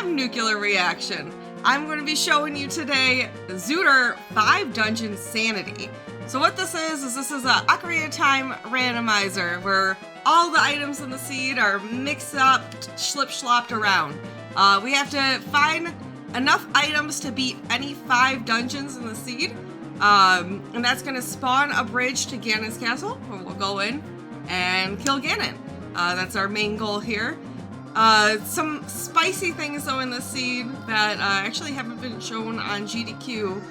have nuclear reaction. I'm going to be showing you today Zootr 5 Dungeonsanity. So what this is this is a Ocarina of Time Randomizer where all the items in the seed are mixed up, slip-slopped around. We have to find enough items to beat any 5 dungeons in the seed. And that's going to spawn a bridge to Gannon's castle, where we'll go in and kill Gannon. That's our main goal here. Some spicy things though in the seed that actually haven't been shown on GDQ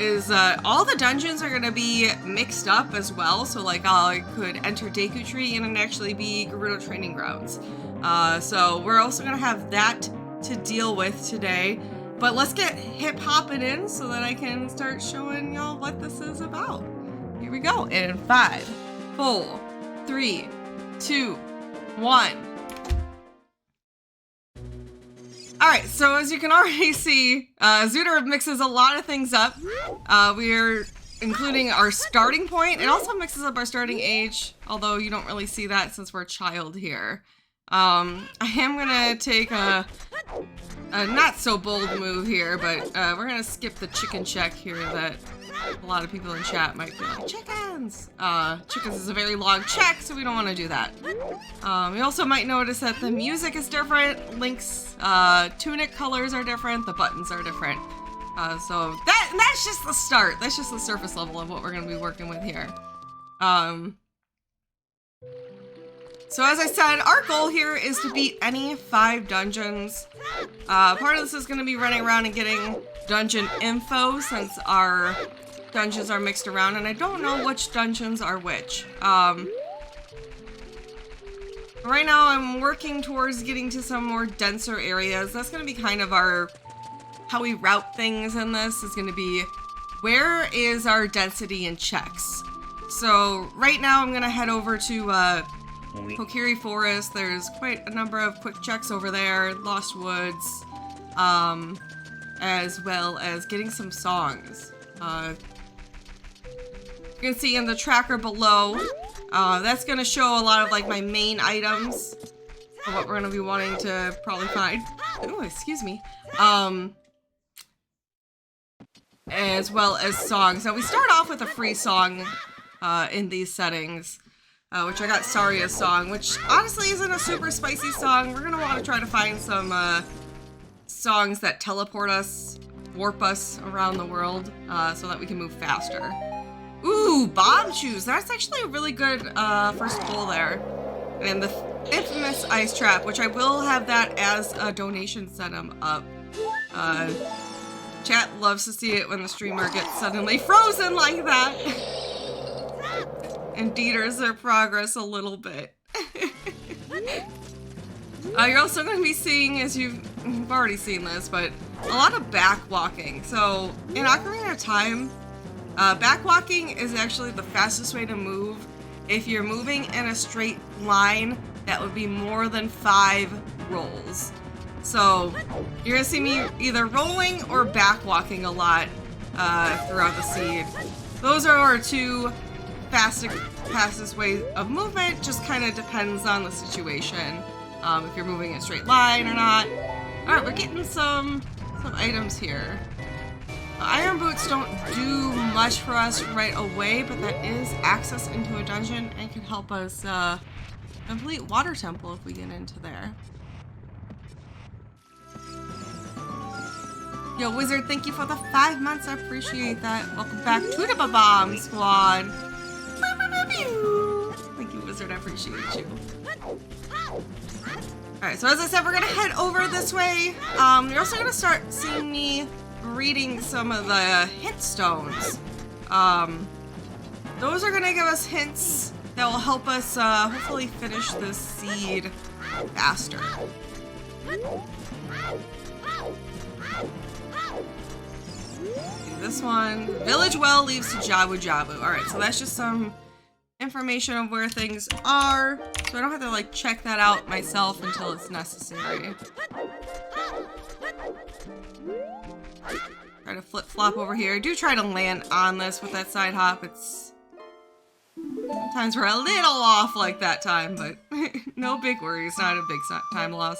is all the dungeons are going to be mixed up as well. So like I could enter Deku Tree and it actually be Gerudo Training Grounds. So we're also going to have that to deal with today. But let's get hip-hopping in so that I can start showing y'all what this is about. Here we go. In 5, 4, 3, 2, 1. Alright, so as you can already see, Zootr mixes a lot of things up. We're including our starting point. It also mixes up our starting age, although you don't really see that since we're a child here. I am gonna take a not so bold move here, but we're gonna skip the chicken check here that a lot of people in chat might be like, chickens! Chickens is a very long check, so we don't want to do that. You also might notice that the music is different, Link's tunic colors are different, the buttons are different. So that's just the start. That's just the surface level of what we're gonna be working with here. So as I said, our goal here is to beat any 5 dungeons. Part of this is going to be running around and getting dungeon info since our dungeons are mixed around, and I don't know which dungeons are which. Right now I'm working towards getting to some more denser areas. That's going to be kind of how we route things in this is going to be where is our density in checks. So right now I'm going to head over to Kokiri Forest. There's quite a number of quick checks over there, Lost Woods, as well as getting some songs. You can see in the tracker below, that's going to show a lot of like my main items of what we're going to be wanting to probably find. Ooh, excuse me. As well as songs. Now we start off with a free song in these settings. Which I got Saria's song, which honestly isn't a super spicy song. We're gonna want to try to find some songs that teleport us, warp us around the world, so that we can move faster. Ooh, bomb shoes. That's actually a really good first goal there. And the infamous ice trap, which I will have that as a donation set 'em up. Chat loves to see it when the streamer gets suddenly frozen like that. And deters their progress a little bit. You're also going to be seeing, as you've already seen this, but a lot of backwalking. So in Ocarina of Time, backwalking is actually the fastest way to move. If you're moving in a straight line, that would be more than 5 rolls. So you're going to see me either rolling or backwalking a lot throughout the seed. Those are our 2 fastest way of movement. Just kind of depends on the situation, if you're moving in a straight line or not. Alright, we're getting some items here. Iron boots don't do much for us right away, but that is access into a dungeon and can help us complete Water Temple if we get into there. Yo, Wizard, thank you for the 5 months. I appreciate that. Welcome back to the Bomb Squad. Thank you, Wizard. I appreciate you. Alright, so as I said, we're gonna head over this way. You're also gonna start seeing me reading some of the hint stones. Those are gonna give us hints that will help us hopefully finish this seed faster. This one, Village Well leads to Jabu Jabu. Alright, so that's just some information of where things are, so I don't have to like check that out myself until it's necessary. Try to flip-flop over here. Do try to land on this with that side hop. It's sometimes we're a little off like that time, but no big worries, not a big time loss.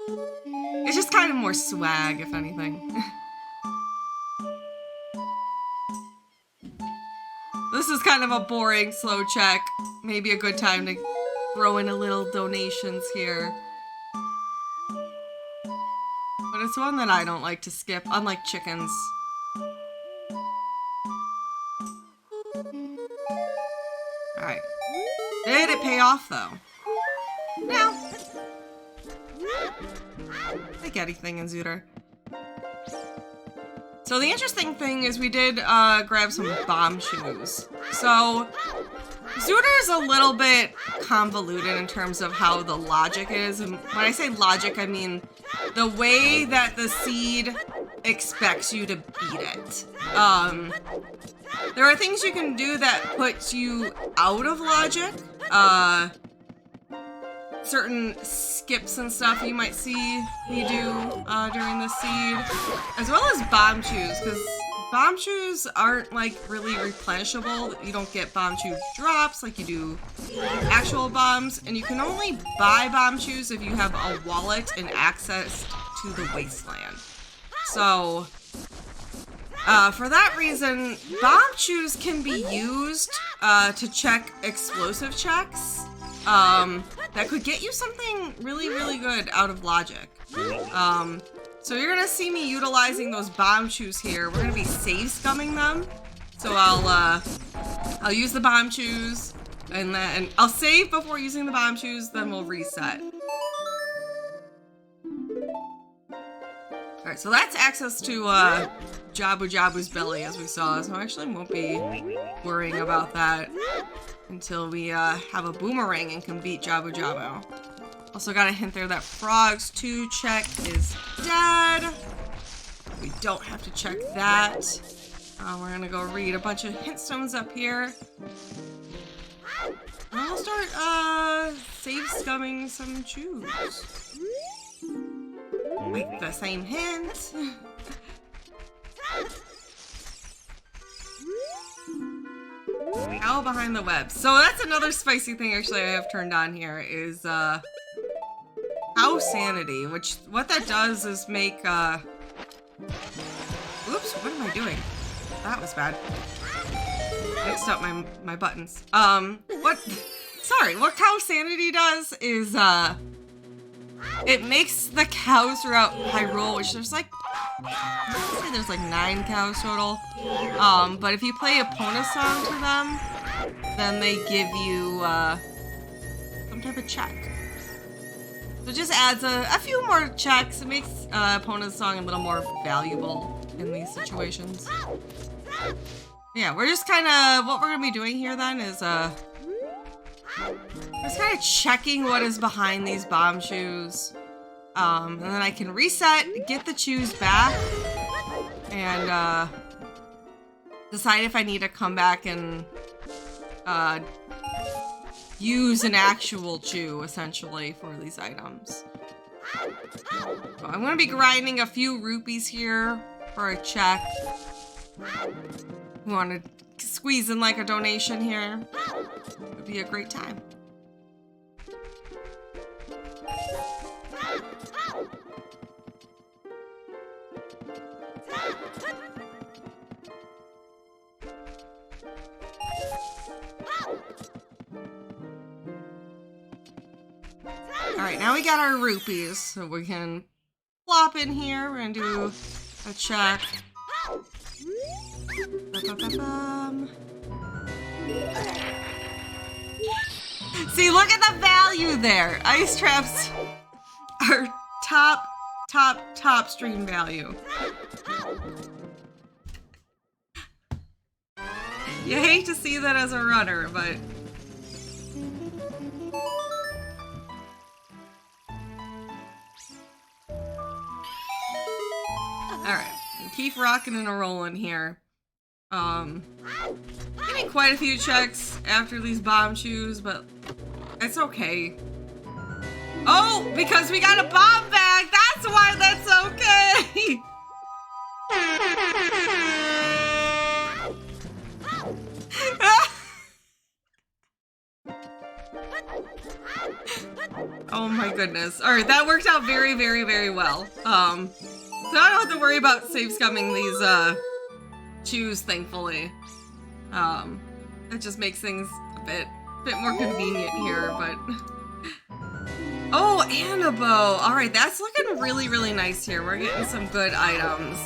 It's just kind of more swag, if anything. This is kind of a boring, slow check. Maybe a good time to throw in a little donations here. But it's one that I don't like to skip, unlike chickens. Alright. Did it pay off, though? No. Like anything in Zootr. So the interesting thing is we did grab some bomb shoes. So Zootr is a little bit convoluted in terms of how the logic is. And when I say logic, I mean the way that the seed expects you to beat it. There are things you can do that puts you out of logic. Certain skips and stuff you might see me do during the seed, as well as bomb shoes, because bomb shoes aren't like really replenishable. You don't get bomb shoe drops like you do actual bombs, and you can only buy bomb shoes if you have a wallet and access to the wasteland. So for that reason, bomb shoes can be used to check explosive checks. That could get you something really, really good out of logic. So you're gonna see me utilizing those bomb shoes here. We're gonna be save scumming them. So I'll use the bomb shoes, and then I'll save before using the bomb shoes, then we'll reset. Alright, so that's access to Jabu Jabu's belly, as we saw, so I actually won't be worrying about that until we have a boomerang and can beat Jabu Jabu. Also got a hint there that Frog's 2 check is dead. We don't have to check that. We're gonna go read a bunch of hint stones up here. And we'll start save scumming some shoes. Like the same hint. Owl behind the web. So that's another spicy thing actually I have turned on here is cowsanity, which what that does is make oops, what am I doing? That was bad. Mixed up my buttons. What cowsanity does is it makes the cows throughout Hyrule, which there's like I'd say there's like 9 cows total. But if you play a Epona song to them, then they give you some type of check. So it just adds a few more checks. It makes Epona's song a little more valuable in these situations. Yeah, we're just kind of, what we're going to be doing here then is just kind of checking what is behind these bomb shoes. And then I can reset, get the shoes back, and decide if I need to come back and use an actual chew, essentially, for these items. So I'm going to be grinding a few rupees here for a check. We want to squeeze in like a donation here. It would be a great time. Alright, now we got our rupees, so we can plop in here. We're gonna do a check. See, look at the value there! Ice traps are top stream value. You hate to see that as a runner, but alright, keep rocking and rolling here. Getting quite a few checks after these bomb shoes, but it's okay. Oh, because we got a bomb bag! That's why that's okay! Oh my goodness. Alright, that worked out very, very, very well. So I don't have to worry about save scumming these, chews, thankfully. It just makes things a bit more convenient here, but... Oh, and a bow! Alright, that's looking really, really nice here. We're getting some good items.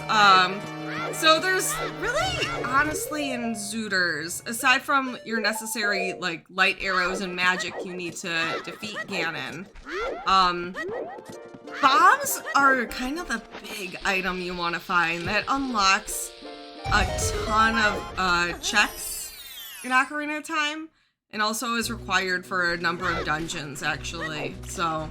So there's really, honestly, in Zootr's, aside from your necessary, like, light arrows and magic you need to defeat Gannon, bombs are kind of the big item you want to find that unlocks a ton of checks in Ocarina of Time, and also is required for a number of dungeons, actually. So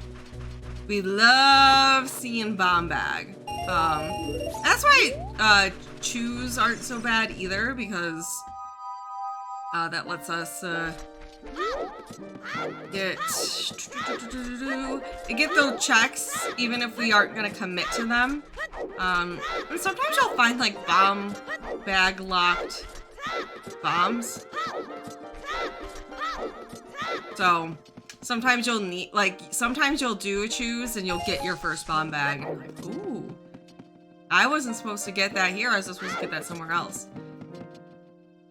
we love seeing Bomb Bag. That's why chews aren't so bad either, because that lets us get those checks even if we aren't gonna commit to them. And sometimes you'll find like bomb bag locked bombs. So sometimes you'll need, like, sometimes you'll do a choose and you'll get your first bomb bag. And you're like, ooh, I wasn't supposed to get that here. I was supposed to get that somewhere else.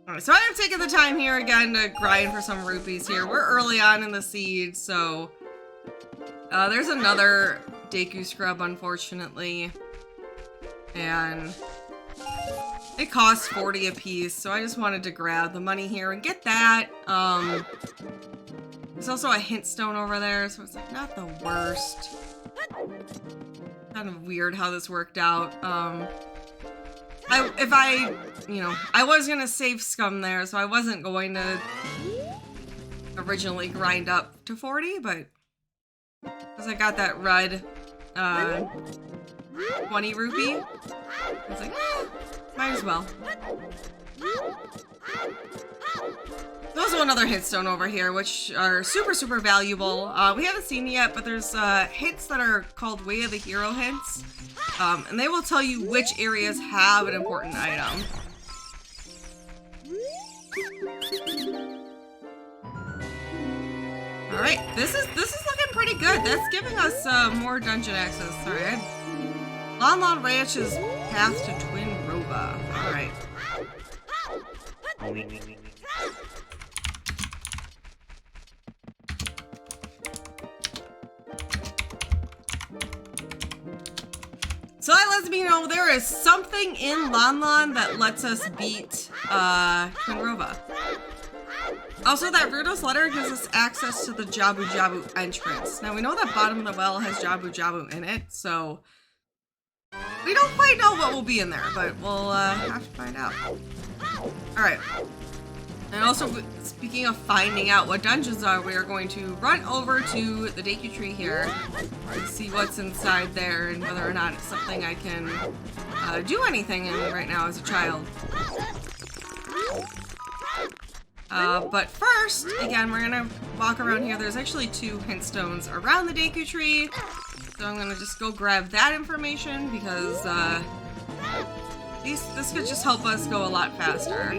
Alright, so I'm taking the time here again to grind for some rupees here. We're early on in the seed, so there's another Deku scrub, unfortunately, and it costs 40 apiece, so I just wanted to grab the money here and get that. There's also a hint stone over there, so it's like not the worst. Kind of weird how this worked out. I was gonna save scum there, so I wasn't going to originally grind up to 40, but because I got that red 20 rupee, I was like, might as well. There's also another hit stone over here, which are super, super valuable. We haven't seen yet, but there's hints that are called Way of the Hero hints. And they will tell you which areas have an important item. Alright, this is looking pretty good. That's giving us more dungeon access. Alright. Lon Lon Ranch's path to Twin Roba. Alright. So that lets me know there is something in Lon Lon that lets us beat Twin Roba. Also, that Ruto's letter gives us access to the Jabu Jabu entrance. Now, we know that bottom of the well has Jabu Jabu in it, so we don't quite know what will be in there, but we'll have to find out. Alright. And also, speaking of finding out what dungeons are, we are going to run over to the Deku Tree here and see what's inside there and whether or not it's something I can do anything in right now as a child. But first, again, we're gonna walk around here. There's actually 2 hint stones around the Deku Tree, so I'm gonna just go grab that information because this could just help us go a lot faster.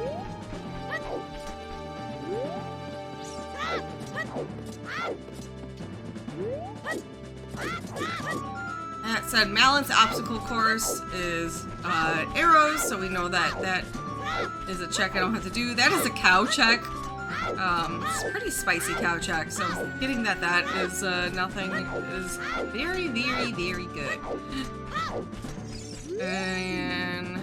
That said, Malon's obstacle course is arrows, so we know that that is a check I don't have to do. That is a cow check. It's a pretty spicy cow check, so getting that is nothing is very, very, very good. And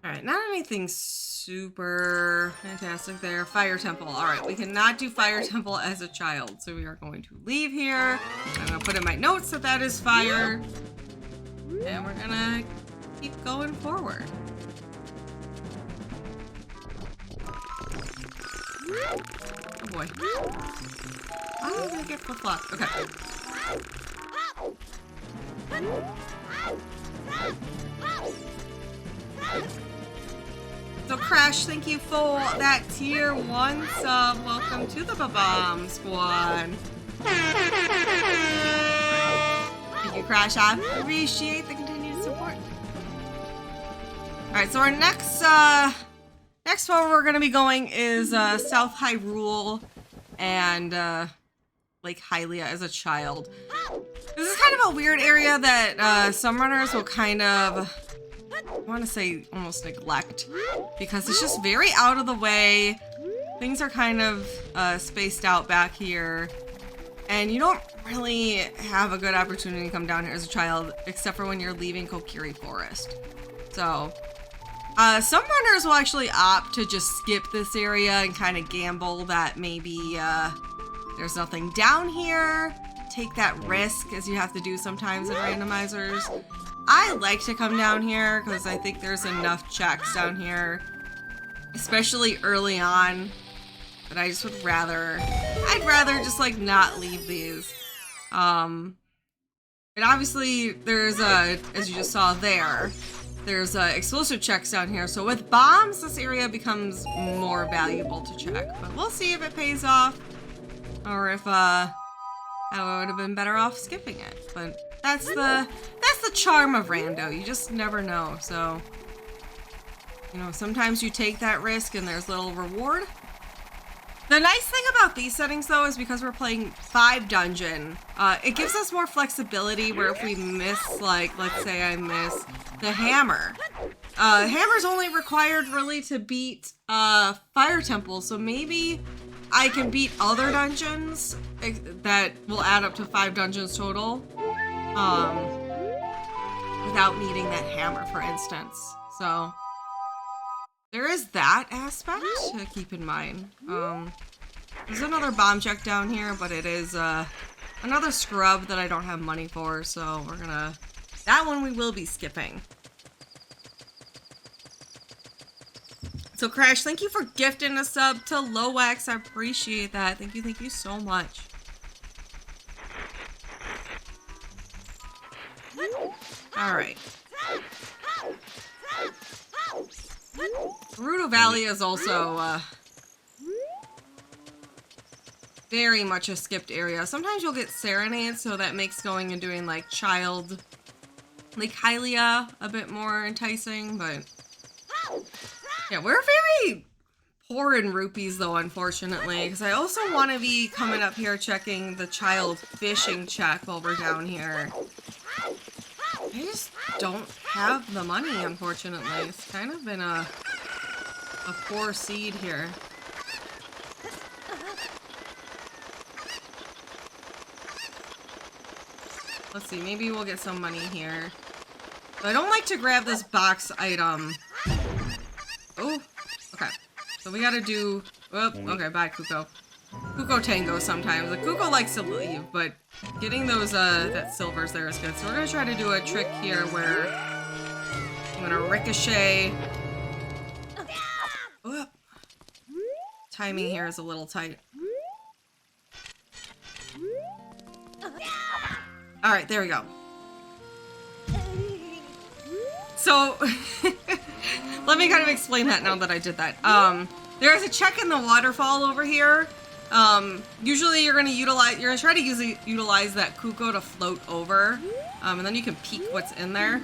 alright, not anything super fantastic there. Fire Temple. Alright, we cannot do Fire Temple as a child, so we are going to leave here. I'm going to put in my notes that that is fire. And we're going to keep going forward. Oh boy. Oh, I'm going to get flip-flopped. Okay. So Crash, thank you for that tier 1 sub. Welcome to the Ba-Bomb Squad. Thank you, Crash. I appreciate the continued support. Alright, so our next one we're gonna be going is South Hyrule and Lake Hylia as a child. This is kind of a weird area that some runners will kind of, I want to say almost neglect, because it's just very out of the way. Things are kind of spaced out back here, and you don't really have a good opportunity to come down here as a child, except for when you're leaving Kokiri Forest. So, some runners will actually opt to just skip this area and kind of gamble that maybe there's nothing down here. Take that risk, as you have to do sometimes in randomizers. I like to come down here because I think there's enough checks down here, especially early on, but I just would rather, I'd rather just like not leave these. And obviously there's as you just saw there's explosive checks down here. So with bombs, this area becomes more valuable to check, but we'll see if it pays off or if I would have been better off skipping it. But that's the charm of rando. You just never know. So, you know, sometimes you take that risk and there's little reward. The nice thing about these settings though is because we're playing 5 dungeon, it gives us more flexibility where if we miss, like, let's say I miss the hammer. Hammer's only required really to beat Fire Temple, so maybe I can beat other dungeons that will add up to 5 dungeons total, without needing that hammer, for instance. So there is that aspect to keep in mind. There's another bomb check down here, but it is another scrub that I don't have money for, so we're gonna, that one we will be skipping. So Crash, thank you for gifting a sub to Lowax. I appreciate that. Thank you so much. Alright. Gerudo Valley is also very much a skipped area. Sometimes you'll get serenades, so that makes going and doing like Child Lake Hylia a bit more enticing, but yeah, we're very poor in rupees though, unfortunately, because I also want to be coming up here checking the child fishing check while we're down here. I just don't have the money, unfortunately. It's kind of been a poor seed here. Let's see, maybe we'll get some money here. But I don't like to grab this box item. Oh, okay. So we gotta do, oh, okay, bye Kuko. Kuko Tango sometimes. Like, Kuko likes to leave, but getting those, that silver's there is good. So we're gonna try to do a trick here where I'm gonna ricochet. Oh, timing here is a little tight. Alright, there we go. So, let me kind of explain that now that I did that. There is a check in the waterfall over here. Usually you're gonna try to utilize that Kuko to float over, and then you can peek what's in there.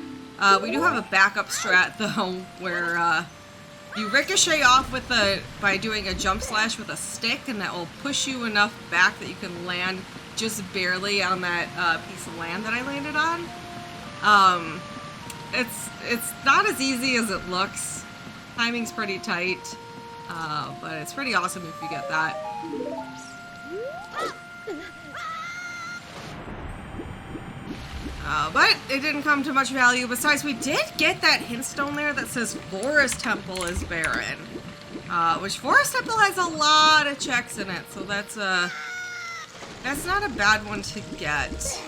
We do have a backup strat though, where you ricochet off with by doing a jump slash with a stick, and that will push you enough back that you can land just barely on that piece of land that I landed on. It's not as easy as it looks. Timing's pretty tight, but it's pretty awesome if you get that. But it didn't come to much value. Besides, we did get that hint stone there that says Forest Temple is barren. Which Forest Temple has a lot of checks in it, so that's not a bad one to get.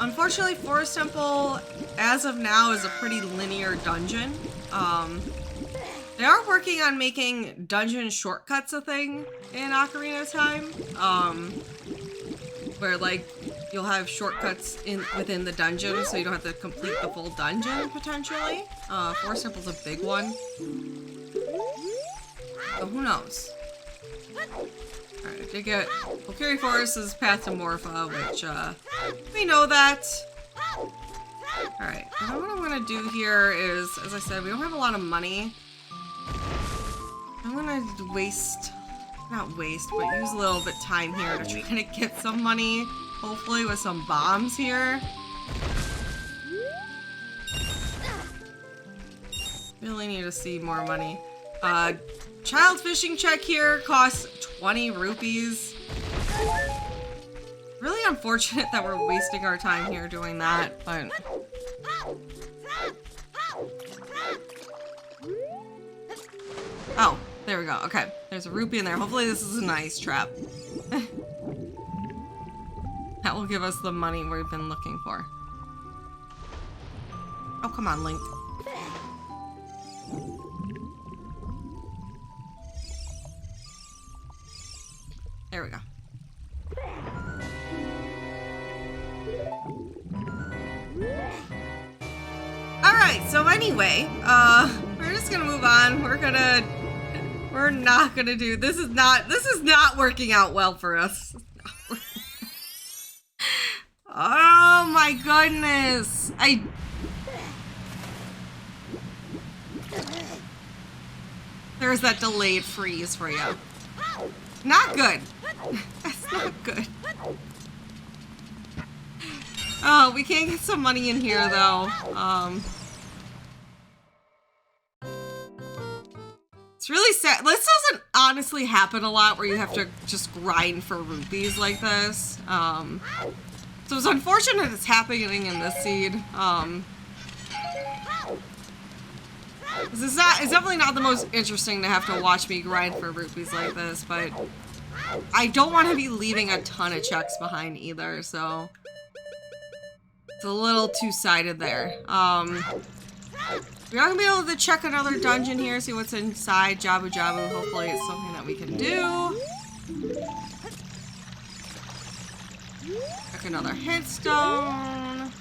Unfortunately, Forest Temple, as of now, is a pretty linear dungeon. They are working on making dungeon shortcuts a thing in Ocarina of Time. Where, like, you'll have shortcuts within the dungeon, so you don't have to complete the full dungeon, potentially. Forest Temple's a big one. So who knows? Alright, I did get Kokiri Forest's Path to Morpha, which, we know that. Alright, and what I'm gonna do here is, as I said, we don't have a lot of money. I'm gonna not waste, but use a little bit of time here to try to get some money, hopefully with some bombs here. Really need to see more money. Child fishing check here costs 20 rupees. Really unfortunate that we're wasting our time here doing that, but... Oh, there we go. Okay, there's a rupee in there. Hopefully this is a nice trap. That will give us the money we've been looking for. Oh, come on, Link. There we go. Alright, so anyway, we're just gonna move on. We're not gonna do, this is not working out well for us. Oh my goodness. There's that delayed freeze for you. Not good. That's not good. Oh, we can't get some money in here though. It's really sad. This doesn't honestly happen a lot where you have to just grind for rupees like this. So it's unfortunate it's happening in this seed. It's definitely not the most interesting to have to watch me grind for rupees like this, but I don't want to be leaving a ton of checks behind either, so it's a little two-sided there. We are gonna be able to check another dungeon here, see what's inside Jabu Jabu. Hopefully it's something that we can do. Check another headstone.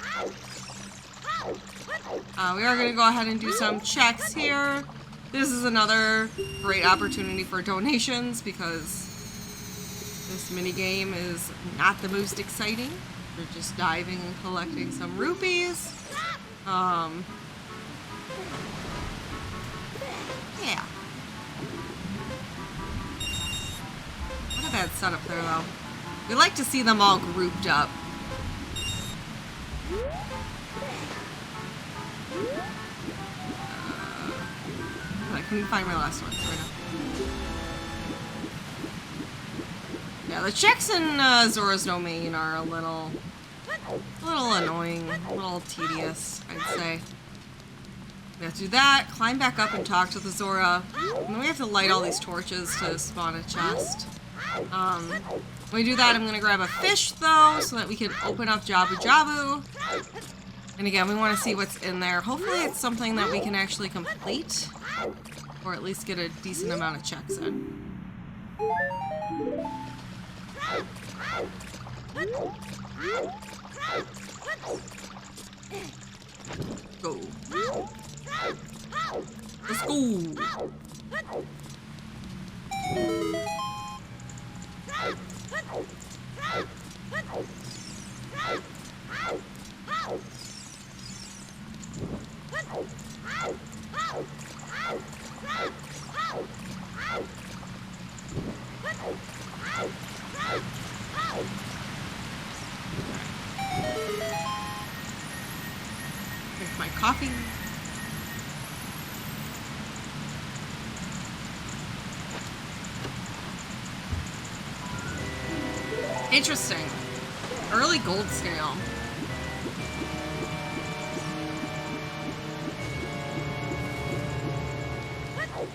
We are going to go ahead and do some checks here. This is another great opportunity for donations because this minigame is not the most exciting. We're just diving and collecting some rupees. Yeah. Not a bad setup there though. We like to see them all grouped up. I couldn't find my last one. There we go. Yeah, the checks in Zora's domain are a little annoying, a little tedious, I'd say. We have to do that, climb back up and talk to the Zora, and then we have to light all these torches to spawn a chest. When we do that, I'm gonna grab a fish though, so that we can open up Jabu Jabu. And again, we want to see what's in there. Hopefully it's something that we can actually complete, or at least get a decent amount of checks in. Go. Let's go. Here's my coffee. Interesting. Early gold scale.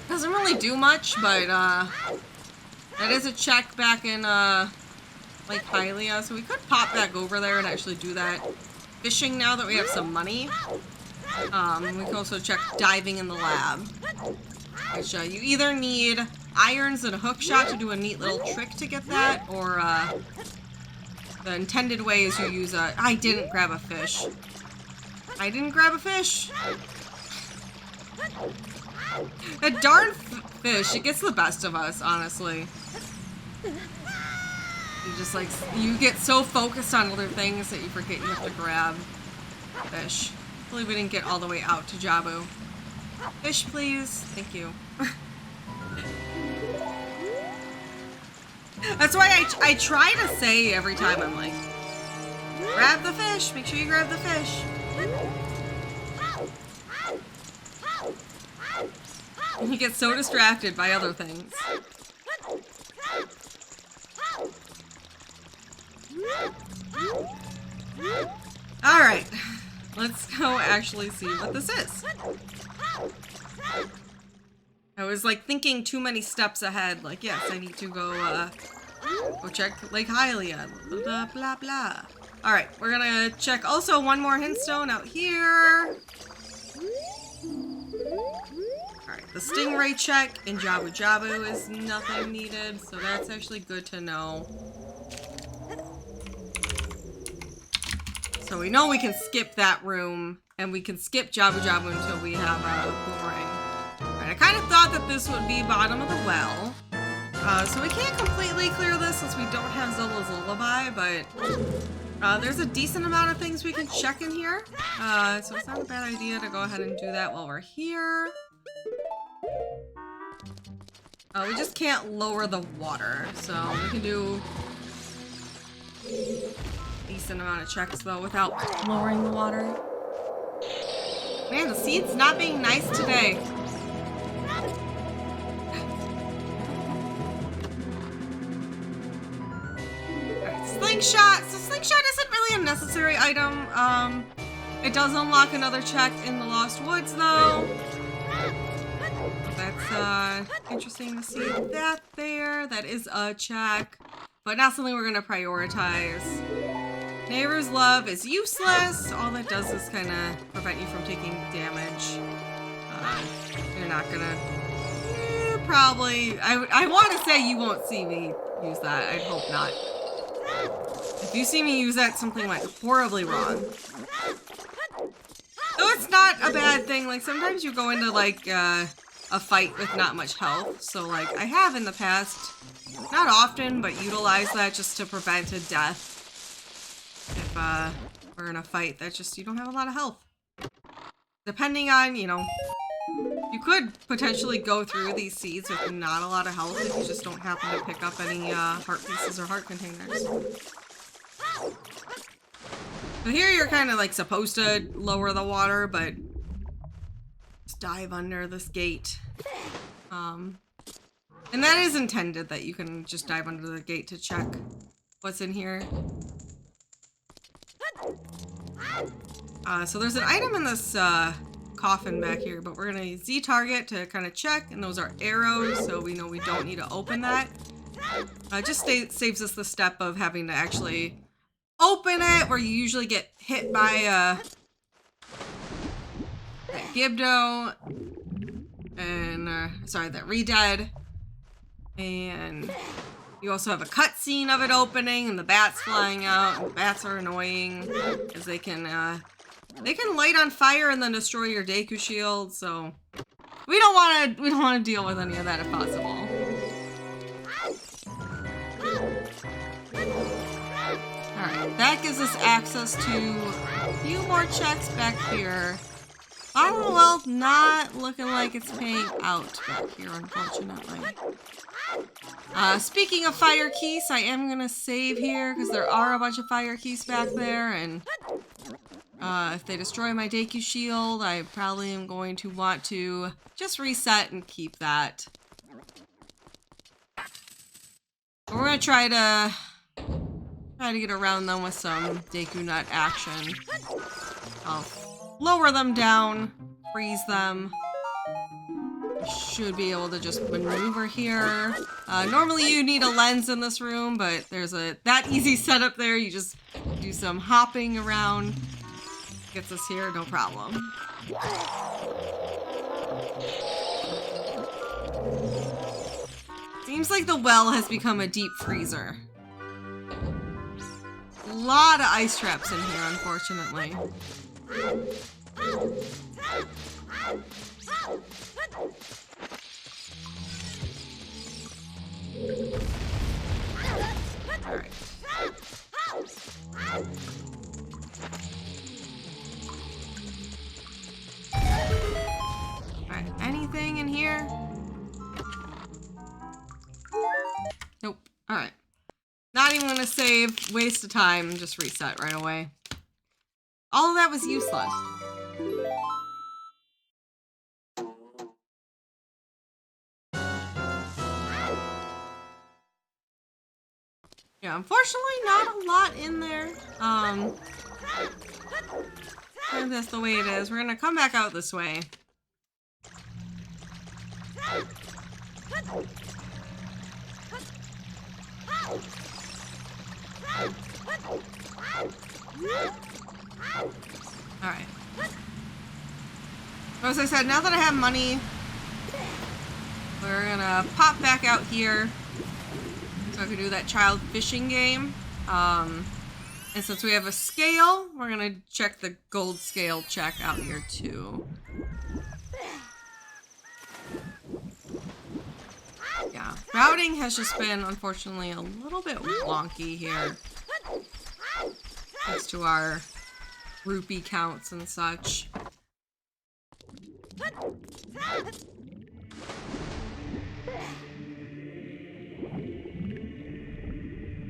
Doesn't really do much, but that is a check back in Lake Hylia, so we could pop back over there and actually do that fishing now that we have some money. We can also check diving in the lab, which you either need irons and a hook shot to do a neat little trick to get that, or the intended way is you use a... I didn't grab a fish. I didn't grab a fish. That darn fish, it gets the best of us, honestly. You just like, you get so focused on other things that you forget you have to grab fish. Hopefully we didn't get all the way out to Jabu. Fish, please. Thank you. That's why I try to say every time, I'm like, grab the fish. Make sure you grab the fish. And you get so distracted by other things. Alright, let's go actually see what this is. I was like thinking too many steps ahead, like yes, I need to go check Lake Hylia, blah blah blah. Alright, we're gonna check also one more hintstone out here. Alright, the stingray check in Jabu Jabu is nothing needed, so that's actually good to know. So we know we can skip that room, and we can skip Jabu Jabu until we have a boomerang. Alright, I kind of thought that this would be bottom of the well. So we can't completely clear this since we don't have Zola's Lullaby, but there's a decent amount of things we can check in here. So it's not a bad idea to go ahead and do that while we're here. We just can't lower the water, so we can do a decent amount of checks though without lowering the water. Man, the seed's not being nice today. Alright, slingshot. So slingshot isn't really a necessary item. It does unlock another check in the Lost Woods though. That's interesting to see that there. That is a check, but not something we're gonna prioritize. Neighbor's Love is useless. All that does is kind of prevent you from taking damage. You're not gonna... probably... I want to say you won't see me use that. I'd hope not. If you see me use that, something went horribly wrong. Though it's not a bad thing. Like, sometimes you go into, like, a fight with not much health. So, like, I have in the past, not often, but utilized that just to prevent a death. If we're in a fight that just, you don't have a lot of health. Depending on, you know, you could potentially go through these seeds with not a lot of health if you just don't happen to pick up any heart pieces or heart containers. So here you're kind of like supposed to lower the water, but just dive under this gate. And that is intended, that you can just dive under the gate to check what's in here. So there's an item in this coffin back here, but we're gonna Z target to kind of check, and those are arrows, so we know we don't need to open that. Just saves us the step of having to actually open it, where you usually get hit by that Gibdo, and sorry, that Redead, and you also have a cutscene of it opening and the bats flying out. And the bats are annoying because they can light on fire and then destroy your Deku shield. So we don't want to deal with any of that if possible. All right, that gives us access to a few more checks back here. Oh well, not looking like it's paying out back here, unfortunately. Speaking of fire keys, I am gonna save here because there are a bunch of fire keys back there, and if they destroy my Deku shield, I probably am going to want to just reset and keep that. We're gonna try to get around them with some Deku Nut action. I'll lower them down, freeze them. Should be able to just maneuver here. Normally you need a lens in this room, but there's that easy setup there. You just do some hopping around. Gets us here, no problem. Seems like the well has become a deep freezer. A lot of ice traps in here, unfortunately. Alright. save, waste of time, just reset right away. All of that was useless. Yeah, unfortunately not a lot in there. And that's the way it is. We're gonna come back out this way. Alright. As I said, now that I have money, we're gonna pop back out here so I can do that child fishing game. And since we have a scale, we're gonna check the gold scale check out here too. Yeah, routing has just been, unfortunately, a little bit wonky here. Thanks to our rupee counts and such.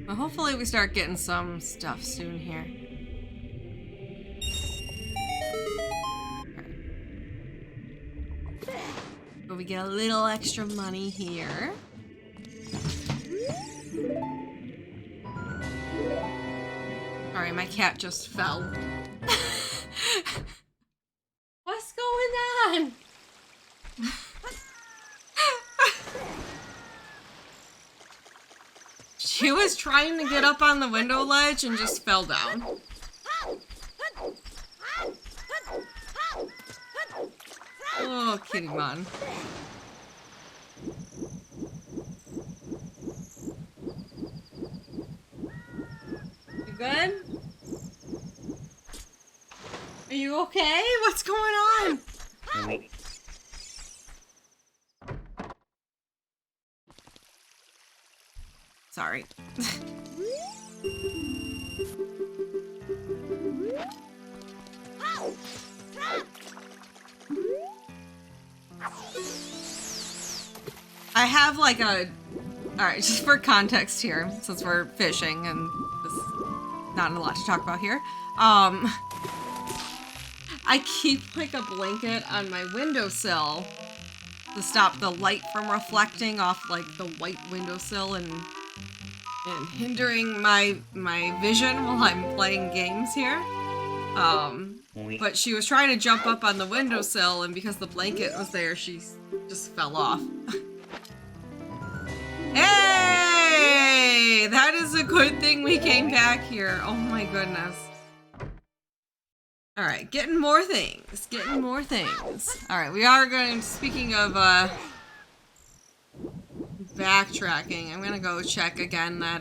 Well, hopefully we start getting some stuff soon here. But we get a little extra money here. Alright, my cat just fell. What's going on? She was trying to get up on the window ledge and just fell down. Oh, kitty man. You good? Are you okay? What's going on? Sorry. I have like a... Alright, just for context here, since we're fishing and there's not a lot to talk about here. I keep like a blanket on my windowsill to stop the light from reflecting off like the white windowsill and hindering my vision while I'm playing games here. But she was trying to jump up on the windowsill, and because the blanket was there, she just fell off. Hey! That is a good thing we came back here. Oh my goodness. Alright, getting more things. Getting more things. Alright, we are going, speaking of, backtracking, I'm gonna go check again that,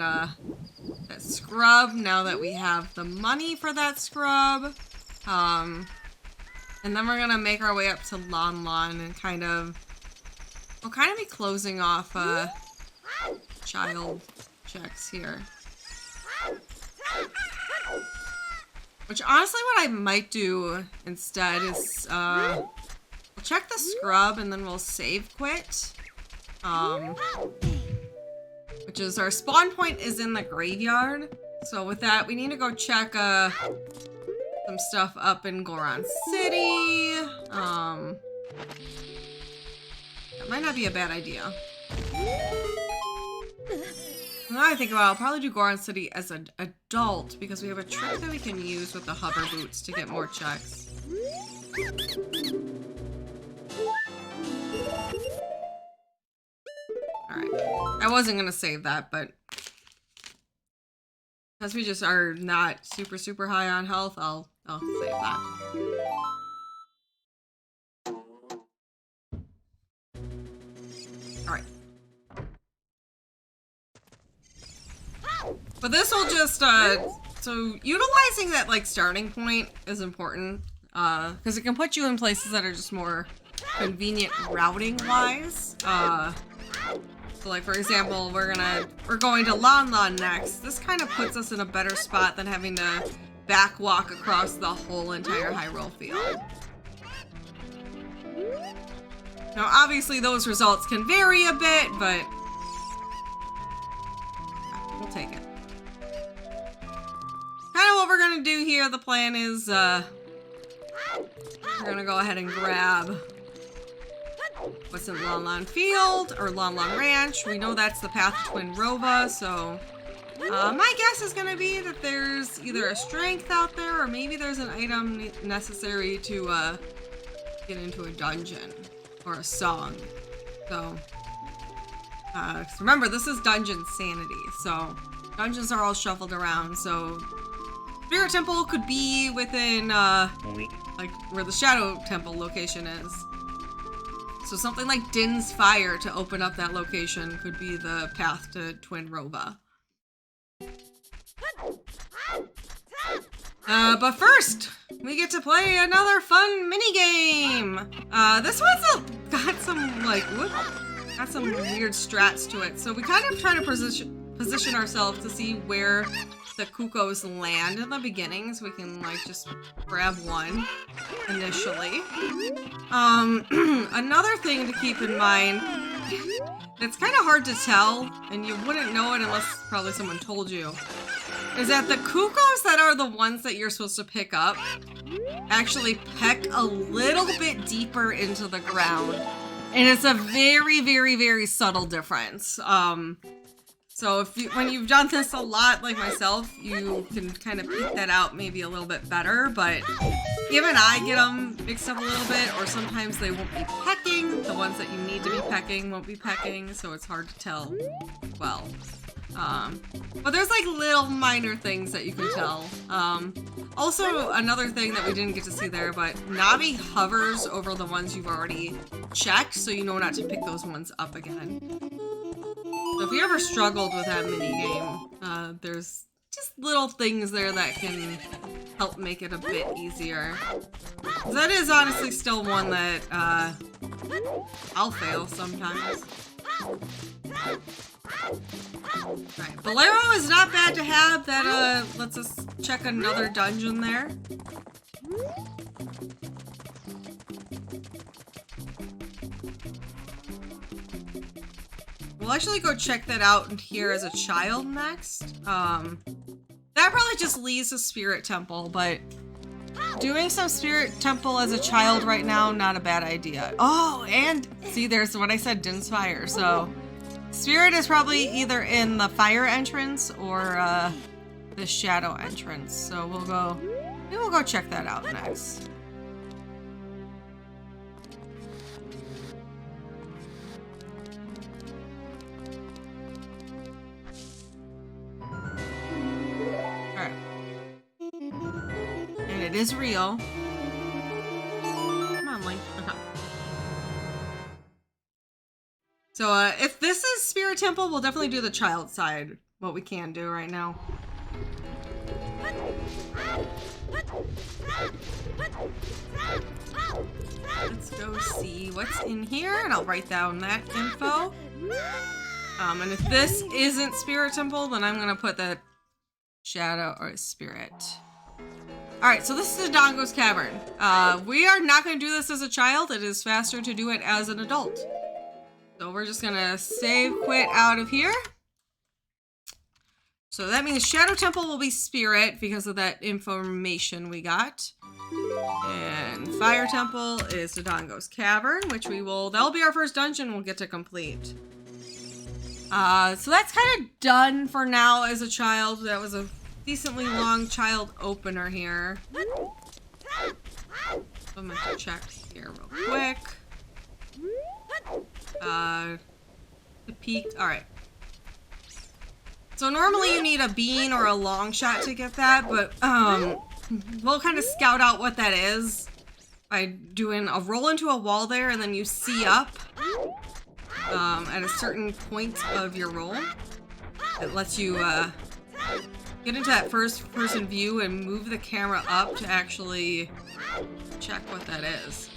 that scrub, now that we have the money for that scrub. And then we're gonna make our way up to Lon Lon and kind of, we'll kind of be closing off, child checks here. Which, honestly, what I might do instead is, we'll check the scrub and then we'll save quit. Which is our spawn point is in the graveyard. So with that, we need to go check, some stuff up in Goron City. That might not be a bad idea. Now I think about it, I'll probably do Goron City as an adult because we have a trick that we can use with the hover boots to get more checks. Alright. I wasn't gonna save that, but because we just are not super high on health, I'll save that. Alright. But this will just, so utilizing that, like, starting point is important, because it can put you in places that are just more convenient routing-wise. So, like, for example, we're going to Lon Lon next. This kind of puts us in a better spot than having to backwalk across the whole entire Hyrule field. Now, obviously, those results can vary a bit, but we'll take it. gonna do here, the plan is, we're gonna go ahead and grab what's in Lon Lon Field, or Lon Lon Ranch. We know that's the path to Twin Rova, so my guess is gonna be that there's either a strength out there, or maybe there's an item necessary to get into a dungeon, or a song. So, remember, this is Dungeonsanity, so dungeons are all shuffled around, so Spirit Temple could be within, like, where the Shadow Temple location is. So something like Din's Fire to open up that location could be the path to Twin Rova. But first, we get to play another fun minigame! This one's got some, like, got some weird strats to it. So we kind of try to position ourselves to see where the Cuckoos land in the beginning, so we can, like, just grab one initially. Another thing to keep in mind, it's kind of hard to tell, and you wouldn't know it unless probably someone told you, is that the Cuckoos that are the ones that you're supposed to pick up actually peck a little bit deeper into the ground. And it's a very, very, very subtle difference. So if when you've done this a lot, like myself, you can kind of pick that out maybe a little bit better, but even I get them mixed up a little bit, or sometimes they won't be pecking. The ones that you need to be pecking won't be pecking, so it's hard to tell well. But there's like little minor things that you can tell. Also, another thing that we didn't get to see there, but Navi hovers over the ones you've already checked, so you know not to pick those ones up again. So if you ever struggled with that minigame, there's just little things there that can help make it a bit easier. That is honestly still one that I'll fail sometimes. Alright, Bolero is not bad to have. That lets us check another dungeon there. We'll actually go check that out here as a child next. That probably just leads to Spirit Temple, but doing some Spirit Temple as a child right now, not a bad idea. Oh, and see, there's what I said, Din's Fire. So Spirit is probably either in the fire entrance or the shadow entrance. So maybe we'll go check that out next. It is real. Come on, Link. Okay. So, if this is Spirit Temple, we'll definitely do the child side, what we can do right now. Let's go see what's in here, and I'll write down that info. And if this isn't Spirit Temple, then I'm gonna put the shadow or spirit. Alright, so this is Tadango's Cavern. We are not going to do this as a child. It is faster to do it as an adult. So we're just going to save quit out of here. So that means Shadow Temple will be Spirit because of that information we got. And Fire Temple is Tadango's Cavern, which that'll be our first dungeon we'll get to complete. So that's kind of done for now as a child. That was a decently long child opener here. I'm going to check here real quick. The peak. Alright. So normally you need a bean or a long shot to get that, but we'll kind of scout out what that is by doing a roll into a wall there, and then you see up at a certain point of your roll. It lets you get into that first person view and move the camera up to actually check what that is.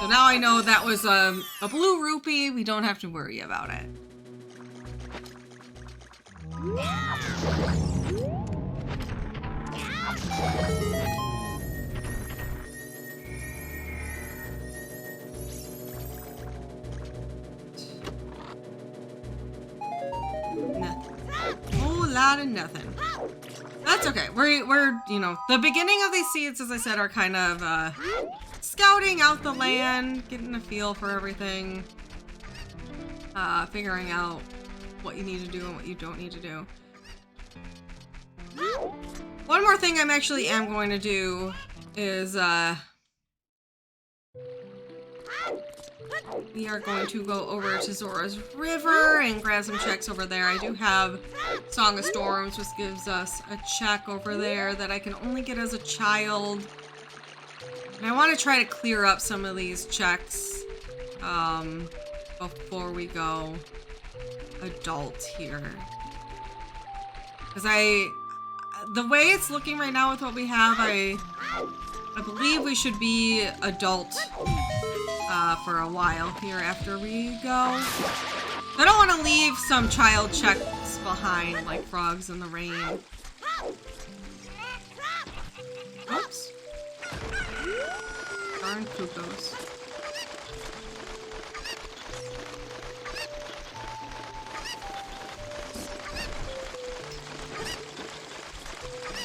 So now I know that was a blue rupee. We don't have to worry about it. Nothing. Oh la out of nothing. That's okay. We're you know, the beginning of these seeds, as I said, are kind of scouting out the land, getting a feel for everything, figuring out what you need to do and what you don't need to do. One more thing am going to do is we are going to go over to Zora's River and grab some checks over there. I do have Song of Storms, which gives us a check over there that I can only get as a child. And I want to try to clear up some of these checks before we go adult here. Because the way it's looking right now with what we have, I believe we should be adult for a while here after we go. I don't want to leave some child checks behind, like frogs in the rain. Oops. Darn cuckoos.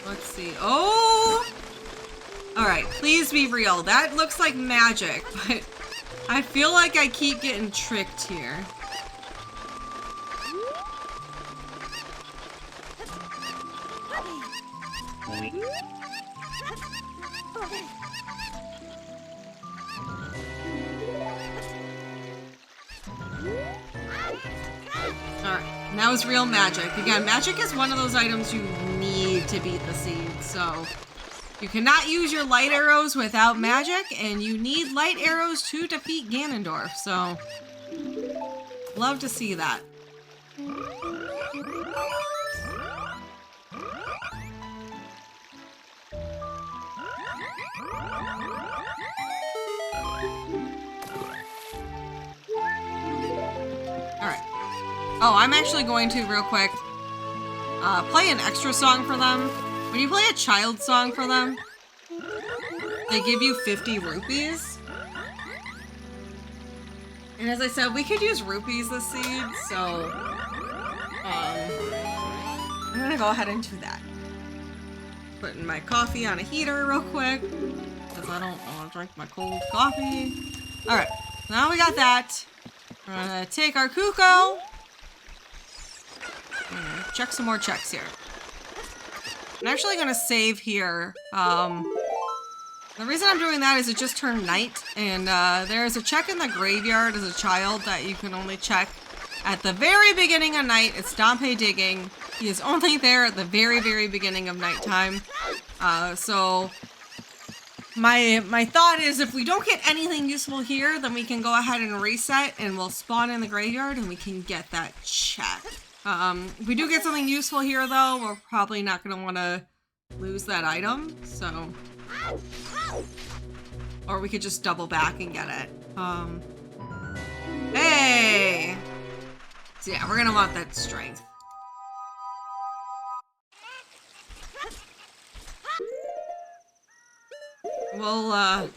Let's see. Oh! Alright, please be real. That looks like magic, but I feel like I keep getting tricked here. Alright, and that was real magic. Again, magic is one of those items you need to beat the seed, so you cannot use your light arrows without magic, and you need light arrows to defeat Ganondorf, so love to see that. Alright. Oh, I'm actually going to, real quick, play an extra song for them. When you play a child song for them, they give you 50 rupees. And as I said, we could use rupees this seed, so I'm gonna go ahead and do that. Putting my coffee on a heater real quick, because I don't want to drink my cold coffee. Alright, now we got that. We're gonna take our Cuckoo. Check some more checks here. I'm actually going to save here. The reason I'm doing that is it just turned night, and there's a check in the graveyard as a child that you can only check at the very beginning of night. It's Dompe digging. He is only there at the very, very beginning of nighttime. So my thought is if we don't get anything useful here, then we can go ahead and reset, and we'll spawn in the graveyard, and we can get that check. If we do get something useful here, though, we're probably not going to want to lose that item, so... Or we could just double back and get it. Hey! So yeah, we're going to want that strength. Well,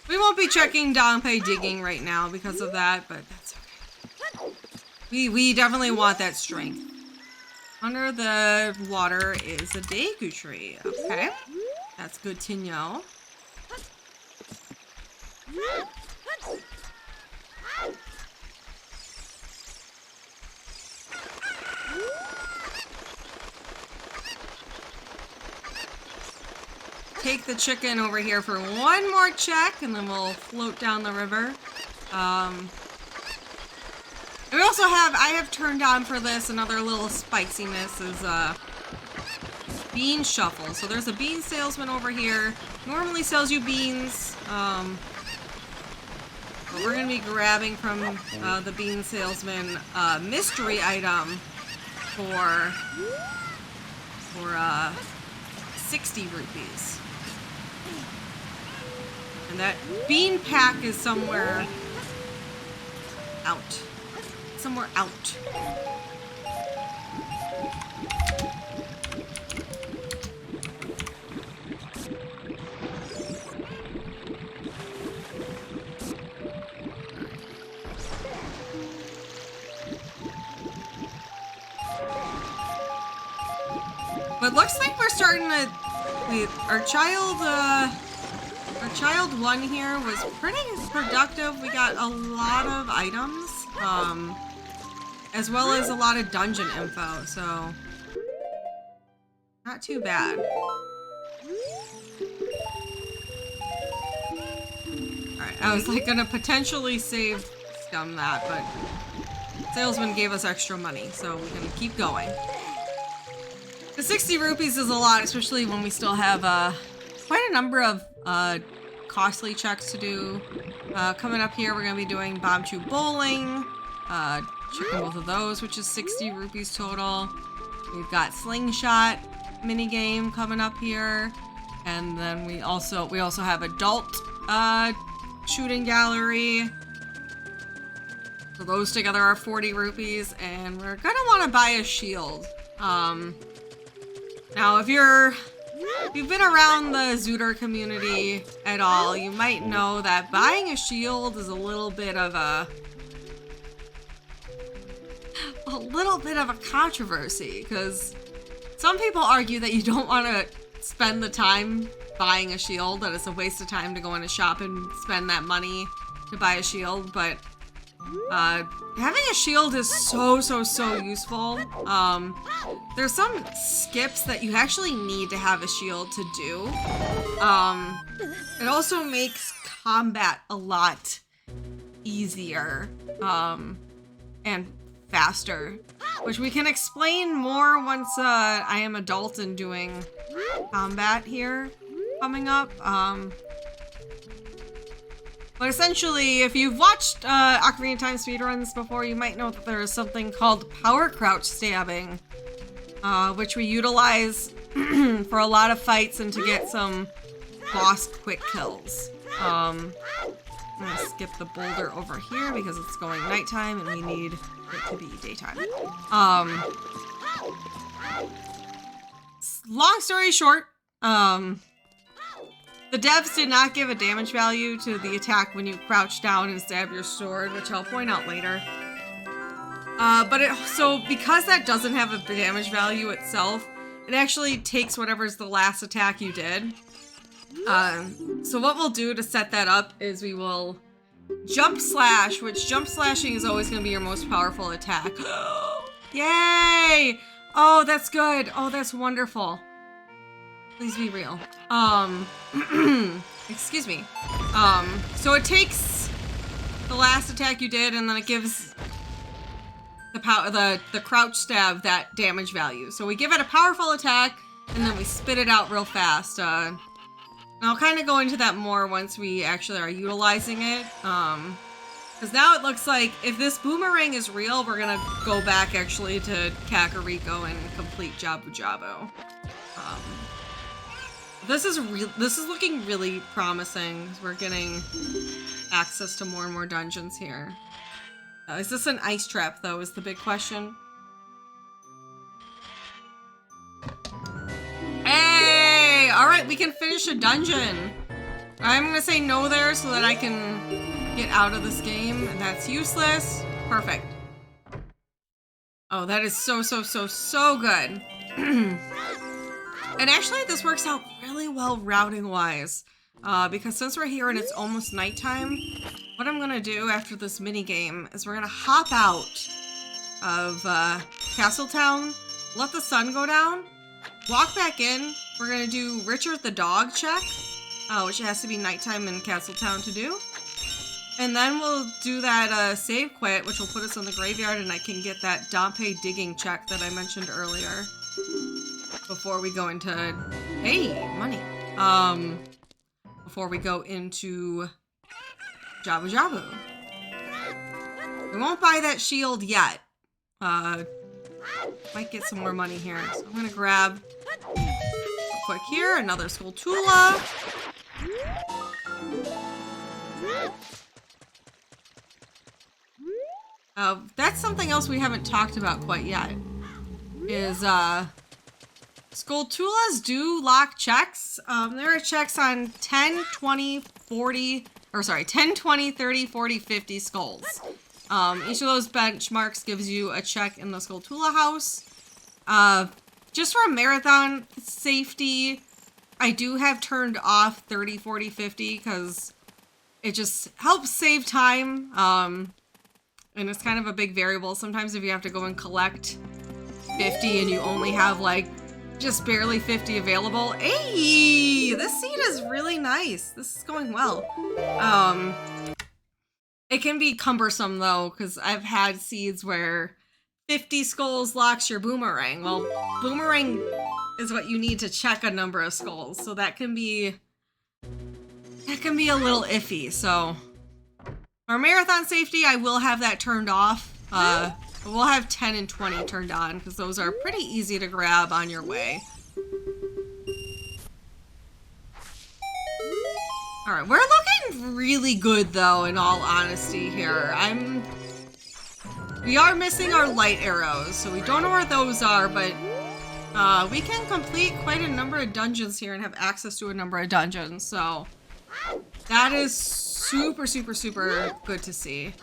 we won't be checking Dompe digging right now because of that, but that's okay. We definitely want that strength. Under the water is a Daegu tree. Okay. That's good to know. Take the chicken over here for one more check, and then we'll float down the river. We also have, I have turned on for this, another little spiciness is bean shuffle. So there's a bean salesman over here. Normally sells you beans. But we're going to be grabbing from the bean salesman mystery item for 60 rupees. And that bean pack is somewhere out. Somewhere out. But looks like we're starting to... Our child one here was pretty productive. We got a lot of items, as well as a lot of dungeon info, so not too bad. Alright, I was like gonna potentially save scum that, but salesman gave us extra money, so we're gonna keep going. The 60 rupees is a lot, especially when we still have quite a number of costly checks to do. Coming up here, we're going to be doing Bomb Chew Bowling, checking both of those, which is 60 rupees total. We've got Slingshot minigame coming up here, and then we also have Adult Shooting Gallery. So those together are 40 rupees, and we're going to want to buy a shield. Now, if you've been around the Zootr community at all, you might know that buying a shield is a little bit of a controversy, because some people argue that you don't want to spend the time buying a shield, that it's a waste of time to go in a shop and spend that money to buy a shield, but having a shield is so useful. There's some skips that you actually need to have a shield to do. It also makes combat a lot easier, and faster, which we can explain more once I am adult and doing combat here coming up. But essentially, if you've watched Ocarina of Time speedruns before, you might know that there is something called power crouch stabbing, which we utilize for a lot of fights and to get some boss quick kills. I'm gonna skip the boulder over here because it's going nighttime and we need it to be daytime. Long story short, the devs did not give a damage value to the attack when you crouch down and stab your sword, which I'll point out later. So because that doesn't have a damage value itself, it actually takes whatever's the last attack you did. So what we'll do to set that up is we will jump slash, which jump slashing is always going to be your most powerful attack. Yay! Oh, that's good. Oh, that's wonderful. Please be real. Excuse me. So it takes the last attack you did, and then it gives the crouch stab that damage value. So we give it a powerful attack, and then we spit it out real fast. And I'll kind of go into that more once we actually are utilizing it. Because now it looks like if this boomerang is real, we're gonna go back actually to Kakariko and complete Jabu Jabu. This is looking really promising. We're getting access to more and more dungeons here. Is this an ice trap, though, is the big question. Hey! Alright, we can finish a dungeon. I'm gonna say no there so that I can get out of this game, and that's useless. Perfect. Oh, that is so good. And actually, this works out really well routing-wise, because since we're here and it's almost nighttime, what I'm gonna do after this minigame is we're gonna hop out of Castletown, let the sun go down, walk back in. We're gonna do Richard the Dog check, which has to be nighttime in Castletown to do. And then we'll do that save quit, which will put us in the graveyard, and I can get that Dompe digging check that I mentioned earlier. Before we go into, hey, money. Before we go into Jabu Jabu. We won't buy that shield yet. Might get some more money here. So I'm gonna grab real quick here, another Skulltula. That's something else we haven't talked about quite yet. Is Skulltulas do lock checks. There are checks on 10, 20, 40, or sorry, 10, 20, 30, 40, 50 skulls. Each of those benchmarks gives you a check in the Skulltula house. just for marathon safety, I do have turned off 30, 40, 50 because it just helps save time. And it's kind of a big variable. Sometimes if you have to go and collect 50 and you only have like just barely 50 available. Hey, this seed is really nice. This is going well. It can be cumbersome though, because I've had seeds where 50 skulls locks your boomerang. Well, boomerang is what you need to check a number of skulls, so that can be a little iffy. So for marathon safety, I will have that turned off. We'll have 10 and 20 turned on because those are pretty easy to grab on your way. All right, we're looking really good though, in all honesty here. We are missing our light arrows, so we don't know where those are, but we can complete quite a number of dungeons here and have access to a number of dungeons, so that is super, super, super good to see.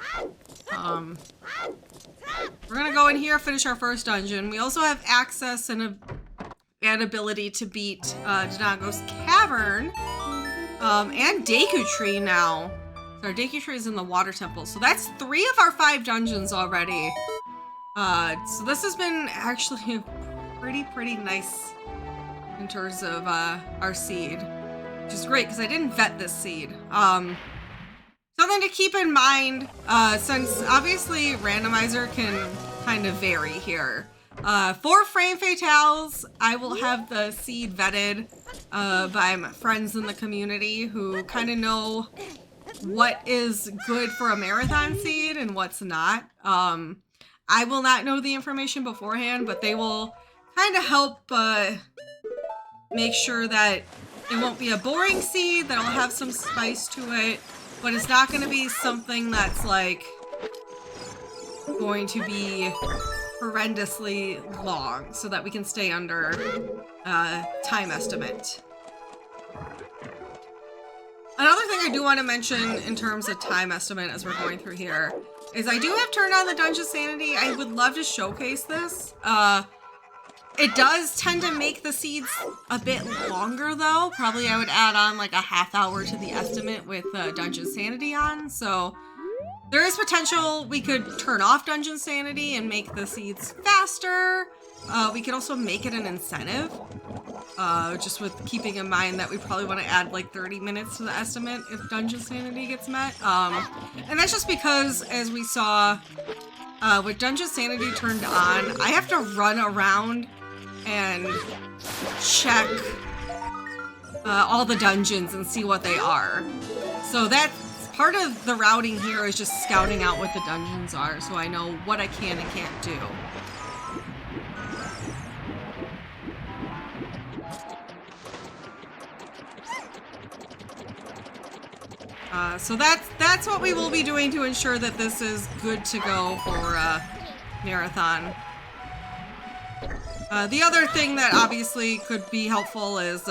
We're gonna go in here, finish our first dungeon. We also have access and ability to beat Tadango's Cavern and Deku Tree now. So our Deku Tree is in the Water Temple. So that's 3 of our 5 dungeons already. So this has been actually pretty nice in terms of our seed, which is great because I didn't vet this seed. Something to keep in mind, since obviously randomizer can kind of vary here. For frame fatales, I will have the seed vetted by my friends in the community who kind of know what is good for a marathon seed and what's not. I will not know the information beforehand, but they will kind of help make sure that it won't be a boring seed, that'll have some spice to it, but it's not going to be something that's like going to be horrendously long so that we can stay under time estimate. Another thing I do want to mention in terms of time estimate as we're going through here is I do have turned on the Dungeonsanity. I would love to showcase this. It does tend to make the seeds a bit longer though. Probably I would add on like a half hour to the estimate with Dungeonsanity on. So there is potential we could turn off Dungeonsanity and make the seeds faster. We could also make it an incentive. Just with keeping in mind that we probably want to add like 30 minutes to the estimate if Dungeonsanity gets met. And that's just because, as we saw, with Dungeonsanity turned on, I have to run around and check all the dungeons and see what they are. So that's part of the routing here, is just scouting out what the dungeons are so I know what I can and can't do. So that's what we will be doing to ensure that this is good to go for marathon. The other thing that obviously could be helpful is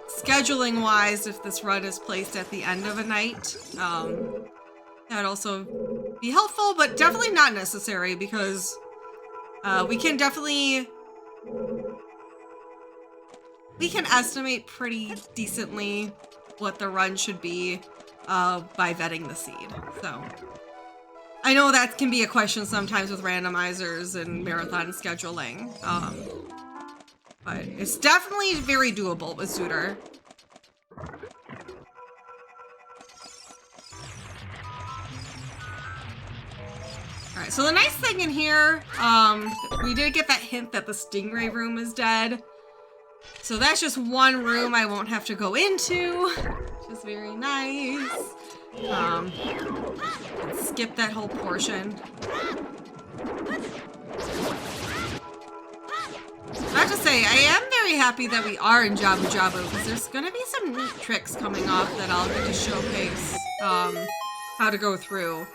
scheduling wise, if this run is placed at the end of a night. That would also be helpful, but definitely not necessary because we can estimate pretty decently what the run should be by vetting the seed. So I know that can be a question sometimes with randomizers and marathon scheduling, but it's definitely very doable with Zootr. Alright, so the nice thing in here, we did get that hint that the Stingray room is dead. So that's just one room I won't have to go into, which is very nice. Skip that whole portion. I have to say, I am very happy that we are in Jabu Jabu, because there's gonna be some neat tricks coming off that I'll get to showcase how to go through.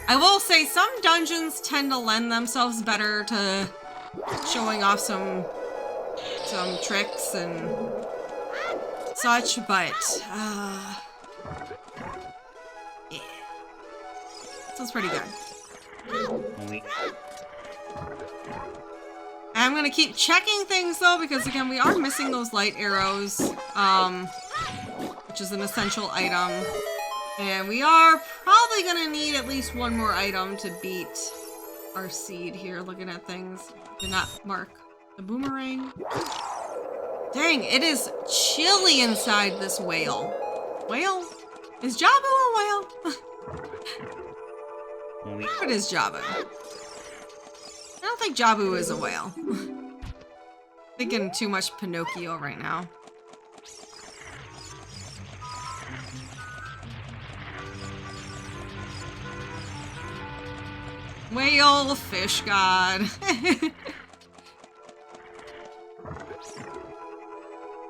I will say some dungeons tend to lend themselves better to showing off some tricks and such, but yeah, this was pretty good. I'm gonna keep checking things though, because again, we are missing those light arrows, which is an essential item. And we are probably gonna need at least one more item to beat our seed here, looking at things. Did not mark the boomerang. Dang, it is chilly inside this whale. Whale? Is Jabu a whale? What is Jabu? I don't think Jabu is a whale. Thinking too much Pinocchio right now. Whale, fish god.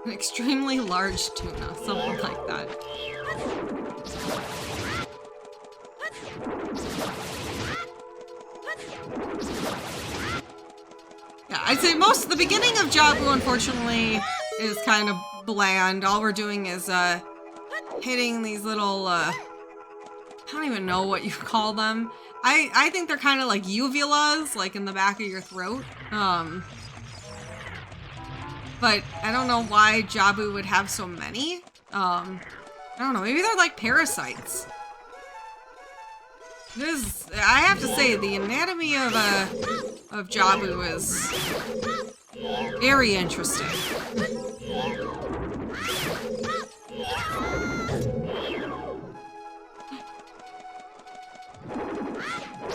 An extremely large tuna, something like that. Yeah, I'd say the beginning of Jabu, unfortunately, is kind of bland. All we're doing is hitting these little, I don't even know what you call them. I think they're kind of like uvulas, like in the back of your throat. But I don't know why Jabu would have so many. I don't know, maybe they're like parasites. I have to say, the anatomy of Jabu is very interesting.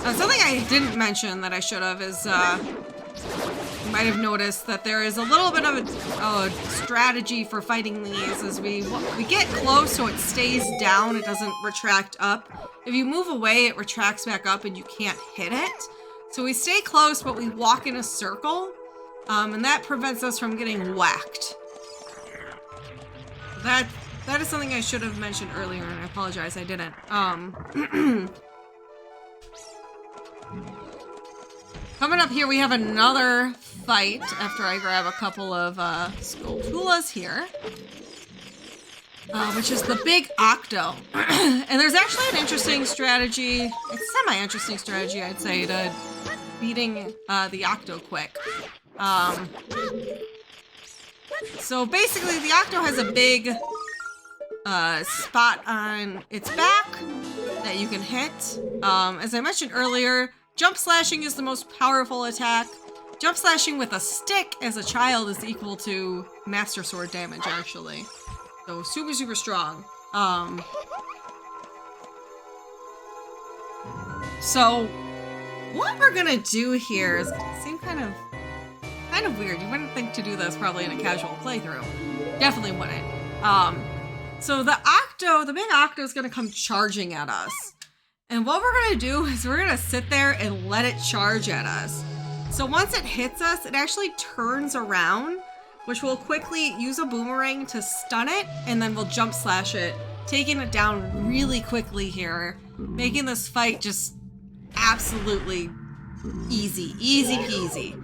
Something I didn't mention that I should have is, you might have noticed that there is a little bit of a strategy for fighting these as we get close so it stays down, it doesn't retract up. If you move away, it retracts back up and you can't hit it. So we stay close, but we walk in a circle, and that prevents us from getting whacked. That is something I should have mentioned earlier, and I apologize I didn't. Coming up here, we have another fight after I grab a couple of Skulltulas here, which is the big Octo. And there's actually an interesting strategy, it's semi-interesting strategy, I'd say, to beating the Octo quick. So basically, the Octo has a big spot on its back that you can hit. As I mentioned earlier, jump slashing is the most powerful attack. Jump slashing with a stick as a child is equal to Master Sword damage, actually. So super, super strong. So what we're gonna do here is seem kind of weird. You wouldn't think to do this probably in a casual playthrough. Definitely wouldn't. So the big Octo is gonna come charging at us. And what we're gonna do is we're gonna sit there and let it charge at us. So once it hits us, it actually turns around, which will quickly use a boomerang to stun it, and then we'll jump slash it, taking it down really quickly here, making this fight just absolutely easy peasy.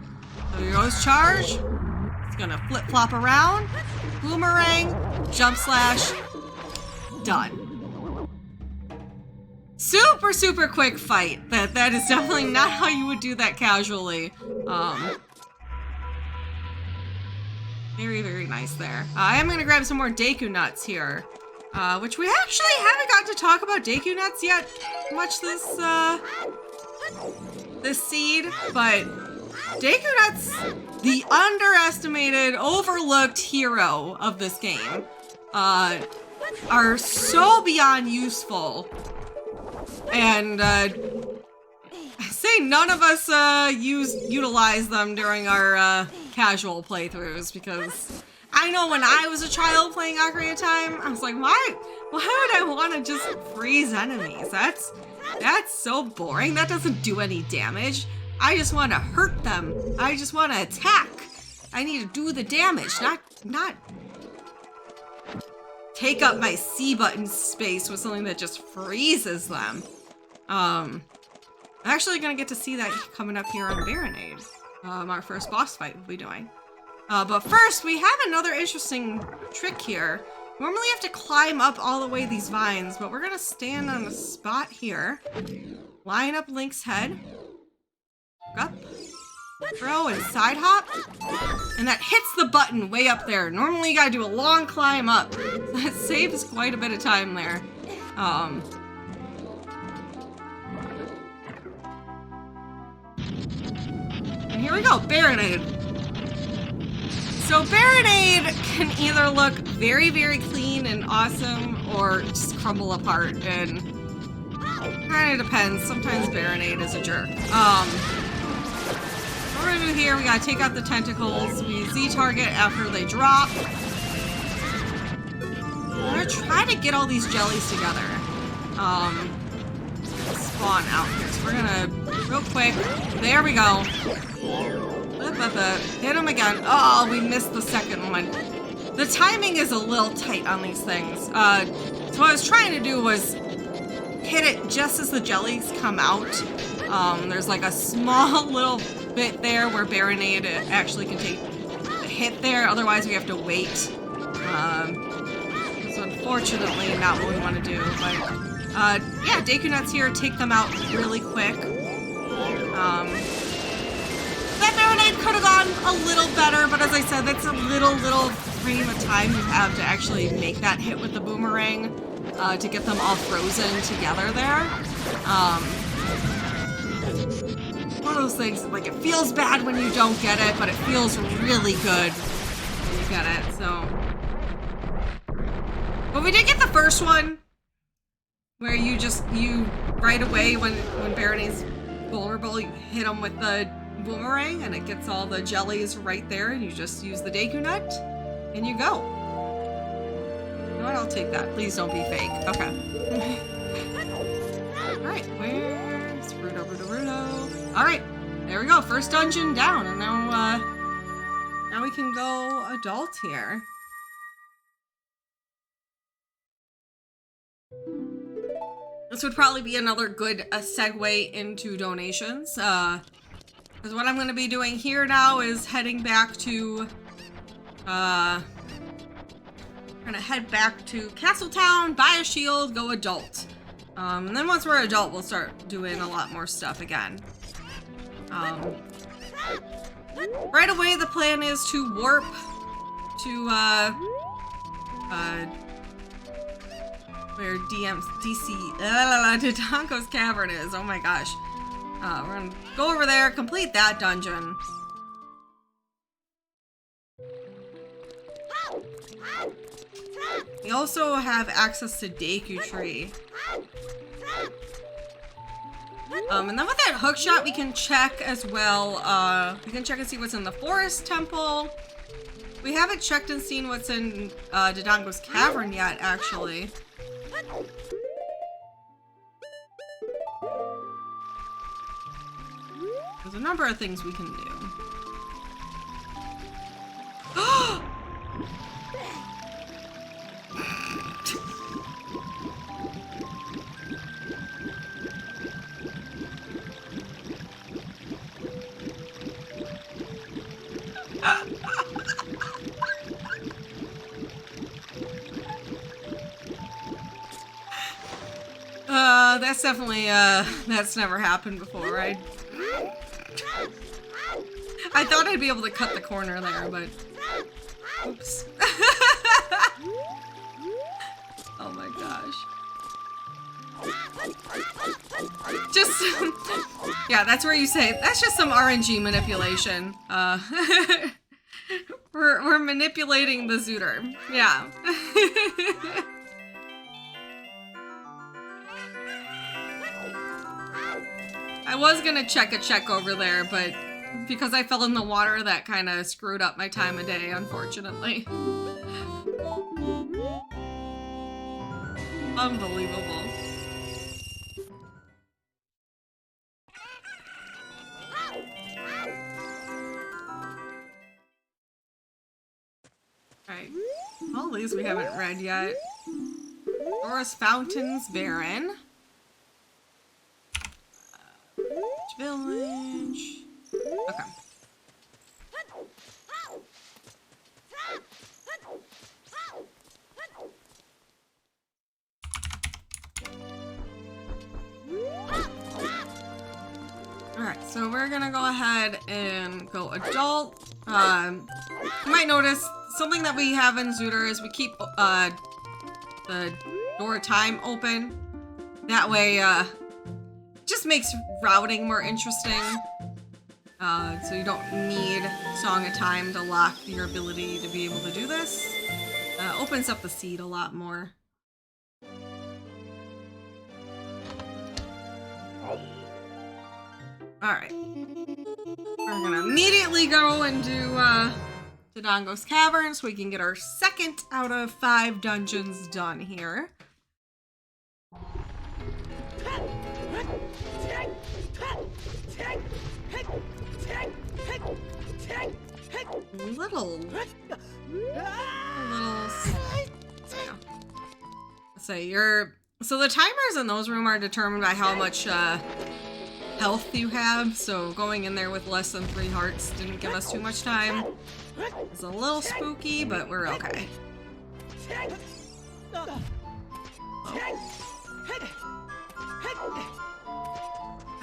So here goes charge. It's gonna flip flop around, boomerang, jump slash, done. Super, super quick fight. That is definitely not how you would do that casually. Very, very nice there. I am gonna grab some more Deku nuts here, which we actually haven't got to talk about Deku nuts yet much this seed, but Deku nuts, the underestimated, overlooked hero of this game, are so beyond useful. And I say none of us utilize them during our casual playthroughs, because I know when I was a child playing Ocarina of Time, I was like, why would I want to just freeze enemies? That's so boring. That doesn't do any damage. I just want to hurt them. I just want to attack. I need to do the damage, not take up my C button space with something that just freezes them. I'm actually gonna get to see that coming up here on Baronade. Our first boss fight we'll be doing. But first, we have another interesting trick here. Normally you have to climb up all the way these vines, but we're gonna stand on a spot here, line up Link's head, up, throw and side hop. And that hits the button way up there. Normally you gotta do a long climb up. That saves quite a bit of time there. And here we go, Baronade. So Baronade can either look very, very clean and awesome or just crumble apart, and kind of depends. Sometimes Baronade is a jerk. What we're gonna do here, we gotta take out the tentacles. We Z-target after they drop. We're gonna try to get all these jellies together. Spawn out here. So we're gonna, real quick, there we go. Hit him again. Oh, we missed the second one. The timing is a little tight on these things. So what I was trying to do was hit it just as the jellies come out. There's like a small little bit there where Baronade actually can take a hit there. Otherwise, we have to wait. So unfortunately, not what we want to do. But yeah, Deku Nuts here, take them out really quick. That Baronade could have gone a little better, but as I said, that's a little frame of time you have to actually make that hit with the boomerang to get them all frozen together there. One of those things, like, it feels bad when you don't get it, but it feels really good when you get it, so. But we did get the first one, where you right away, when Baronade's vulnerable, you hit him with the boomerang, and it gets all the jellies right there, and you just use the Deku Nut, and you go. You know what, I'll take that. Please don't be fake. Okay. Alright, where's Rudo? Alright, there we go. First dungeon down, and now we can go adult here. This would probably be another good segue into donations. Because what I'm going to be doing here now is heading back to, we're going to head back to Castletown, buy a shield, go adult. And then once we're adult, we'll start doing a lot more stuff again. Right away, the plan is to warp to, where Tadango's Cavern is. Oh my gosh. We're gonna go over there, complete that dungeon. We also have access to Deku Tree. And then with that hook shot, we can check as well. We can check and see what's in the Forest Temple. We haven't checked and seen what's in Tadango's Cavern yet, actually. There's a number of things we can do. That's definitely, that's never happened before, right? I thought I'd be able to cut the corner there, but... Oops. Oh my gosh. Just... yeah, that's where you say, that's just some RNG manipulation. We're manipulating the Zootr. Yeah. I was gonna check a check over there, but because I fell in the water, that kind of screwed up my time of day, unfortunately. Unbelievable. Alright. All these we haven't read yet. Zora's Fountains Baron. Village. Okay. Alright, so so we're gonna go ahead and go adult. You might notice something that we have in Zootr is we keep the door of time open. That way, just makes routing more interesting. So you don't need Song of Time to lock your ability to be able to do this. Opens up the seed a lot more. Alright. We're gonna immediately go and do Tadango's Cavern so we can get our second out of 5 dungeons done here. Little. Say so the timers in those rooms are determined by how much health you have. So going in there with less than 3 hearts didn't give us too much time. It's a little spooky, but we're okay.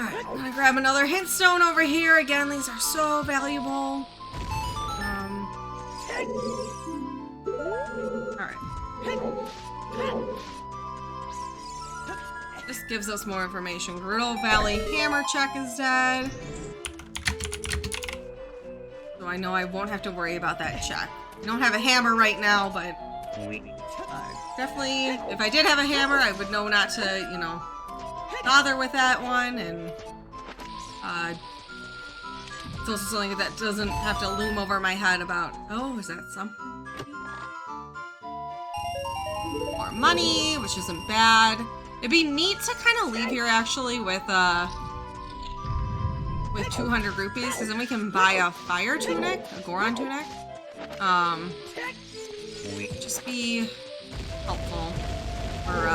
Alright, I'm gonna grab another hint stone over here. Again, these are so valuable. Alright. This gives us more information. Griddle Valley Hammer check is dead. So I know I won't have to worry about that check. I don't have a hammer right now, but definitely, if I did have a hammer, I would know not to, you know, bother with that one, and it's also something that doesn't have to loom over my head about, oh, is that something? More money, which isn't bad. It'd be neat to kind of leave here actually with 200 rupees, because then we can buy a fire tunic, a Goron tunic. Just be helpful for,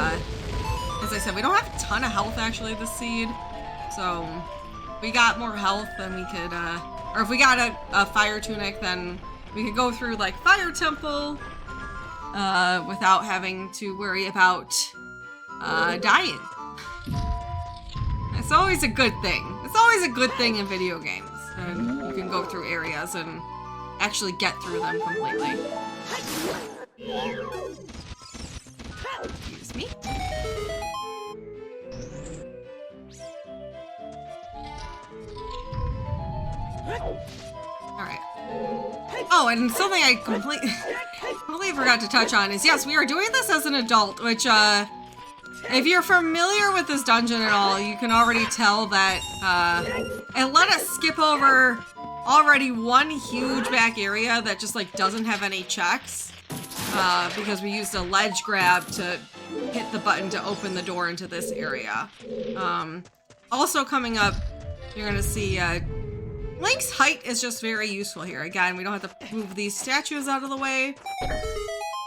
as I said, we don't have a ton of health actually this seed, so if we got more health then we could, or if we got a fire tunic, then we could go through like Fire Temple without having to worry about dying. It's always a good thing. It's always a good thing in video games, and you can go through areas and actually get through them completely. Excuse me. Alright. Oh, and something I completely forgot to touch on is, yes, we are doing this as an adult, which, if you're familiar with this dungeon at all, you can already tell that, and let us skip over already one huge back area that just, like, doesn't have any checks, because we used a ledge grab to hit the button to open the door into this area. Also coming up, you're gonna see, Link's height is just very useful here. Again, we don't have to move these statues out of the way.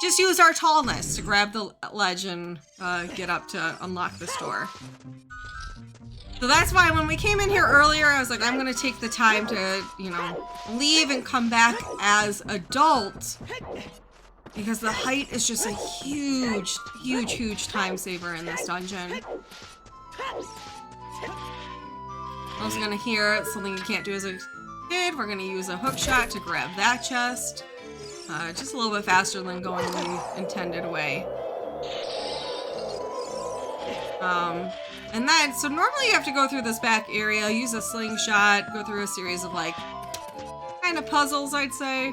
Just use our tallness to grab the ledge and get up to unlock this door. So that's why when we came in here earlier, I was like, I'm gonna take the time to, you know, leave and come back as adult, because the height is just a huge, huge, huge time saver in this dungeon. Also gonna hear something you can't do as a kid. We're gonna use a hook shot to grab that chest. Just a little bit faster than going the intended way. And then, so normally you have to go through this back area, use a slingshot, go through a series of like, kind of puzzles, I'd say.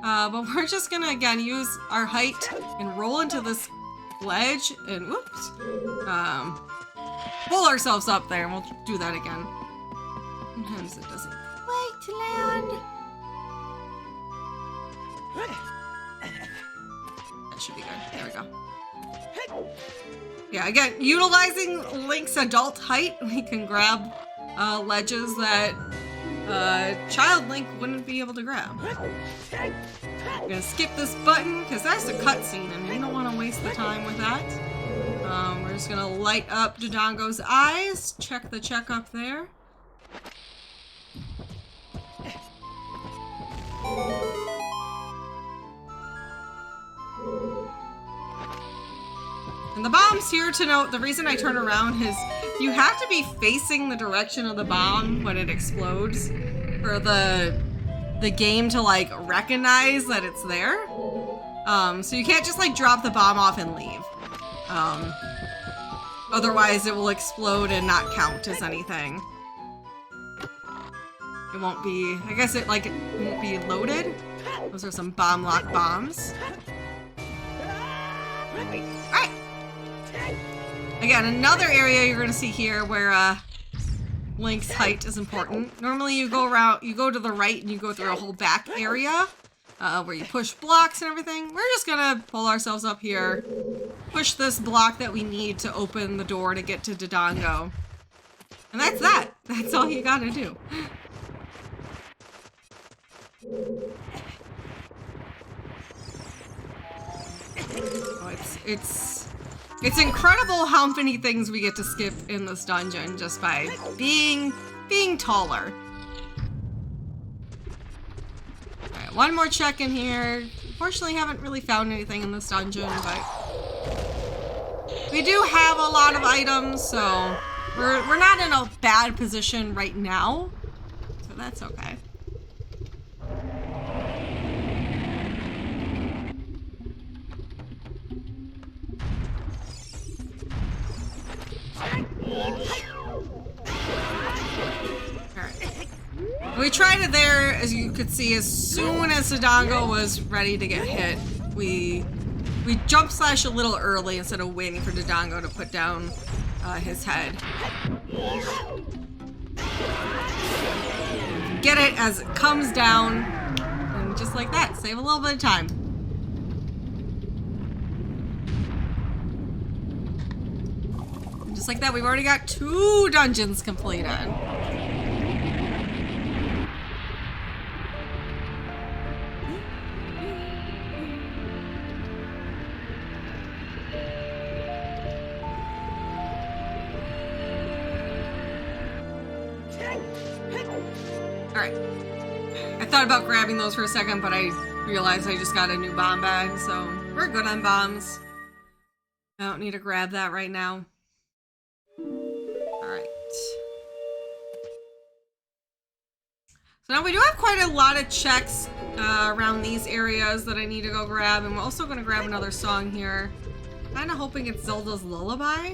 But we're just gonna, again, use our height and roll into this ledge and, whoops, pull ourselves up there, and we'll do that again. Sometimes it doesn't quite land. That should be good. There we go. Yeah, again, utilizing Link's adult height, we can grab ledges that child Link wouldn't be able to grab. I'm gonna skip this button because that's a cutscene and we don't want to waste the time with that. We're just gonna light up Tadango's eyes, check the check up there. And the bomb's here to note. The reason I turn around is you have to be facing the direction of the bomb when it explodes for the game to like recognize that it's there. So you can't just like drop the bomb off and leave. Otherwise it will explode and not count as anything. It won't be, I guess it won't be loaded. Those are some bomb lock bombs. Alright. Again, another area you're gonna see here where Link's height is important. Normally you go to the right and you go through a whole back area where you push blocks and everything. We're just gonna pull ourselves up here, push this block that we need to open the door to get to Tadango. And that's that. That's all you gotta do. Oh, it's incredible how many things we get to skip in this dungeon just by being taller. Alright, one more check in here. Unfortunately, haven't really found anything in this dungeon, but we do have a lot of items, so we're not in a bad position right now, so that's okay. We tried it there, as you could see, as soon as Tadango was ready to get hit. We jump slash a little early instead of waiting for Tadango to put down his head. Get it as it comes down, and just like that, save a little bit of time. And just like that, we've already got 2 dungeons completed. Alright. I thought about grabbing those for a second, but I realized I just got a new bomb bag, so we're good on bombs. I don't need to grab that right now. Alright. So now we do have quite a lot of checks around these areas that I need to go grab, and we're also going to grab another song here. Kind of hoping it's Zelda's Lullaby.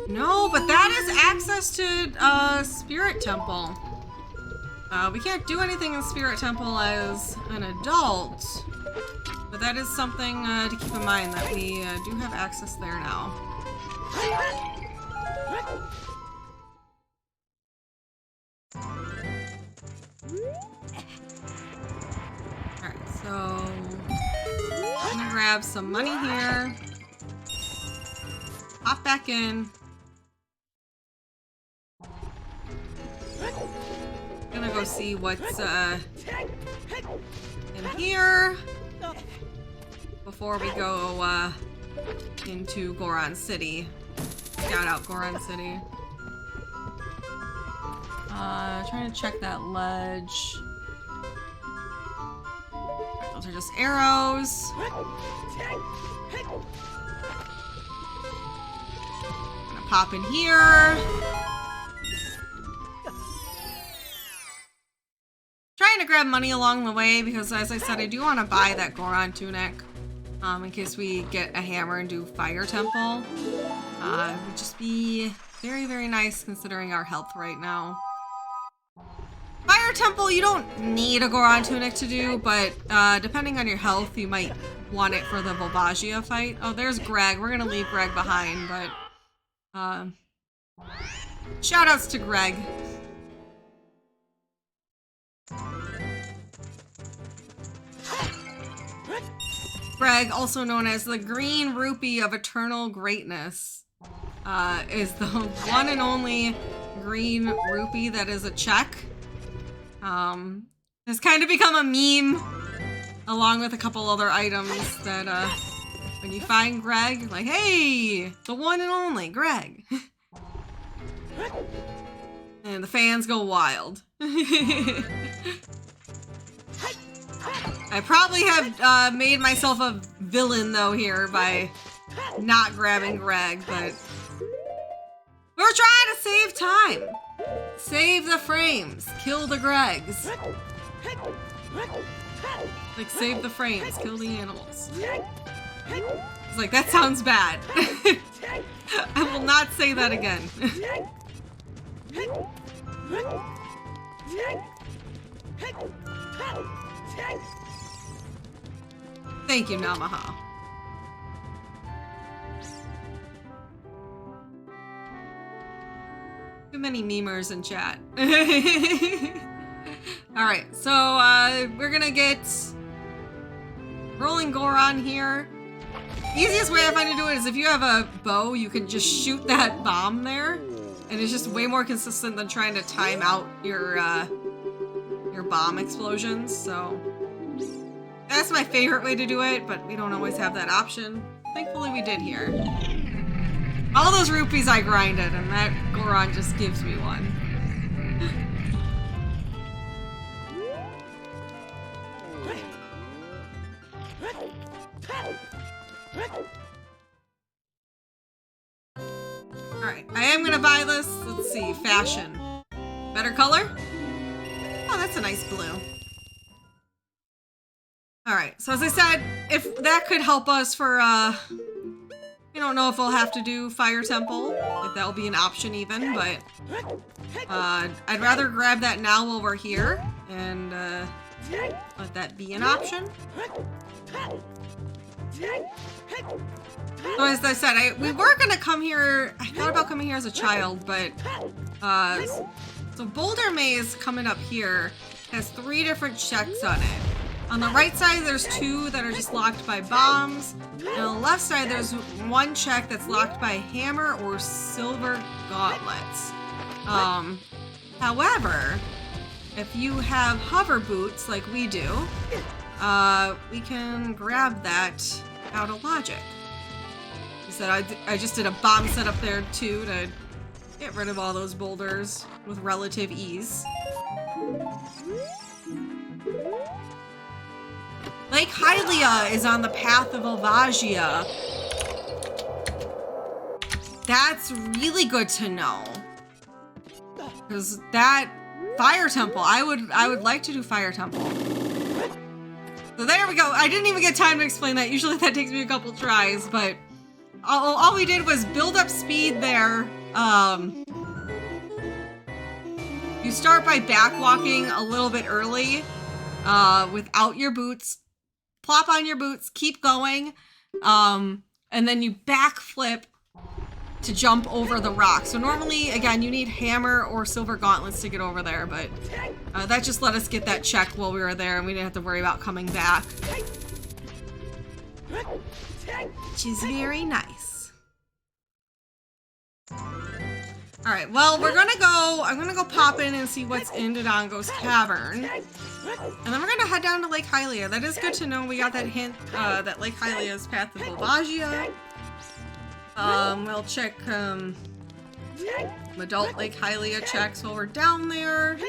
No, but that is access to Spirit Temple. We can't do anything in Spirit Temple as an adult, but that is something to keep in mind, that we do have access there now. Alright, so I'm gonna grab some money here, hop back in. Gonna go see what's in here before we go into Goron City. Scout out Goron City. Trying to check that ledge. Those are just arrows. Gonna pop in here. Trying to grab money along the way because, as I said, I do want to buy that Goron tunic in case we get a hammer and do Fire Temple. It would just be very, very nice considering our health right now. Fire Temple, you don't need a Goron tunic to do, but depending on your health, you might want it for the Volvagia fight. Oh, there's Greg. We're gonna leave Greg behind, but shoutouts to Greg. Greg, also known as the Green Rupee of Eternal Greatness, is the one and only green rupee that is a check. Has kind of become a meme, along with a couple other items that, when you find Greg, like, hey, the one and only Greg. And the fans go wild. I probably have made myself a villain, though, here by not grabbing Greg, but we're trying to save time. Save the frames. Kill the Gregs. Like, save the frames. Kill the animals. It's like, that sounds bad. I will not say that again. Thank you, Namaha. Too many memers in chat. Alright, so we're gonna get Rolling Goron here. Easiest way I find to do it is if you have a bow, you can just shoot that bomb there. And it's just way more consistent than trying to time out your bomb explosions, so that's my favorite way to do it, but we don't always have that option. Thankfully we did here. All those rupees I grinded, and that Goron just gives me one. Alright, I am gonna buy this. Let's see, fashion. Better color? Oh, that's a nice blue. Alright, so as I said, if that could help us for, we don't know if we'll have to do Fire Temple, if that'll be an option even, but, I'd rather grab that now while we're here, and, let that be an option. So as I said, we were gonna come here, I thought about coming here as a child, but, so Boulder Maze coming up here has 3 different checks on it. On the right side, there's 2 that are just locked by bombs, and on the left side, there's 1 check that's locked by hammer or silver gauntlets. However, if you have hover boots like we do, we can grab that out of logic. I just did a bomb set up there too to get rid of all those boulders with relative ease. Lake Hylia is on the path of Elvagia. That's really good to know. Because that Fire Temple, I would like to do Fire Temple. So there we go. I didn't even get time to explain that. Usually that takes me a couple tries, but all we did was build up speed there. You start by back walking a little bit early without your boots. Plop on your boots, keep going, and then you backflip to jump over the rock. So normally, again, you need hammer or silver gauntlets to get over there, but that just let us get that check while we were there and we didn't have to worry about coming back. Which is very nice. Alright, well, I'm gonna go pop in and see what's in Tadango's Cavern. And then we're gonna head down to Lake Hylia. That is good to know. We got that hint that Lake Hylia is path of Elvagia. We'll check adult Lake Hylia checks while we're down there.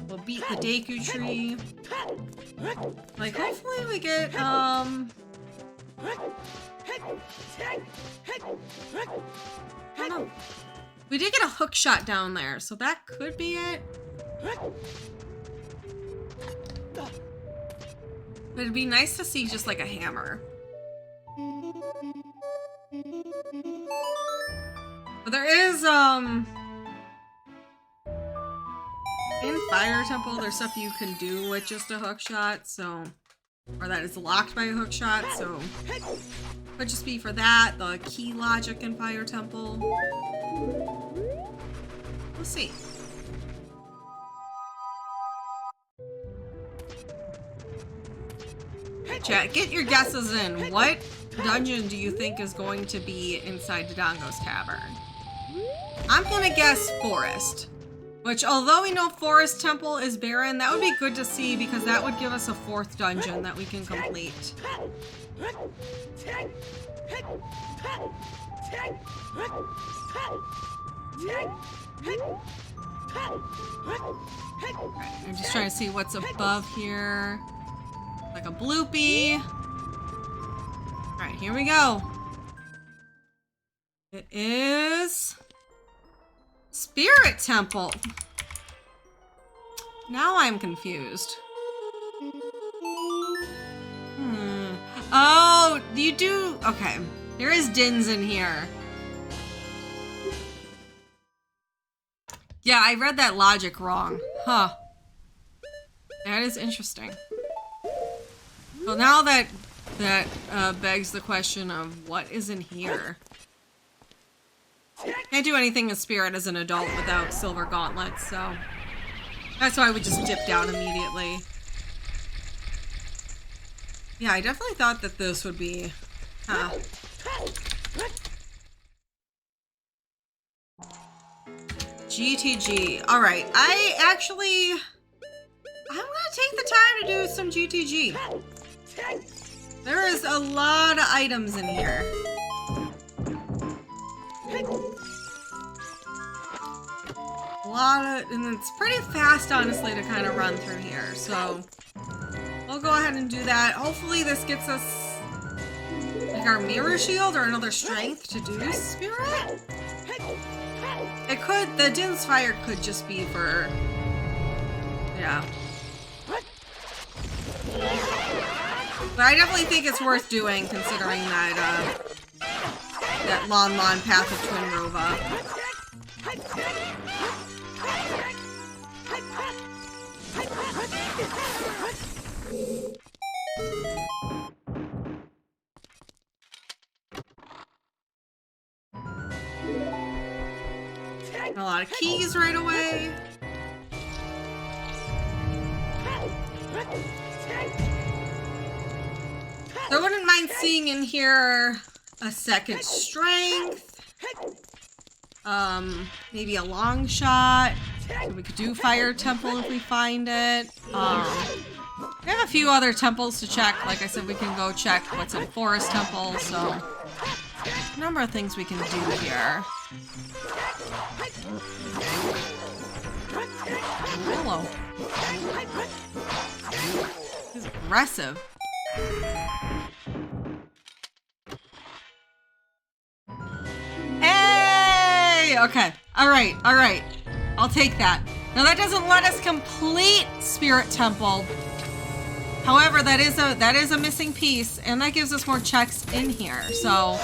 We'll beat the Deku tree. Like, hopefully we get I don't know. We did get a hook shot down there, so that could be it. But it'd be nice to see just like a hammer. But there is, in Fire Temple, there's stuff you can do with just a hook shot, so, or that is locked by a hook shot, so, could just be for that, the key logic in Fire Temple. We'll see. Chat, get your guesses in. What dungeon do you think is going to be inside Tadango's Cavern? I'm gonna guess Forest. Which, although we know Forest Temple is barren, that would be good to see because that would give us a 4th dungeon that we can complete. I'm just trying to see what's above here. Like a bloopy. here we go. It is Spirit Temple. Now I'm confused. Oh, you do. Okay. There is Dins in here. Yeah, I read that logic wrong. Huh. That is interesting. Well, now that begs the question of what is in here. Can't do anything with Spirit as an adult without silver gauntlets, so that's why I would just dip down immediately. Yeah, I definitely thought that this would be... GTG. Alright, I'm gonna take the time to do some GTG. There is a lot of items in here. And it's pretty fast, honestly, to kind of run through here, so we'll go ahead and do that. Hopefully this gets us like our mirror shield or another strength to do Spirit. It could, the Din's Fire could just be for, yeah. But I definitely think it's worth doing, considering that, that Lon Path of Twin Rova. A lot of keys right away. So I wouldn't mind seeing in here a second strength. Maybe a long shot. So we could do Fire Temple if we find it. We have a few other temples to check. Like I said, we can go check what's in Forest Temple, so a number of things we can do here. Hello. He's aggressive. Hey! Okay. Alright, alright. I'll take that. Now that doesn't let us complete Spirit Temple. However, that is a missing piece, and that gives us more checks in here, so...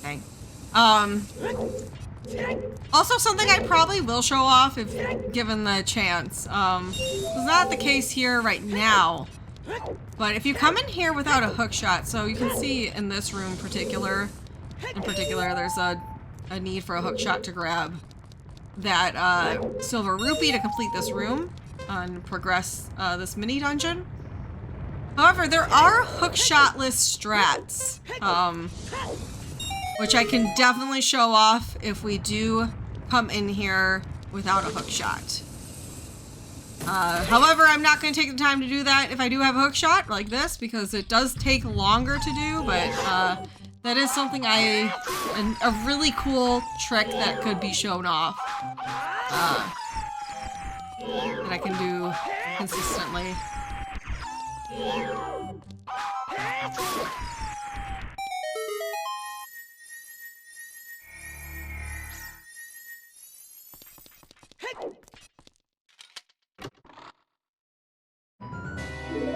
Dang. Also something I probably will show off if given the chance. It's not the case here right now, but if you come in here without a hook shot, so you can see in this room in particular, there's a need for a hook shot to grab that silver rupee to complete this room and progress this mini dungeon. However, there are hook shotless strats, which I can definitely show off if we do come in here without a hook shot. However, I'm not going to take the time to do that if I do have a hook shot like this, because it does take longer to do, but that is something a really cool trick that could be shown off. That I can do consistently.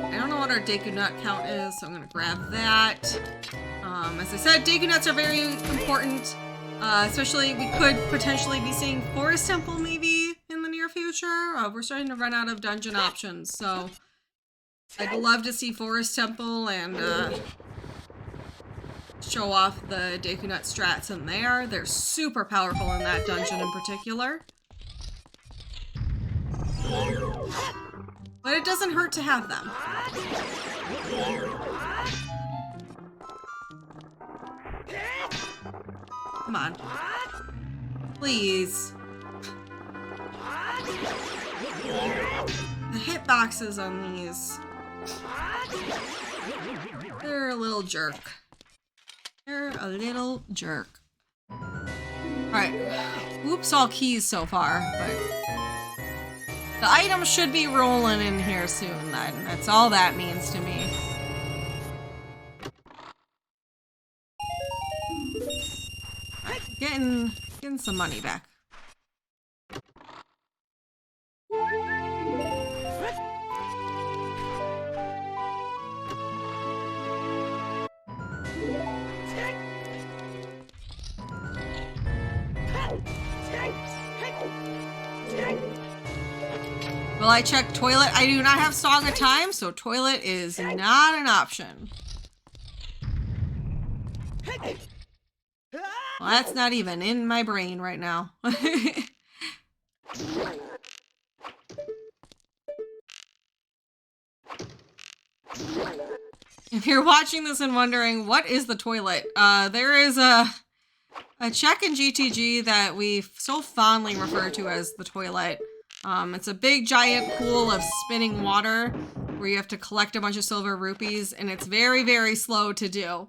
I don't know what our Deku Nut count is, so I'm gonna grab that. As I said, Deku Nuts are very important. Especially, we could potentially be seeing Forest Temple maybe in the near future. We're starting to run out of dungeon options, so I'd love to see Forest Temple and show off the Deku Nut strats in there. They're super powerful in that dungeon in particular. But it doesn't hurt to have them. Come on. Please. The hitboxes on these. They're a little jerk. They're a little jerk. Alright. Oops, all keys so far, but the items should be rolling in here soon then. That's all that means to me. getting some money back. Will I check toilet? I do not have Song of Time, so toilet is not an option. Well, that's not even in my brain right now. If you're watching this and wondering, what is the toilet? There is a check in GTG that we so fondly refer to as the toilet. It's a big giant pool of spinning water where you have to collect a bunch of silver rupees, and it's very, very slow to do.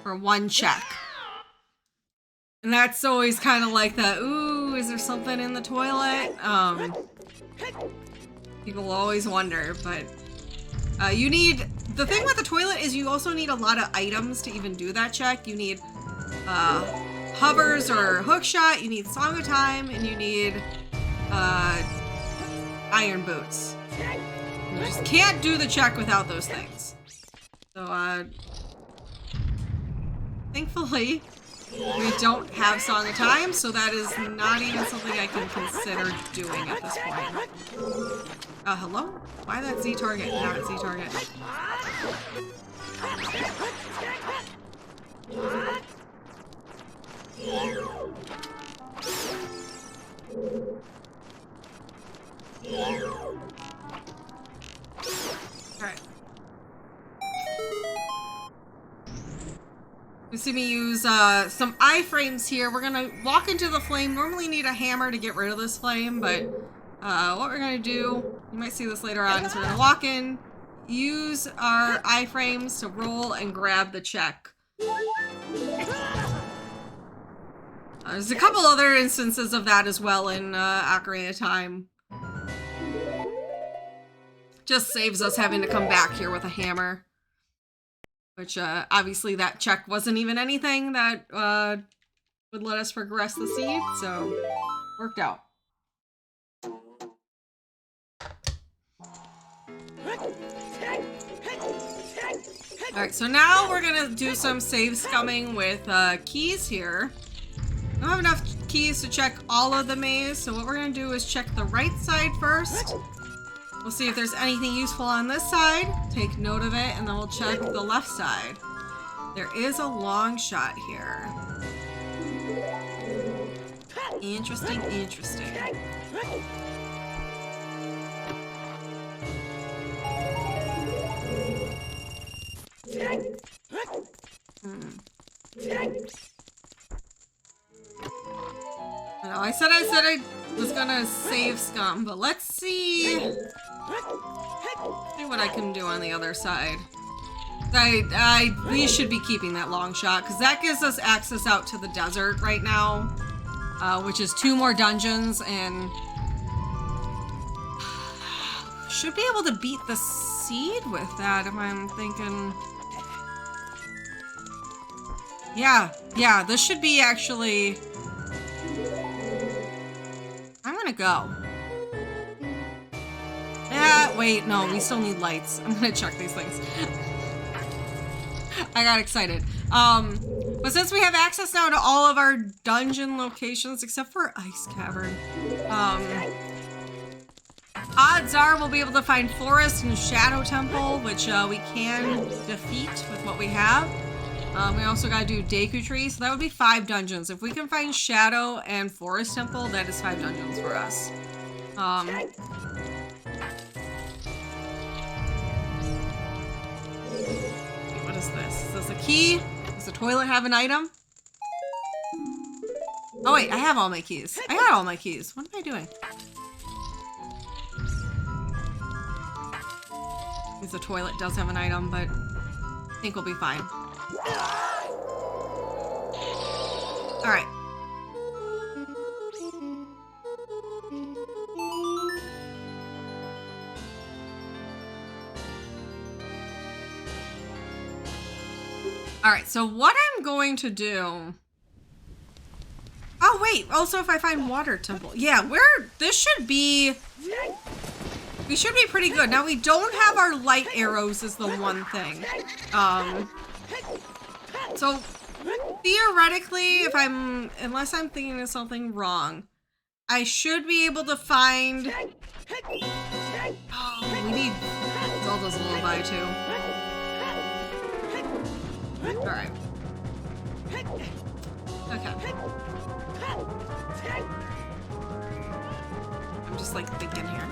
For one check. And that's always kind of like the, ooh, is there something in the toilet? People always wonder, but you need, the thing with the toilet is you also need a lot of items to even do that check. You need hovers or hookshot, you need Song of Time, and you need iron boots. You just can't do the check without those things. So, thankfully, we don't have Song of Time, so that is not even something I can consider doing at this point. Hello? Why that Z target, not Z target? Alright. You see me use some iframes here. We're gonna walk into the flame. Normally need a hammer to get rid of this flame, but what we're gonna do, you might see this later on, is we're gonna walk in, use our iframes to roll and grab the check. There's a couple other instances of that as well in Ocarina of Time. Just saves us having to come back here with a hammer. Which, obviously that check wasn't even anything that would let us progress the seed, so worked out. Alright, so now we're gonna do some save scumming with keys here. I don't have enough keys to check all of the maze, so what we're gonna do is check the right side first. We'll see if there's anything useful on this side, take note of it, and then we'll check the left side. There is a long shot here. Interesting, interesting. No, I said I was gonna save scum, but let's see what I can do on the other side. We should be keeping that long shot because that gives us access out to the desert right now, which is 2 more dungeons, and should be able to beat the seed with that if I'm thinking. Yeah, this should be actually. I'm gonna go. Yeah, wait, no, we still need lights. I'm gonna check these things. I got excited. But since we have access now to all of our dungeon locations, except for Ice Cavern, odds are we'll be able to find Forest and Shadow Temple, which we can defeat with what we have. We also gotta do Deku Tree, so that would be 5 dungeons. If we can find Shadow and Forest Temple, that is 5 dungeons for us. What is this? Is this a key? Does the toilet have an item? Oh wait, I have all my keys. I got all my keys. What am I doing? The toilet does have an item, but I think we'll be fine. Alright. Alright, so what I'm going to do Oh, wait. Also, if I find water temple. Yeah, this should be... We should be pretty good. Now, we don't have our light arrows is the one thing. So, theoretically, unless I'm thinking of something wrong, I should be able to find... Oh, we need Zelda's lullaby, too. Alright. Okay. I'm just, like, thinking here.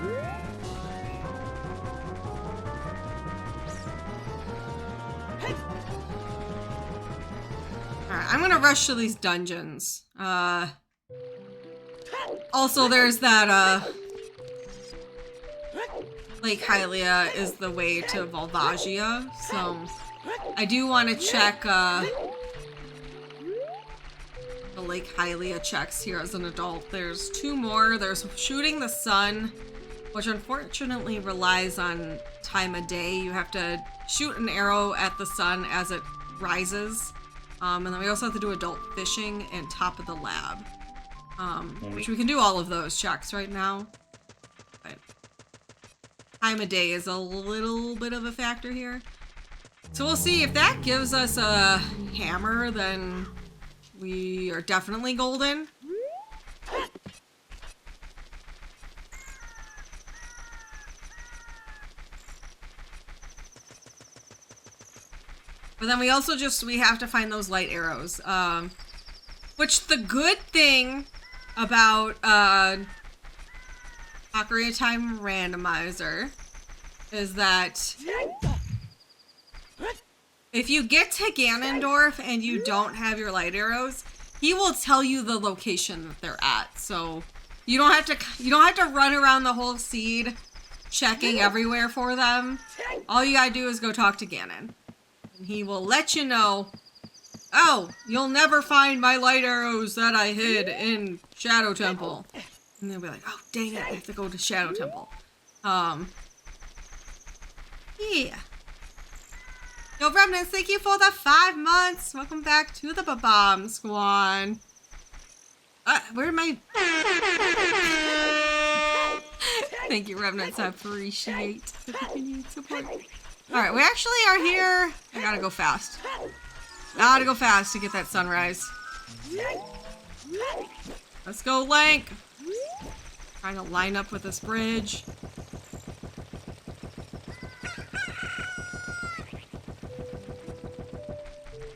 Alright, I'm gonna rush to these dungeons. Also, there's that, Lake Hylia is the way to Volvagia, so I do want to check, the Lake Hylia checks here as an adult. There's 2 more. There's Shooting the Sun, which unfortunately relies on time of day. You have to shoot an arrow at the sun as it rises. And then we also have to do Adult Fishing and Top of the Lab. Which we can do all of those checks right now. But time of day is a little bit of a factor here. So we'll see if that gives us a hammer, then we are definitely golden. But then we also we have to find those light arrows. Which the good thing about Ocarina of Time Randomizer is that if you get to Ganondorf and you don't have your light arrows, he will tell you the location that they're at. So you don't have to run around the whole seed checking everywhere for them. All you gotta do is go talk to Gannon. And he will let you know, oh, you'll never find my light arrows that I hid in Shadow Temple. And they'll be like, oh, dang it, I have to go to Shadow Temple. Yeah. Yo, Remnants, thank you for the 5 months. Welcome back to the Babam Squad. Where am I? Thank you, Remnants. I appreciate the continued support. Alright, we actually are here. I gotta go fast. Gotta go fast to get that sunrise. Let's go, Link. Trying to line up with this bridge.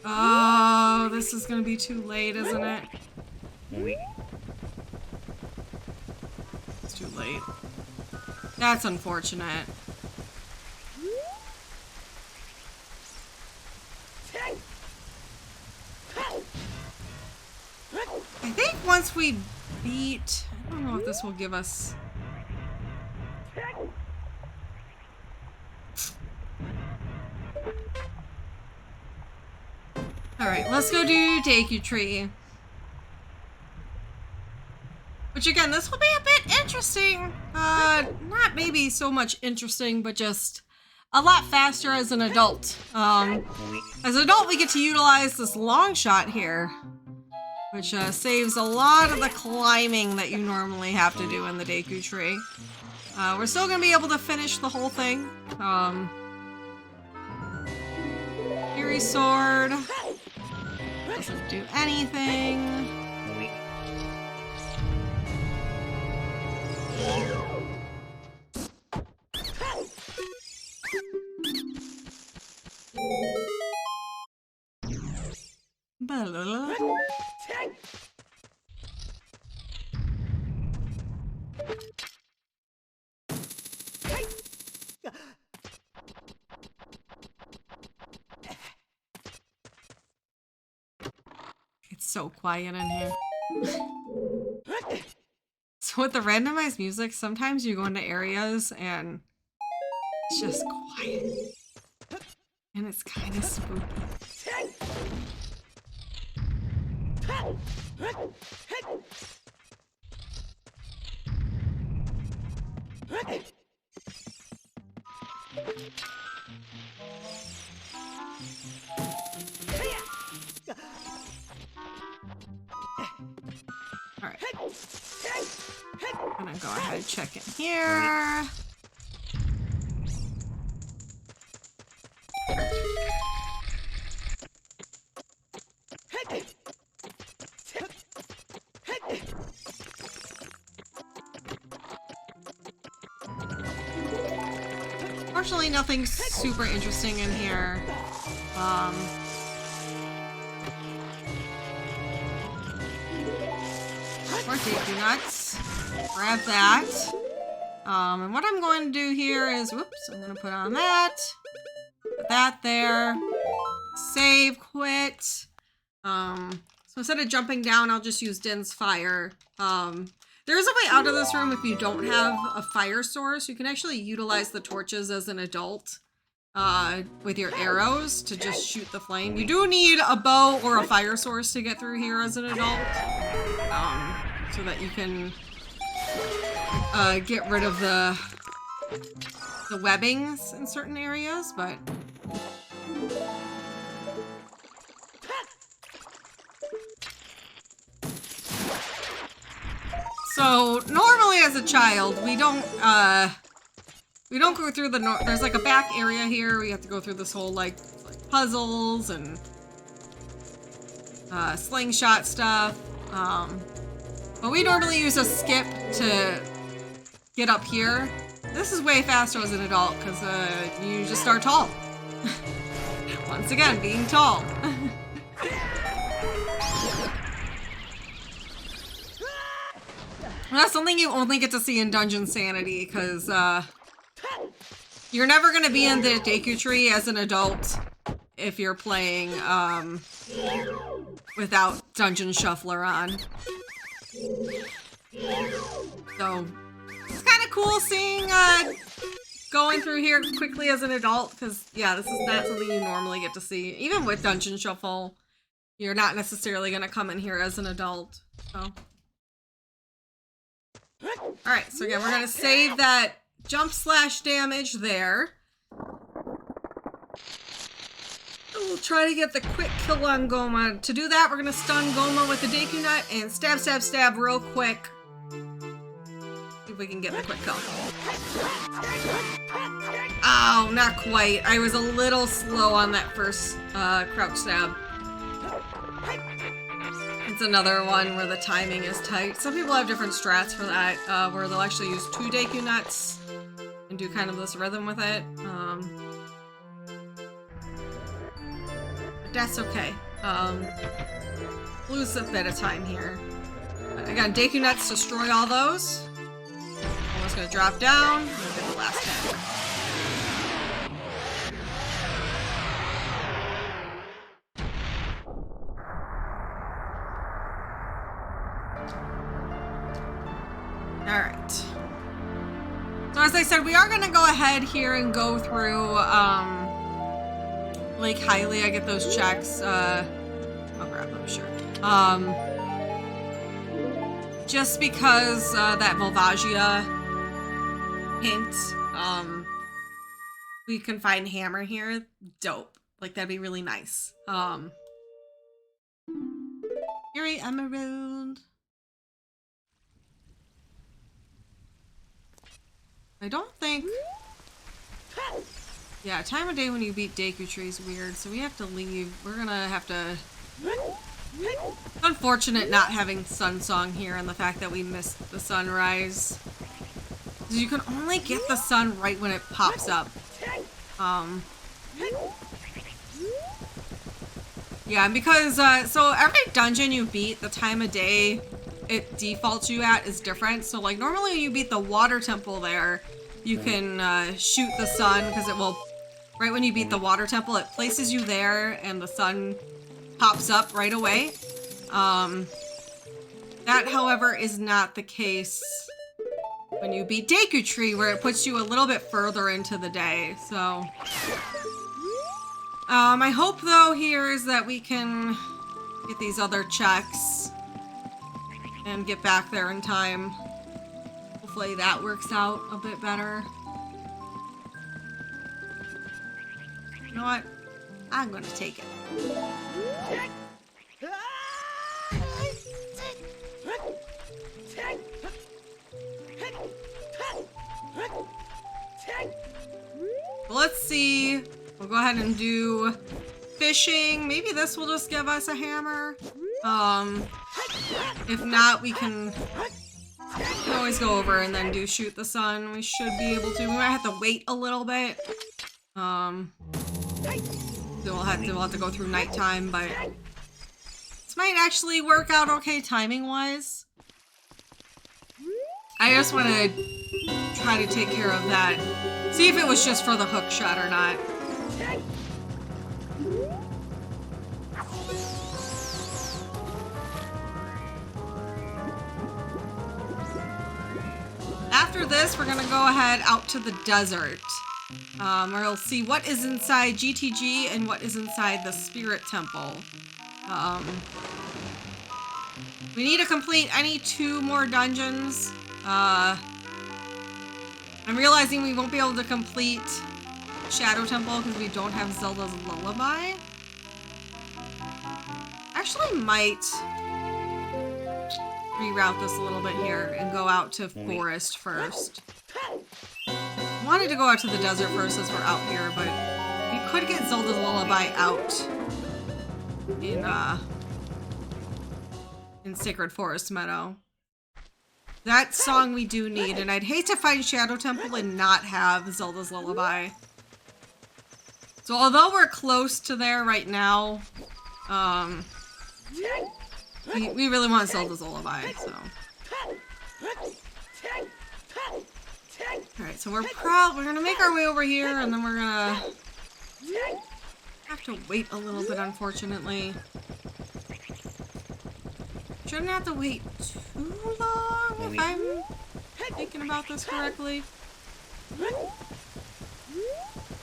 Oh, this is gonna be too late, isn't it? It's too late. That's unfortunate. I think once we beat... I don't know if this will give us... Alright, let's go do Deku Tree. Which again, this will be a bit interesting. Not maybe so much interesting, but just a lot faster as an adult. As an adult, we get to utilize this long shot here, which saves a lot of the climbing that you normally have to do in the Deku Tree. We're still gonna be able to finish the whole thing. Fury Sword doesn't do anything. It's so quiet in here. So with the randomized music, sometimes you go into areas and it's just quiet. And it's kind of spooky. gonna go ahead and check in here. Unfortunately, nothing super interesting in here. More Daisy Nuts. Grab that. And what I'm going to do here is, whoops, I'm going to put on that. Put that there. Save, quit. So instead of jumping down, I'll just use Din's Fire. There is a way out of this room if you don't have a fire source. You can actually utilize the torches as an adult with your arrows to just shoot the flame. You do need a bow or a fire source to get through here as an adult, so that you can get rid of the webbings in certain areas, but... So, normally as a child, we don't go through the, there's like a back area here, we have to go through this whole like puzzles and slingshot stuff, but we normally use a skip to get up here. This is way faster as an adult, because you just start tall. Once again, being tall. That's something you only get to see in Dungeonsanity, because you're never going to be in the Deku Tree as an adult if you're playing without Dungeon Shuffler on. So, it's kind of cool seeing going through here quickly as an adult, because, yeah, this is not something you normally get to see. Even with Dungeon Shuffle, you're not necessarily going to come in here as an adult, so... Alright, so again, we're going to save that jump slash damage there. We'll try to get the quick kill on Goma. To do that, we're going to stun Goma with the Deku Nut and stab, stab, stab real quick. See if we can get the quick kill. Oh, not quite. I was a little slow on that first crouch stab. It's another one where the timing is tight. Some people have different strats for that, where they'll actually use 2 Deku Nuts and do kind of this rhythm with it. But that's okay. Lose a bit of time here. But again, Deku Nuts destroy all those. Almost gonna drop down. And we'll get the last hit. Alright. So as I said, we are going to go ahead here and go through Lake Hylia, get those checks. Oh crap, I'm sure. Just because that Volvagia hint, we can find Hammer here. Dope. Like, that'd be really nice. Fury Emerald. I don't think... Yeah, time of day when you beat Deku Tree is weird, so we have to leave. We're gonna have to... It's unfortunate not having Sun Song here and the fact that we missed the sunrise. Because you can only get the sun right when it pops up. Yeah, because, so every dungeon you beat, the time of day it defaults you at is different. So like normally when you beat the water temple there, you can shoot the sun because it will, right when you beat the water temple, it places you there and the sun pops up right away. That, however, is not the case when you beat Deku Tree, where it puts you a little bit further into the day. So, my hope though here is that we can get these other checks and get back there in time. Hopefully that works out a bit better. You know what? I'm gonna take it. Let's see. We'll go ahead and do fishing. Maybe this will just give us a hammer. If not, we can always go over and then do shoot the sun. We should be able to. We might have to wait a little bit. So we'll have to go through nighttime, but this might actually work out okay timing-wise. I just want to try to take care of that. See if it was just for the hook shot or not. After this, we're gonna go ahead out to the desert. Where we'll see what is inside GTG and what is inside the Spirit Temple. We need to complete any 2 more dungeons. I'm realizing we won't be able to complete Shadow Temple because we don't have Zelda's Lullaby. Actually might reroute this a little bit here and go out to Forest first. I wanted to go out to the desert first as we're out here, but we could get Zelda's Lullaby out in Sacred Forest Meadow. That song we do need, and I'd hate to find Shadow Temple and not have Zelda's Lullaby. So although we're close to there right now, we really want Zelda's Lullaby, so. Alright, so we're gonna make our way over here, and then we're gonna have to wait a little bit, unfortunately. Shouldn't have to wait too long, if I'm thinking about this correctly.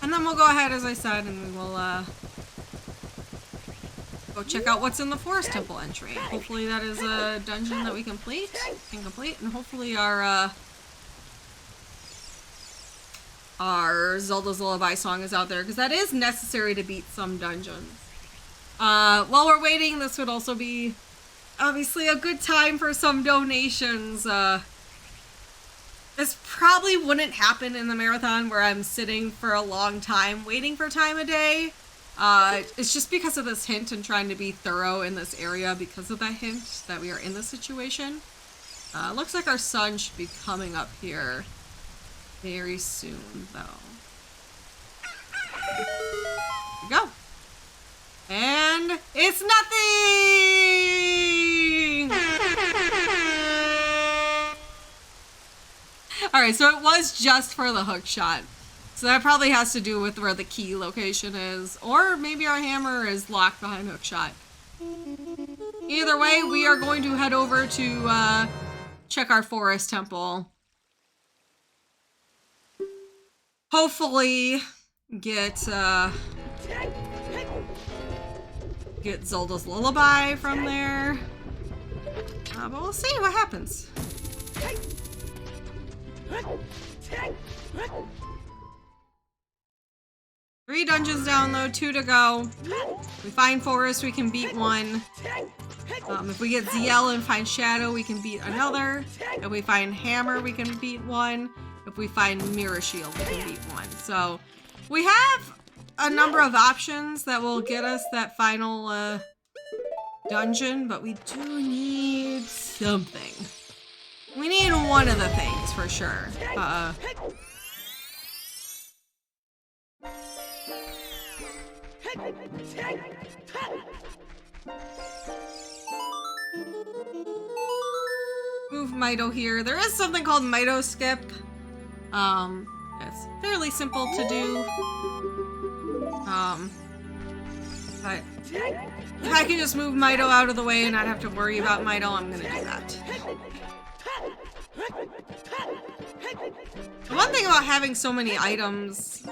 And then we'll go ahead, as I said, and we will, go check out what's in the Forest Temple entry. Hopefully that is a dungeon that we can complete, and hopefully our Zelda's Lullaby song is out there, because that is necessary to beat some dungeons. While we're waiting, this would also be obviously a good time for some donations. This probably wouldn't happen in the marathon where I'm sitting for a long time waiting for time of day. It's just because of this hint and trying to be thorough in this area because of that hint that we are in this situation. Looks like our sun should be coming up here very soon, though. Here we go. And it's nothing! Alright, so it was just for the hook shot. So that probably has to do with where the key location is. Or maybe our hammer is locked behind hook shot. Either way, we are going to head over to check our Forest Temple. Hopefully get Zelda's Lullaby from there. But we'll see what happens. 3 dungeons down though, 2 to go. If we find Forest, we can beat 1. If we get ZL and find Shadow, we can beat another. If we find Hammer, we can beat 1. If we find Mirror Shield, we can beat 1. So we have a number of options that will get us that final dungeon, but we do need something. We need one of the things for sure. Move Mito here. There is something called Mito Skip. It's fairly simple to do. But if I can just move Mito out of the way and not have to worry about Mito, I'm gonna do that. The one thing about having so many items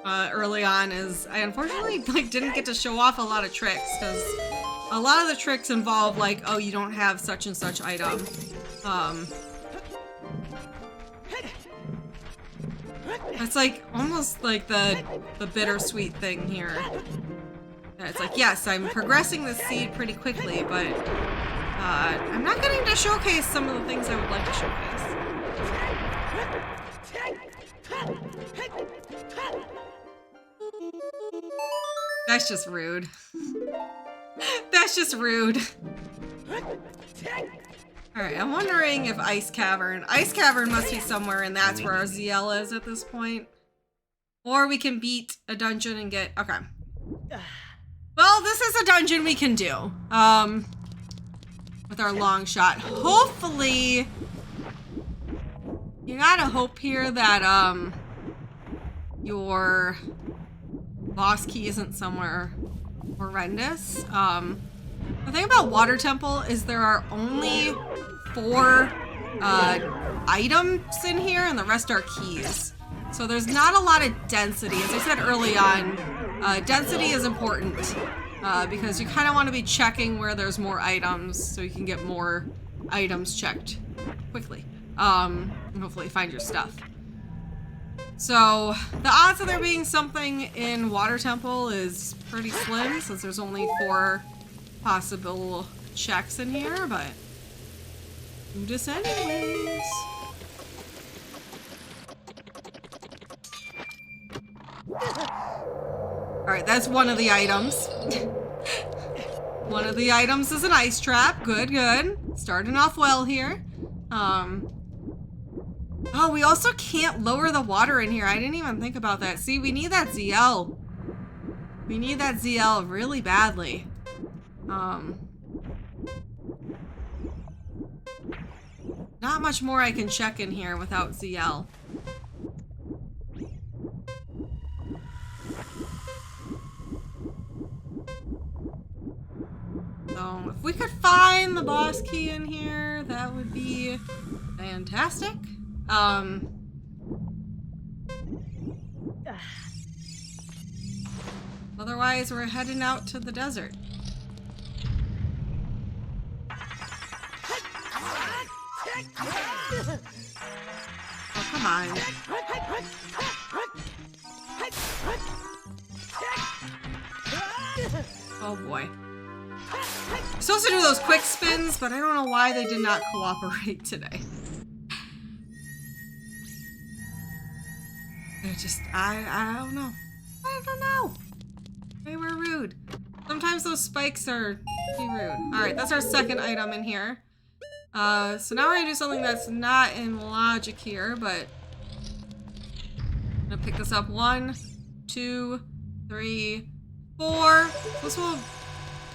early on is I unfortunately didn't get to show off a lot of tricks, because a lot of the tricks involve like, oh, you don't have such and such item. It's like almost like the bittersweet thing here. It's like, yes, I'm progressing this seed pretty quickly, but I'm not getting to showcase some of the things I would like to showcase. That's just rude. That's just rude. Alright, I'm wondering if Ice Cavern must be somewhere, and that's where our ZL is at this point. Or we can beat a dungeon and get, okay. Well, this is a dungeon we can do. With our long shot. Hopefully, you gotta hope here that, your boss key isn't somewhere horrendous. The thing about Water Temple is there are only 4 items in here, and the rest are keys. So there's not a lot of density. As I said early on, density is important because you kind of want to be checking where there's more items so you can get more items checked quickly. And hopefully find your stuff. So the odds of there being something in Water Temple is pretty slim since there's only 4 possible checks in here, but do this anyways. Alright, that's one of the items. One of the items is an ice trap. Good, good. Starting off well here. Oh, we also can't lower the water in here. I didn't even think about that. See, we need that ZL. We need that ZL really badly. Not much more I can check in here without ZL. So if we could find the boss key in here, that would be fantastic. Otherwise, we're heading out to the desert. Oh, come on. Oh boy. I'm supposed to do those quick spins, but I don't know why they did not cooperate today. They're just, I don't know. I don't know. They were rude. Sometimes those spikes are pretty rude. Alright, that's our second item in here. So now we're gonna do something that's not in logic here, but I'm gonna pick this up. 1, 2, 3, 4. This will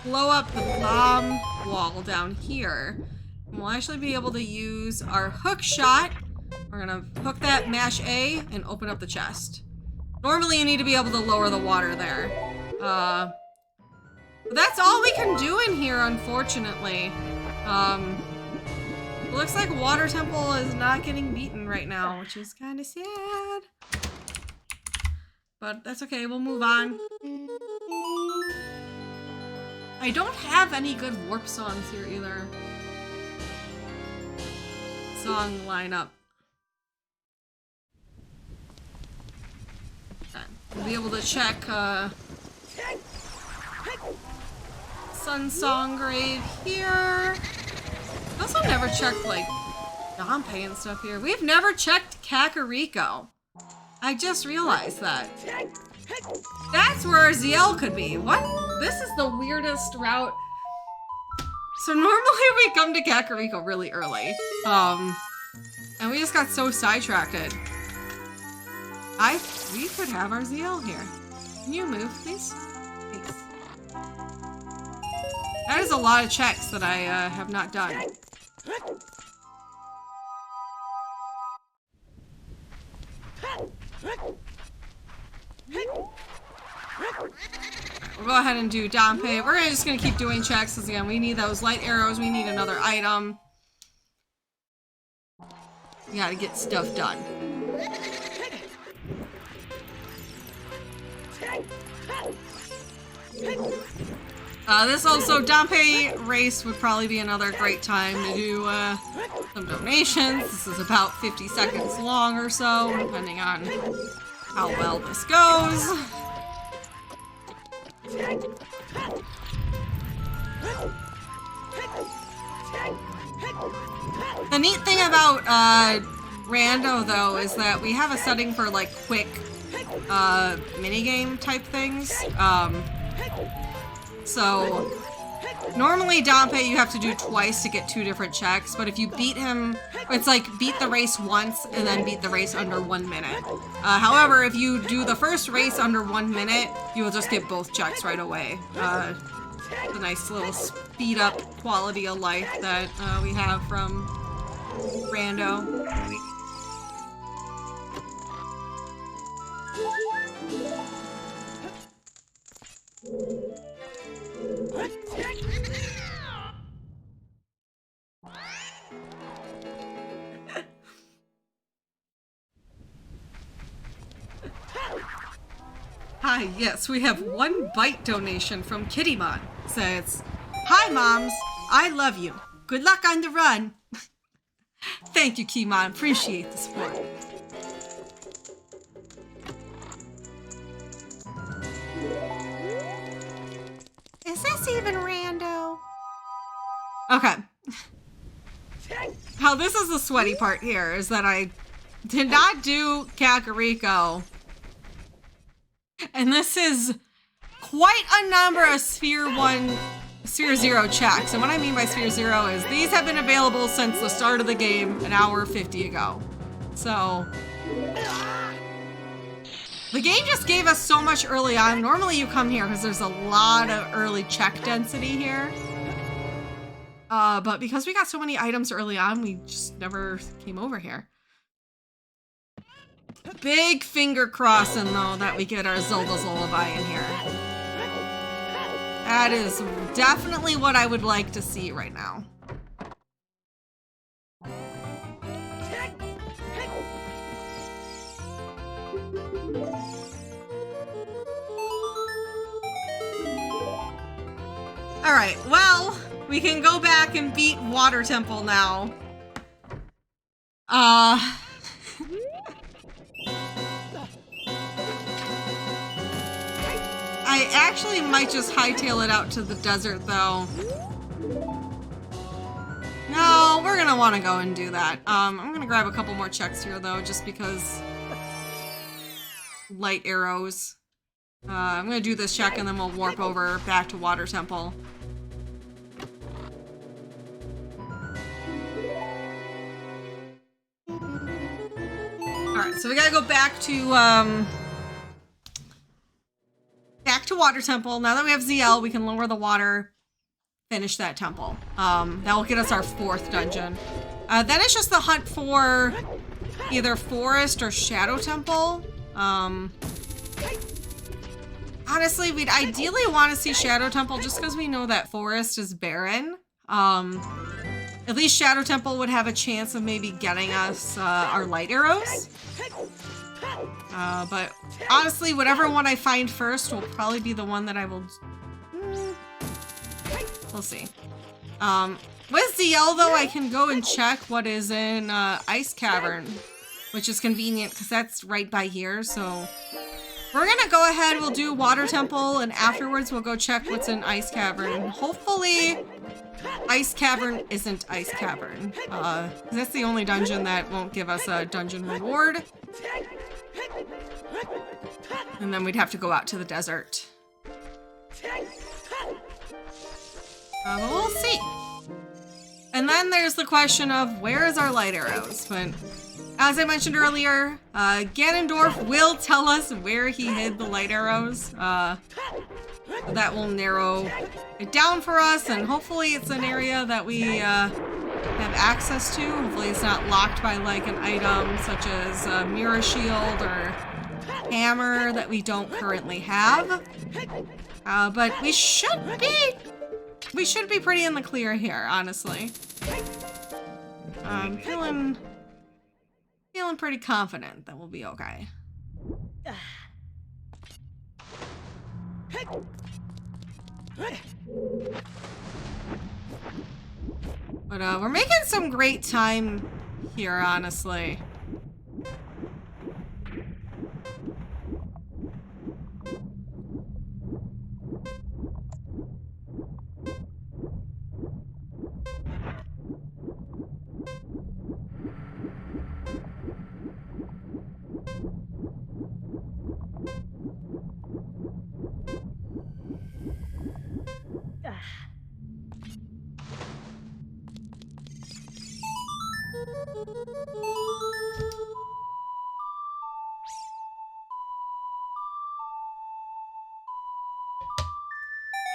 blow up the bomb wall down here. And we'll actually be able to use our hook shot. We're gonna hook that, mash A, and open up the chest. Normally you need to be able to lower the water there. But that's all we can do in here, unfortunately. Looks like Water Temple is not getting beaten right now, which is kind of sad. But that's okay, we'll move on. I don't have any good warp songs here either. Song lineup. Okay. We'll be able to check Sun Song Grave here. I also never checked like Dompe and stuff here. We've never checked Kakariko. I just realized that. That's where our ZL could be. What? This is the weirdest route. So normally we come to Kakariko really early. And we just got so sidetracked. We could have our ZL here. Can you move, please? Thanks. That is a lot of checks that I have not done. We'll go ahead and do Dompe. We're just gonna keep doing checks because again, we need those light arrows. We need another item. We gotta get stuff done. This also, Dompe race would probably be another great time to do some donations. This is about 50 seconds long or so, depending on how well this goes. The neat thing about Rando, though, is that we have a setting for like quick minigame type things. So normally Dompe you have to do twice to get 2 different checks, but if you beat him, it's like beat the race once and then beat the race under 1 minute. However, if you do the first race under 1 minute, you will just get both checks right away. The nice little speed up quality of life that we have from Rando. Hi, yes, we have 1 bite donation from Kittymon. Says, "Hi, moms. I love you. Good luck on the run." Thank you, Keymon. Appreciate the support. Is this even rando? Okay. How this is the sweaty part here is that I did not do Kakariko. And this is quite a number of Sphere 0 checks. And what I mean by Sphere 0 is these have been available since the start of the game an hour 50 ago. So the game just gave us so much early on. Normally you come here because there's a lot of early check density here. But because we got so many items early on, we just never came over here. Big finger crossing, though, that we get our Zelda's Lullaby in here. That is definitely what I would like to see right now. Alright, well, we can go back and beat Water Temple now. I actually might just hightail it out to the desert, though. No, we're gonna want to go and do that. I'm gonna grab a couple more checks here, though, just because light arrows. I'm gonna do this check and then we'll warp over back to Water Temple. Alright, so we gotta go back to Water Temple. Now that we have ZL, we can lower the water, finish that temple. That will get us our 4th dungeon. Then it's just the hunt for either Forest or Shadow Temple. Honestly, we'd ideally want to see Shadow Temple just because we know that Forest is barren. At least Shadow Temple would have a chance of maybe getting us our light arrows. But honestly, whatever one I find first will probably be the one that I will... We'll see. With ZL, though, I can go and check what is in Ice Cavern, which is convenient because that's right by here, so... We're gonna go ahead, we'll do Water Temple, and afterwards we'll go check what's in Ice Cavern. Hopefully, Ice Cavern isn't Ice Cavern. That's the only dungeon that won't give us a dungeon reward. And then we'd have to go out to the desert. But we'll see. And then there's the question of where is our light arrows? But as I mentioned earlier, Ganondorf will tell us where he hid the light arrows. That will narrow it down for us, and hopefully it's an area that we have access to. Hopefully it's not locked by like an item such as a mirror shield or hammer that we don't currently have. But we should be pretty in the clear here, honestly. I'm feeling pretty confident that we'll be okay. But we're making some great time here, honestly.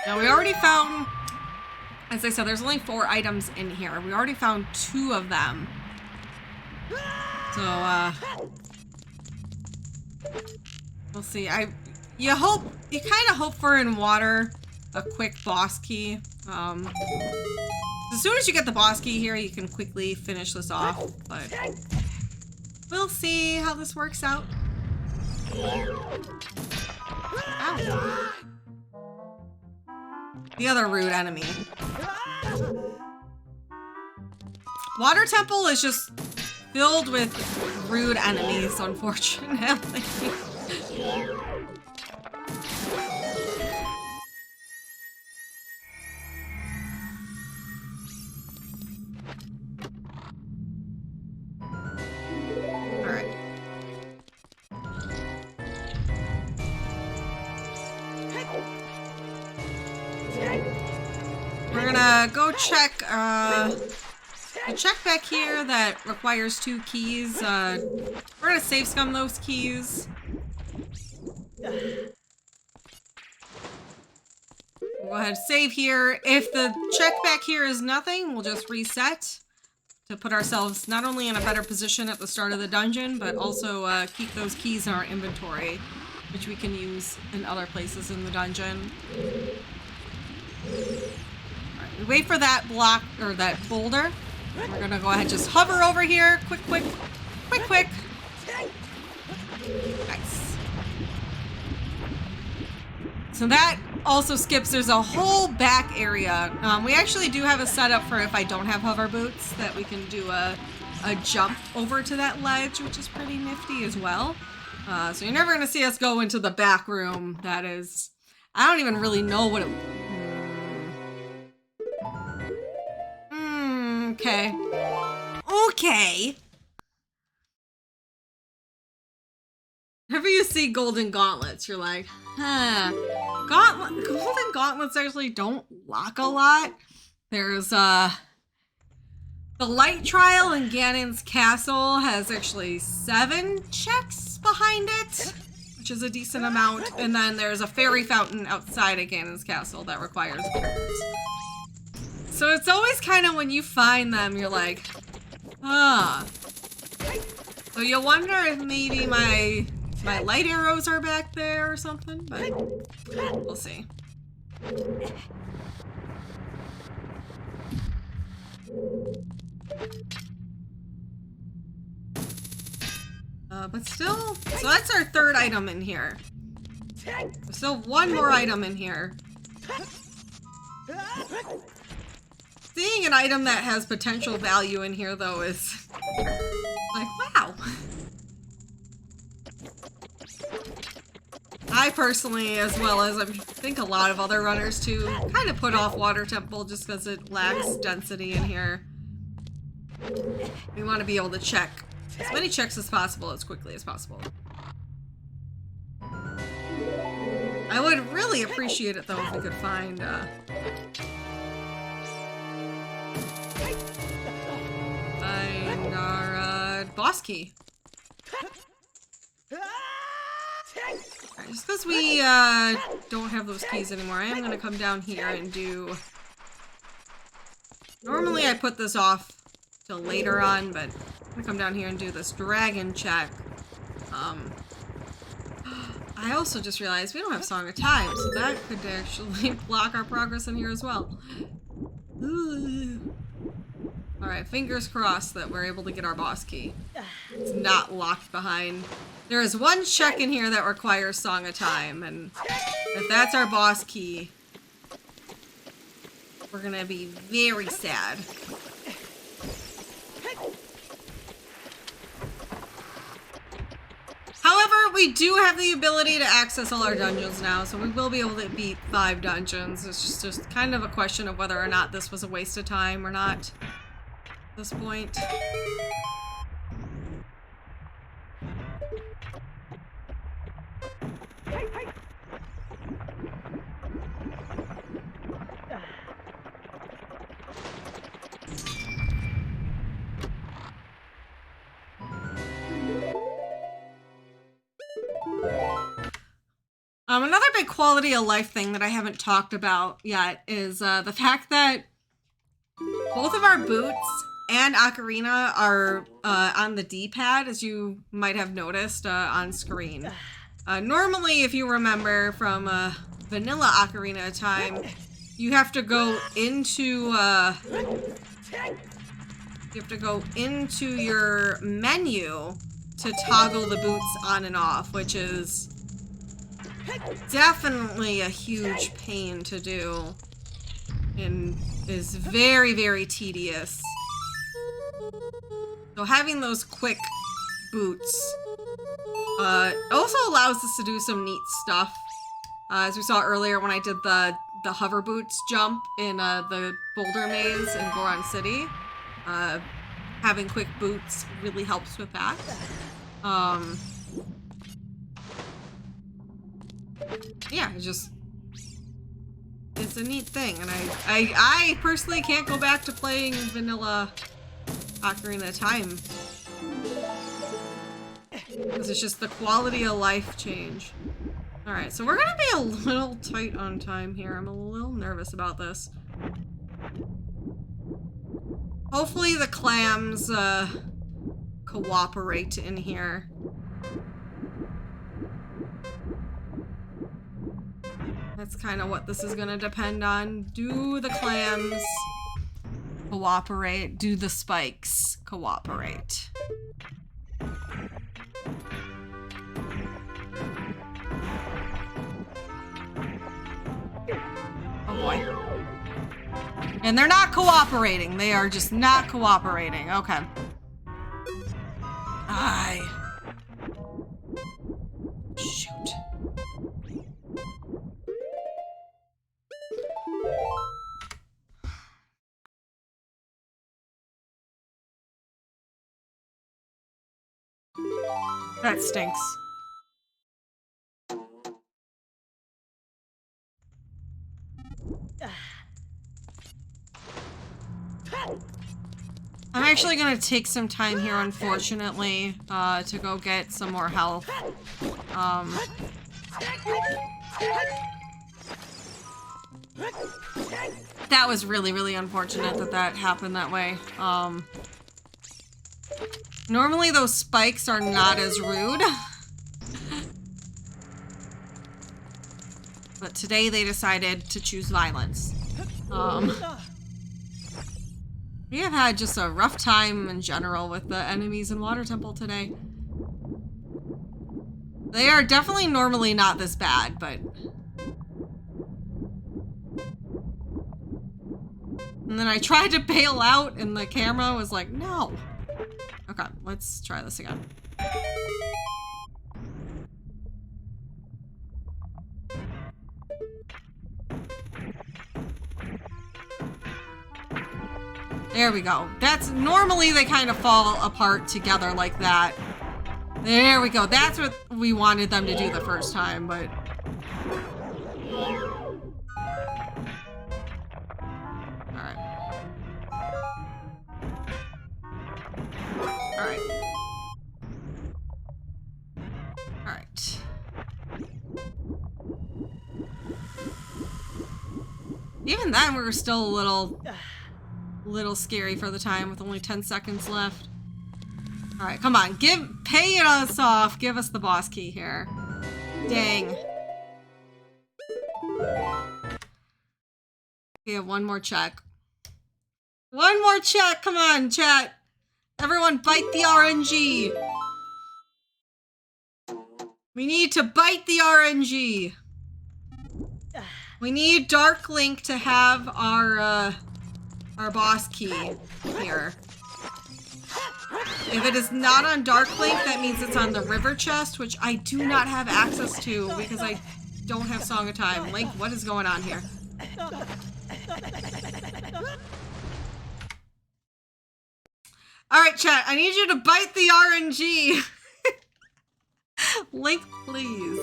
Now we already found, as I said, there's only 4 items in here. We already found 2 of them. So, we'll see. You kind of hope for in water a quick boss key. As soon as you get the boss key here, you can quickly finish this off, but we'll see how this works out. Ow. The other rude enemy. Water Temple is just filled with rude enemies, unfortunately. Alright. We're gonna go check, a check back here that requires 2 keys. We're gonna save scum those keys. We'll go ahead and save here. If the check back here is nothing, we'll just reset to put ourselves not only in a better position at the start of the dungeon, but also keep those keys in our inventory, which we can use in other places in the dungeon. Alright, we wait for that block, or that boulder. We're gonna go ahead and just hover over here. Quick, quick, quick, quick. Nice. So that also skips, there's a whole back area. We actually do have a setup for if I don't have hover boots, that we can do a jump over to that ledge, which is pretty nifty as well. So you're never gonna see us go into the back room. That is, I don't even really know what it... Okay. Okay. Whenever you see golden gauntlets, you're like, huh. Golden gauntlets actually don't lock a lot. There's, the light trial in Gannon's castle has actually 7 checks behind it, which is a decent amount. And then there's a fairy fountain outside of Gannon's castle that requires golds. So it's always kind of when you find them, you're like, ah. So you'll wonder if maybe my light arrows are back there or something, but we'll see. But still, so that's our 3rd item in here. There's still 1 more item in here. Seeing an item that has potential value in here, though, is like, wow. I personally, as well as I think a lot of other runners too, kind of put off Water Temple just because it lacks density in here. We want to be able to check as many checks as possible, as quickly as possible. I would really appreciate it, though, if we could find, our boss key. Alright, just because we don't have those keys anymore, I am going to come down here and do... Normally I put this off till later on, but I'm going to come down here and do this dragon check. I also just realized we don't have Song of Time, so that could actually block our progress in here as well. Alright, fingers crossed that we're able to get our boss key. It's not locked behind. There is 1 check in here that requires Song of Time, and if that's our boss key, we're gonna be very sad. However, we do have the ability to access all our dungeons now, so we will be able to beat 5 dungeons. It's just kind of a question of whether or not this was a waste of time or not at this point. Another big quality of life thing that I haven't talked about yet is the fact that both of our boots and Ocarina are on the D-pad, as you might have noticed on screen. Normally, if you remember from vanilla Ocarina of Time, you have to go into your menu to toggle the boots on and off, which is definitely a huge pain to do and is very, very tedious. So having those quick boots also allows us to do some neat stuff. As we saw earlier when I did the hover boots jump in the Boulder Maze in Goron City. Having quick boots really helps with that. Yeah, it's a neat thing, and I personally can't go back to playing vanilla Ocarina of Time. Because it's just the quality of life change. Alright, so we're gonna be a little tight on time here. I'm a little nervous about this. Hopefully the clams cooperate in here. That's kind of what this is gonna depend on. Do the clams cooperate? Do the spikes cooperate? Oh boy. And they're not cooperating. They are just not cooperating. Okay. Shoot. That stinks. I'm actually gonna take some time here, unfortunately, to go get some more health. That was really, really unfortunate that that happened that way. Normally those spikes are not as rude. But today they decided to choose violence. We have had just a rough time in general with the enemies in Water Temple today. They are definitely normally not this bad, but... And then I tried to bail out and the camera was like, no. Okay, let's try this again. There we go. That's normally they kind of fall apart together like that. There we go. That's what we wanted them to do the first time, but... Alright. Alright. Alright. Even then, we were still a little scary for the time with only 10 seconds left. Alright, come on. Pay us off. Give us the boss key here. Dang. We have one more check. One more check! Come on, chat! Everyone bite the RNG! We need to bite the RNG! We need Dark Link to have our boss key here. If it is not on Dark Link, that means it's on the river chest, which I do not have access to because I don't have Song of Time. Link, what is going on here? Alright, chat, I need you to bite the RNG. Link, please.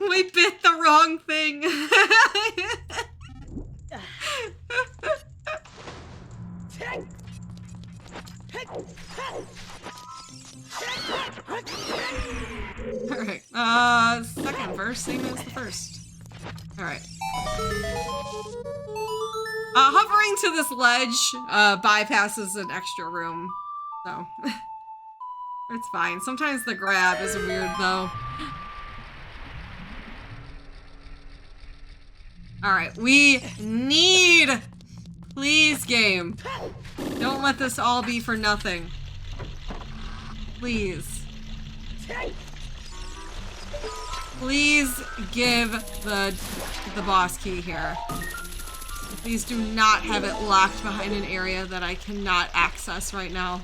We bit the wrong thing. same as the first. Alright. Hovering to this ledge bypasses an extra room, so it's fine. Sometimes the grab is weird, though. Alright, we need... Please, game. Don't let this all be for nothing. Please. Please give the boss key here. Please do not have it locked behind an area that I cannot access right now.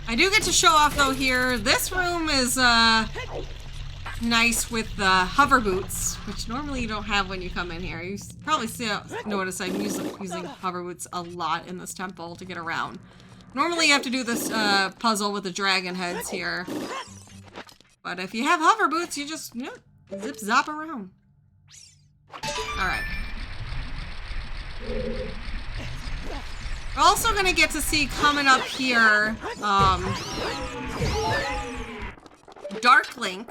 I do get to show off though here. This room is nice with the hover boots, which normally you don't have when you come in here. You probably notice I'm using hover boots a lot in this temple to get around. Normally you have to do this puzzle with the dragon heads here. But if you have hover boots, you just zip zop around. Alright. We're also gonna get to see coming up here, Dark Link.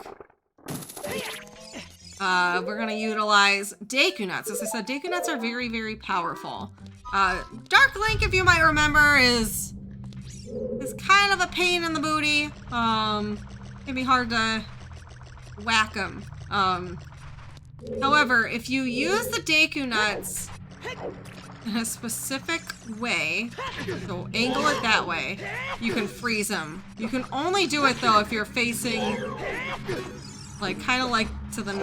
We're gonna utilize Deku Nuts. As I said, Deku Nuts are very, very powerful. Dark Link, if you might remember, is kind of a pain in the booty. Can be hard to whack him. However, if you use the Deku Nuts in a specific way, so angle it that way, you can freeze him. You can only do it though if you're facing, like, kind of like to the,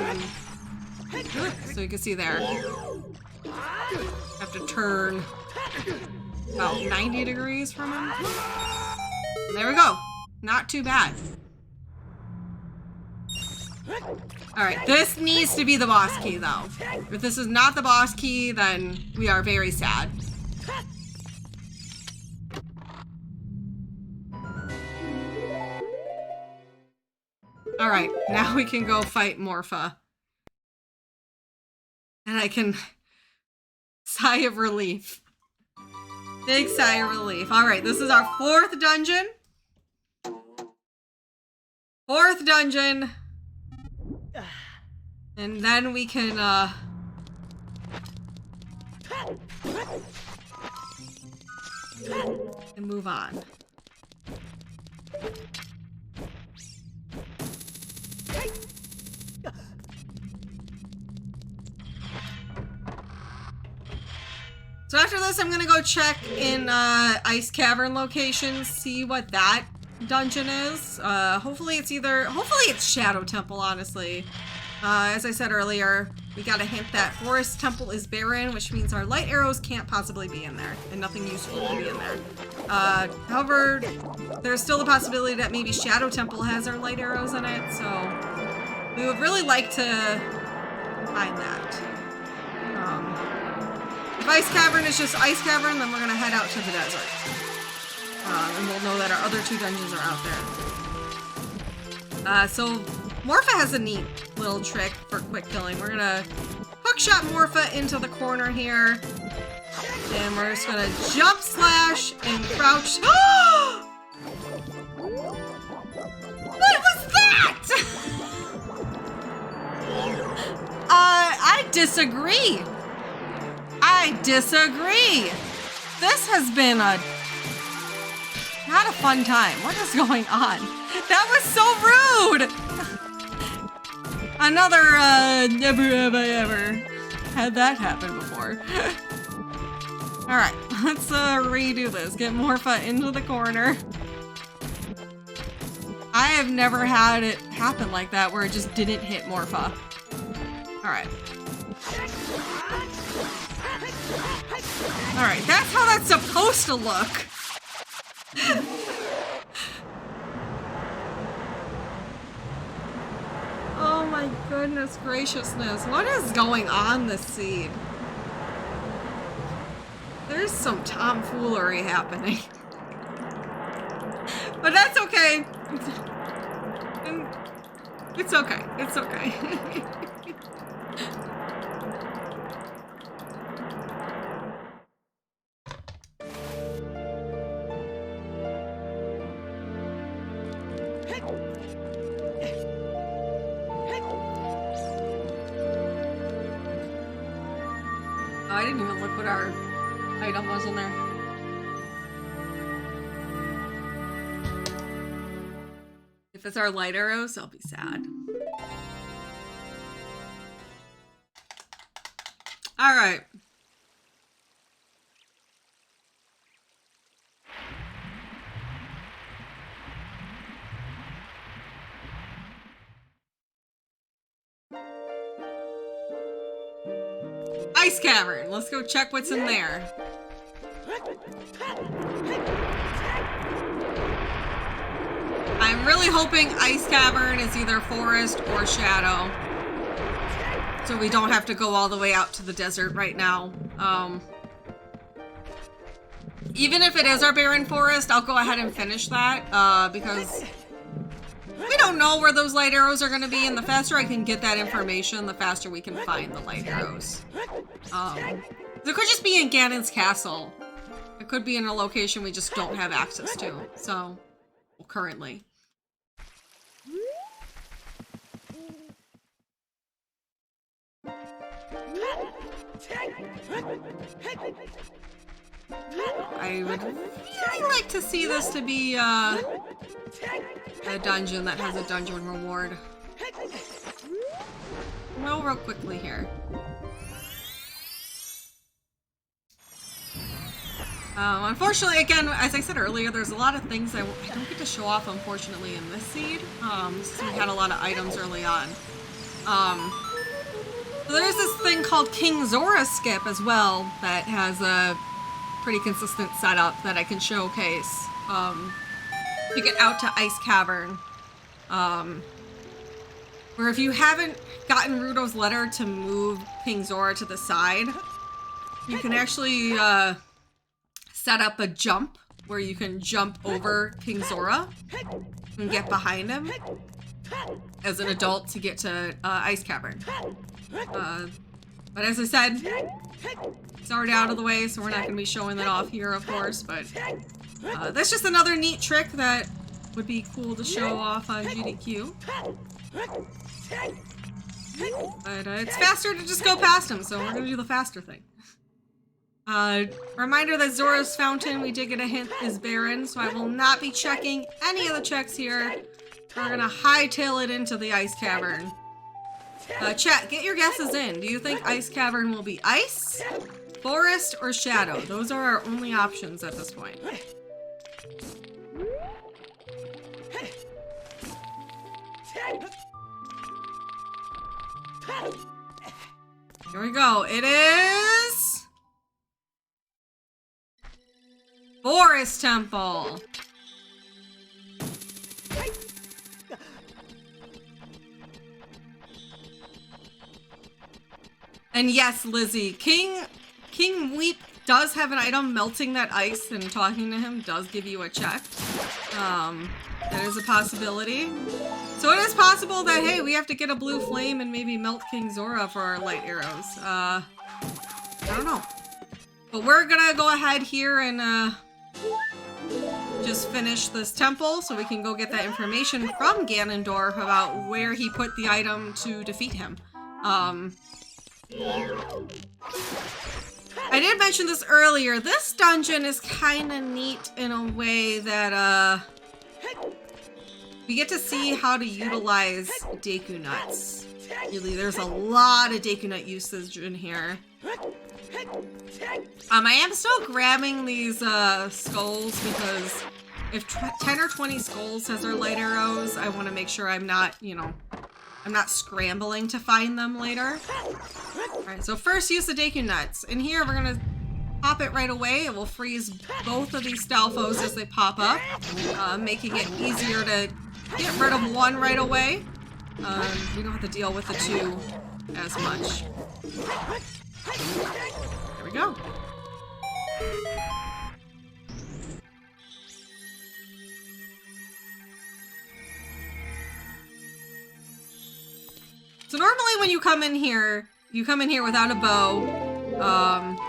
so you can see there. Have to turn about 90 degrees from him. There we go. Not too bad. Alright, this needs to be the boss key, though. If this is not the boss key, then we are very sad. Alright, now we can go fight Morpha. And I can... sigh of relief. Big sigh of relief. Alright, this is our fourth dungeon. Fourth dungeon. And then we can, and move on. So after this, I'm gonna go check in Ice Cavern locations, see what that dungeon is. Hopefully it's Shadow Temple, honestly. As I said earlier, we got a hint that Forest Temple is barren, which means our light arrows can't possibly be in there, and nothing useful can be in there. However, there's still the possibility that maybe Shadow Temple has our light arrows in it, so we would really like to find that. If Ice Cavern is just Ice Cavern, then we're gonna head out to the desert. And we'll know that our other two dungeons are out there. So Morpha has a neat little trick for quick killing. We're gonna hookshot Morpha into the corner here. And we're just gonna jump slash and crouch. What was that? I disagree. I disagree. This has been not a fun time. What is going on? That was so rude. Another, never have I ever had that happen before. Alright, let's redo this. Get Morpha into the corner. I have never had it happen like that where it just didn't hit Morpha. Alright. Alright, that's how that's supposed to look. Oh my goodness graciousness. What is going on this seed? There's some tomfoolery happening. But that's okay. It's okay. It's okay. didn't even look what our item was in there. If it's our light arrows, I'll be sad. All right. Ice Cavern. Let's go check what's in there. I'm really hoping Ice Cavern is either forest or shadow, so we don't have to go all the way out to the desert right now. Even if it is our barren forest, I'll go ahead and finish that, because we don't know where those light arrows are going to be, and the faster I can get that information, the faster we can find the light arrows. It could just be in Gannon's castle. It could be in a location we just don't have access to, so, well, currently. I would really like to see this to be a dungeon that has a dungeon reward. Well, real quickly here. Unfortunately, again, as I said earlier, there's a lot of things I don't get to show off, unfortunately, in this seed. Since we had a lot of items early on. So there's this thing called King Zora skip as well that has a pretty consistent setup that I can showcase to get out to Ice Cavern. Where if you haven't gotten Ruto's letter to move King Zora to the side, you can actually set up a jump where you can jump over King Zora and get behind him as an adult to get to Ice Cavern. But as I said, it's already out of the way, so we're not going to be showing that off here, of course, but that's just another neat trick that would be cool to show off on GDQ. But it's faster to just go past him, so we're going to do the faster thing. Reminder that Zora's fountain, we did get a hint, is barren, so I will not be checking any of the checks here. We're going to hightail it into the Ice Cavern. Chat, get your guesses in. Do you think Ice Cavern will be ice, forest, or shadow? Those are our only options at this point. Here we go. It is Forest Temple. And yes, Lizzie, King Weep does have an item. Melting that ice and talking to him does give you a check. That is a possibility. So it is possible that, hey, we have to get a blue flame and maybe melt King Zora for our light arrows. I don't know. But we're gonna go ahead here and just finish this temple so we can go get that information from Ganondorf about where he put the item to defeat him. I did mention this earlier. This dungeon is kind of neat in a way that, we get to see how to utilize Deku Nuts. Really, there's a lot of Deku Nut usage in here. I am still grabbing these, skulls because if 10 or 20 skulls has our light arrows, I want to make sure I'm not, you know, I'm not scrambling to find them later. Alright, so first use the Deku Nuts. In here, we're gonna pop it right away. It will freeze both of these Stalfos as they pop up, making it easier to get rid of one right away. We don't have to deal with the two as much. There we go. So normally when you come in here without a bow.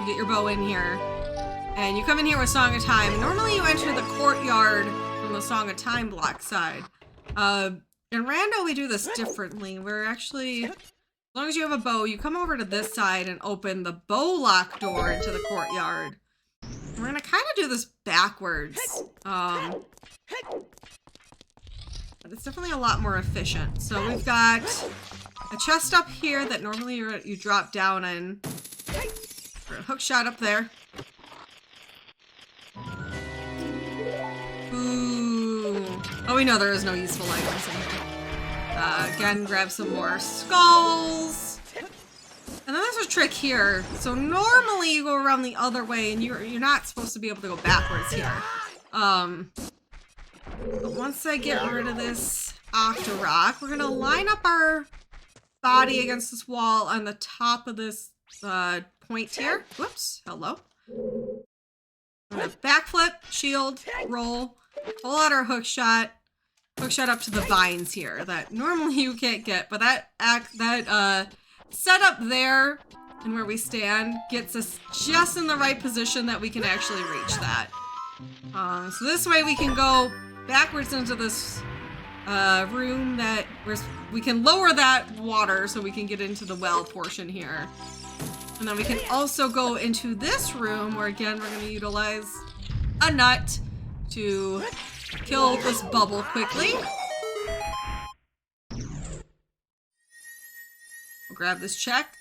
You get your bow in here. And you come in here with Song of Time. Normally you enter the courtyard from the Song of Time block side. In Rando we do this differently. We're actually long as you have a bow, you come over to this side and open the bow lock door into the courtyard. We're gonna kind of do this backwards. But it's definitely a lot more efficient. So we've got a chest up here that normally you drop down in. We're gonna hook shot up there. Ooh. Oh, we know there is no useful items in here. Again, grab some more skulls. And then there's a trick here. So normally you go around the other way and you're not supposed to be able to go backwards here. But once I get rid of this Octo rock, we're gonna line up our body against this wall on the top of this point here. Whoops, hello. We're gonna backflip, shield, roll, pull out our hook shot up to the vines here that normally you can't get, but that setup there and where we stand gets us just in the right position that we can actually reach that. So this way we can go backwards into this room that we can lower that water so we can get into the well portion here. And then we can also go into this room where again we're going to utilize a nut to kill this bubble quickly. We'll grab this check.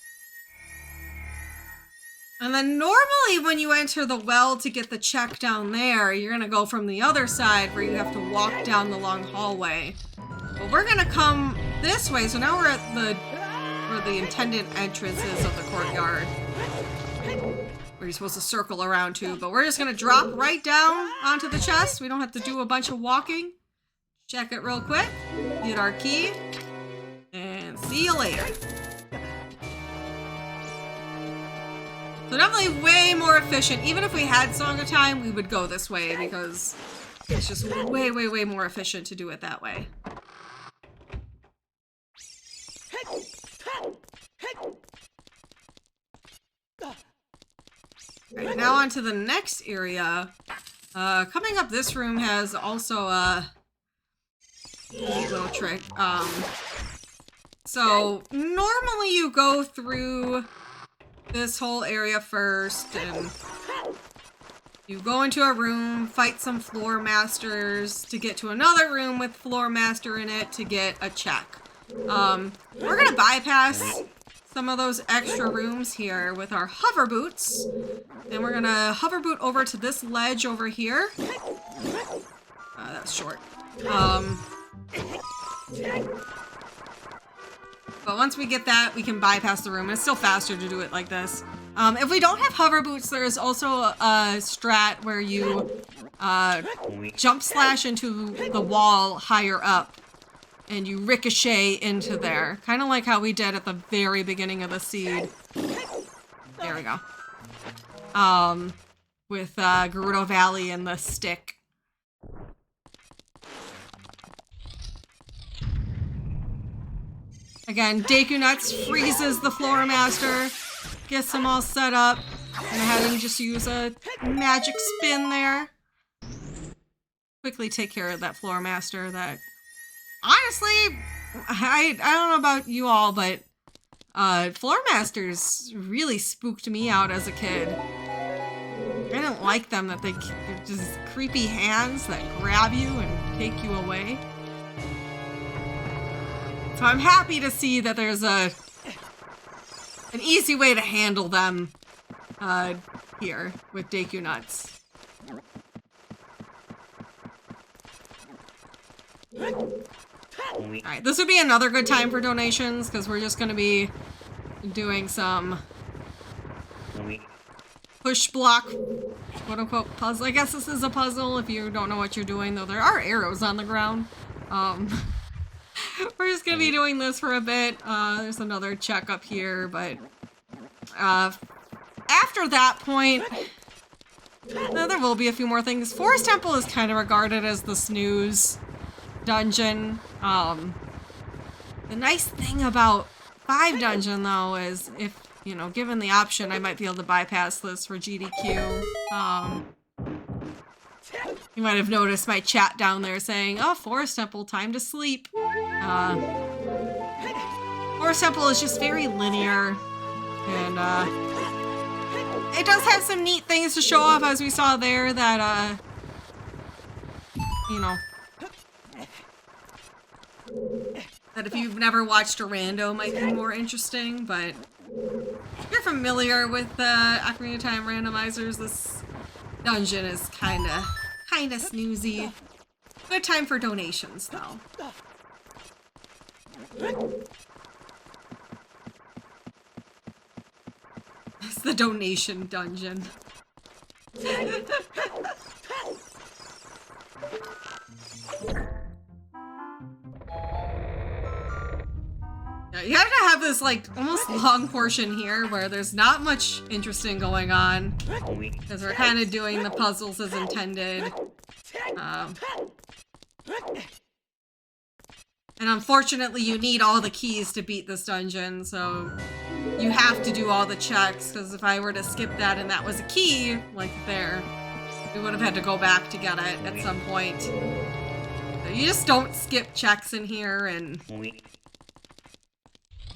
And then normally when you enter the well to get the check down there, you're going to go from the other side where you have to walk down the long hallway. But we're going to come this way. So now we're at where the intended entrance is of the courtyard. Where you're supposed to circle around to. But we're just going to drop right down onto the chest. We don't have to do a bunch of walking. Check it real quick. Get our key. And see you later. So definitely way more efficient. Even if we had Song of Time, we would go this way because it's just way, way, way more efficient to do it that way. Right, now on to the next area. Coming up this room has also a little trick. So normally you go through this whole area first and you go into a room, fight some floor masters to get to another room with floor master in it to get a check. We're gonna bypass some of those extra rooms here with our hover boots, and we're gonna hover boot over to this ledge over here. That's short. But once we get that, we can bypass the room. It's still faster to do it like this. If we don't have hover boots, there is also a strat where you jump slash into the wall higher up and you ricochet into there. Kind of like how we did at the very beginning of the seed. There we go. With Gerudo Valley and the stick. Again, Deku Nuts freezes the Floor Master, gets them all set up. I'm gonna have him just use a magic spin there. Quickly take care of that Floor Master that, honestly, I don't know about you all, but Floor Masters really spooked me out as a kid. I didn't like them, that they're just creepy hands that grab you and take you away. So I'm happy to see that there's an easy way to handle them here with Deku Nuts. Alright, this would be another good time for donations because we're just going to be doing some push block, quote unquote, puzzle. I guess this is a puzzle if you don't know what you're doing, though there are arrows on the ground. We're just gonna be doing this for a bit. There's another check up here, but after that point, there will be a few more things. Forest Temple is kind of regarded as the snooze dungeon. The nice thing about 5 dungeon though is if, you know, given the option, I might be able to bypass this for GDQ. You might have noticed my chat down there saying, oh, Forest Temple, time to sleep. Forest Forest Temple is just very linear, and it does have some neat things to show off, as we saw there, that you know, that if you've never watched a rando might be more interesting, but if you're familiar with Ocarina of Time randomizers, this dungeon is kinda snoozy. Good time for donations, though. It's the donation dungeon. Yeah, you have to have this, like, almost long portion here where there's not much interesting going on, because we're kind of doing the puzzles as intended. And unfortunately, you need all the keys to beat this dungeon, so you have to do all the checks, because if I were to skip that and that was a key, like there, we would have had to go back to get it at some point. So you just don't skip checks in here, and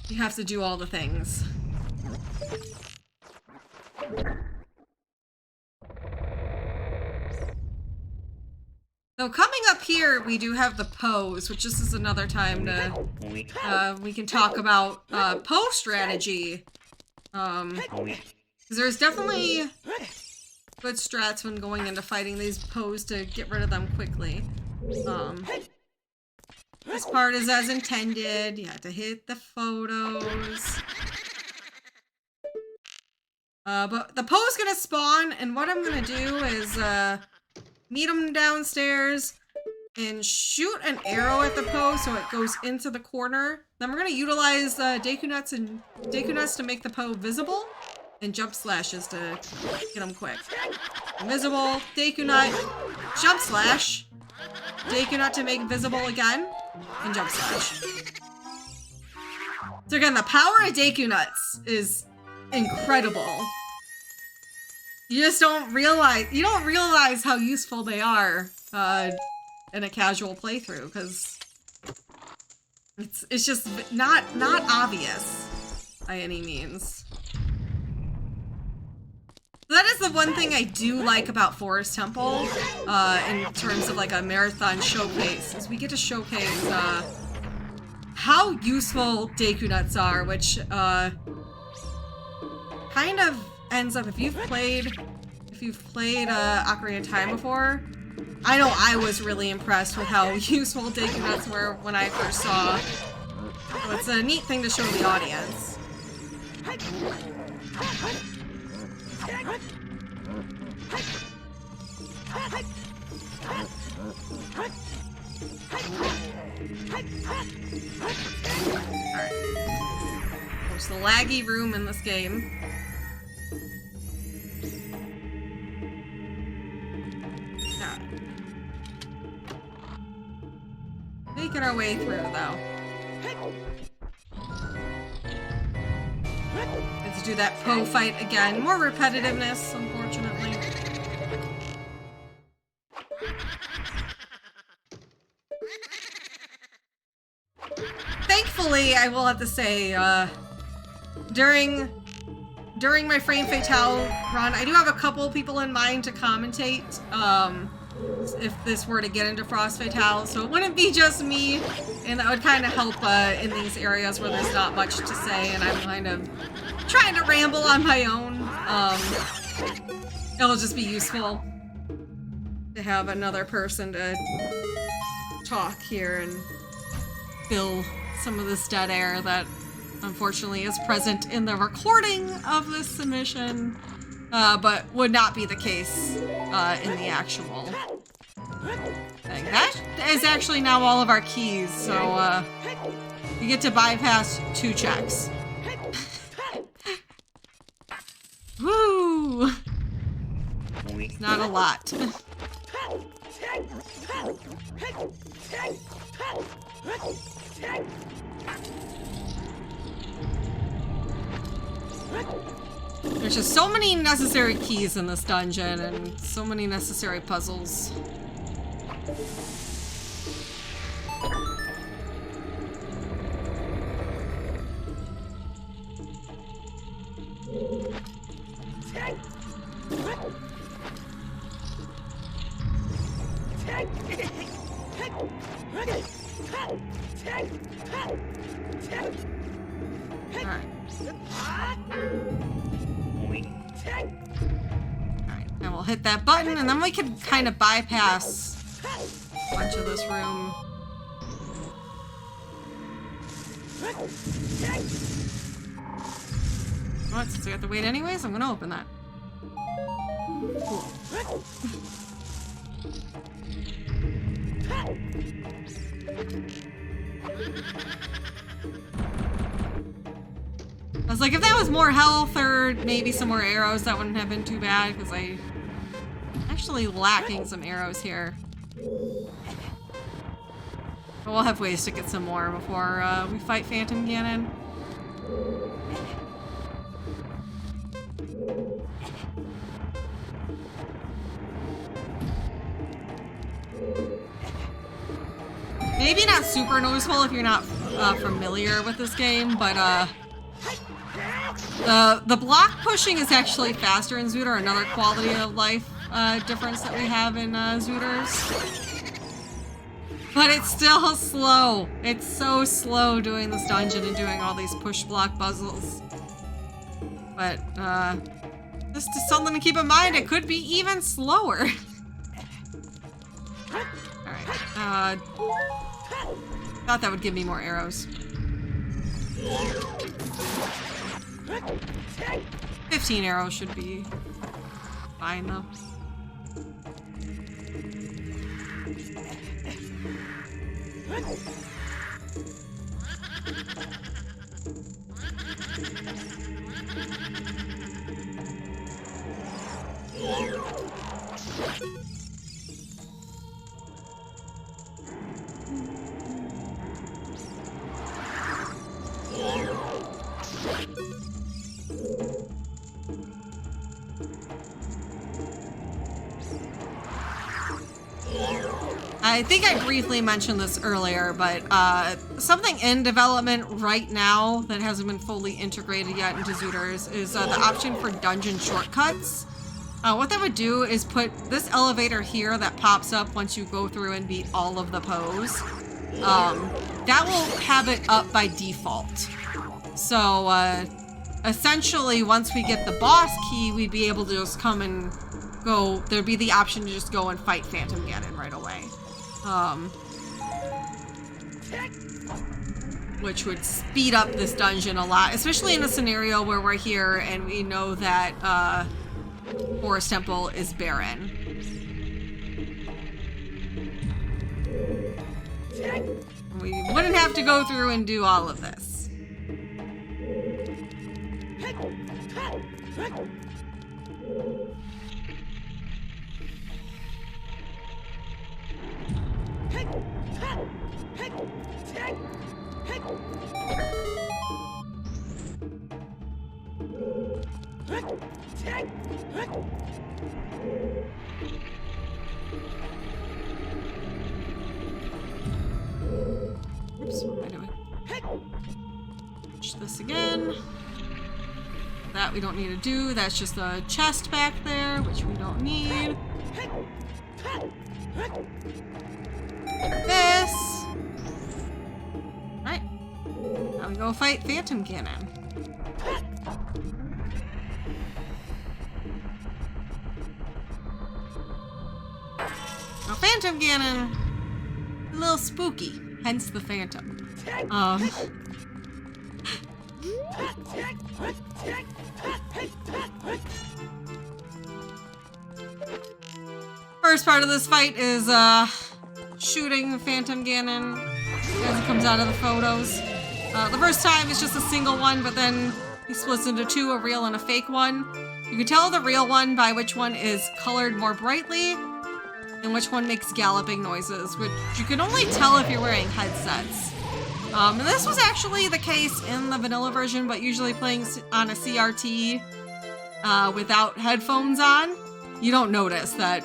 you have to do all the things. So coming up here, we do have the pose, which this is another time to, we can talk about pose strategy. Because there's definitely good strats when going into fighting these pose to get rid of them quickly. This part is as intended. You have to hit the photos. But the pose gonna spawn, and what I'm gonna do is meet them downstairs and shoot an arrow at the pose so it goes into the corner. Then we're gonna utilize Deku Nuts to make the pose visible, and jump slashes to get them quick. Invisible, Deku Nut, jump slash, Deku Nut to make visible again, and jump slash. So again, the power of Deku Nuts is incredible. You just don't realize how useful they are in a casual playthrough, because it's just not obvious by any means. So that is the one thing I do like about Forest Temple in terms of like a marathon showcase, is we get to showcase how useful Deku Nuts are, which kind of ends up, if you've played Ocarina of Time before, I know I was really impressed with how useful Deku Nuts were when I first saw. So it's a neat thing to show the audience. Alright. There's the laggy room in this game. Making our way through, though. Let's do that Poe fight again. More repetitiveness, unfortunately. Thankfully, I will have to say, during my Frame Fatale run, I do have a couple people in mind to commentate, if this were to get into Frost Fatale, so it wouldn't be just me, and that would kind of help in these areas where there's not much to say and I'm kind of trying to ramble on my own. It'll just be useful to have another person to talk here and fill some of this dead air that unfortunately is present in the recording of this submission, but would not be the case in the actual thing. That is actually now all of our keys, so we get to bypass 2 checks. Woo! It's not a lot. There's just so many necessary keys in this dungeon and so many necessary puzzles. Alright. Alright, and we'll hit that button, and then we can kind of bypass a bunch of this room. What? Since I have to wait anyways, I'm gonna open that. Cool. I was like, if that was more health or maybe some more arrows, that wouldn't have been too bad, because I'm actually lacking some arrows here. But we'll have ways to get some more before we fight Phantom Gannon. Maybe not super noticeable if you're not familiar with this game, but the block pushing is actually faster in Zootr, another quality of life difference that we have in Zootr's. But it's still slow. It's so slow doing this dungeon and doing all these push block puzzles. But this is something to keep in mind. It could be even slower. Alright. Thought that would give me more arrows. 15 arrows should be fine though. I think I briefly mentioned this earlier, but something in development right now that hasn't been fully integrated yet into Zootr's is the option for dungeon shortcuts. What that would do is put this elevator here that pops up once you go through and beat all of the pose. That will have it up by default. So essentially, once we get the boss key, we'd be able to just come and go. There'd be the option to just go and fight Phantom Gannon right away. Which would speed up this dungeon a lot, especially in a scenario where we're here and we know that Forest Temple is barren. We wouldn't have to go through and do all of this. Oops, what am I doing? Push this again. That we don't need to do. That's just a chest back there, which we don't need. This. Right. Now we go fight Phantom Gannon. Now Phantom Gannon, a little spooky, hence the Phantom. First part of this fight is shooting Phantom Gannon as he comes out of the photos. The first time it's just a single one, but then he splits into two, a real and a fake one. You can tell the real one by which one is colored more brightly and which one makes galloping noises, which you can only tell if you're wearing headsets. And this was actually the case in the vanilla version, but usually playing on a CRT without headphones on, you don't notice that.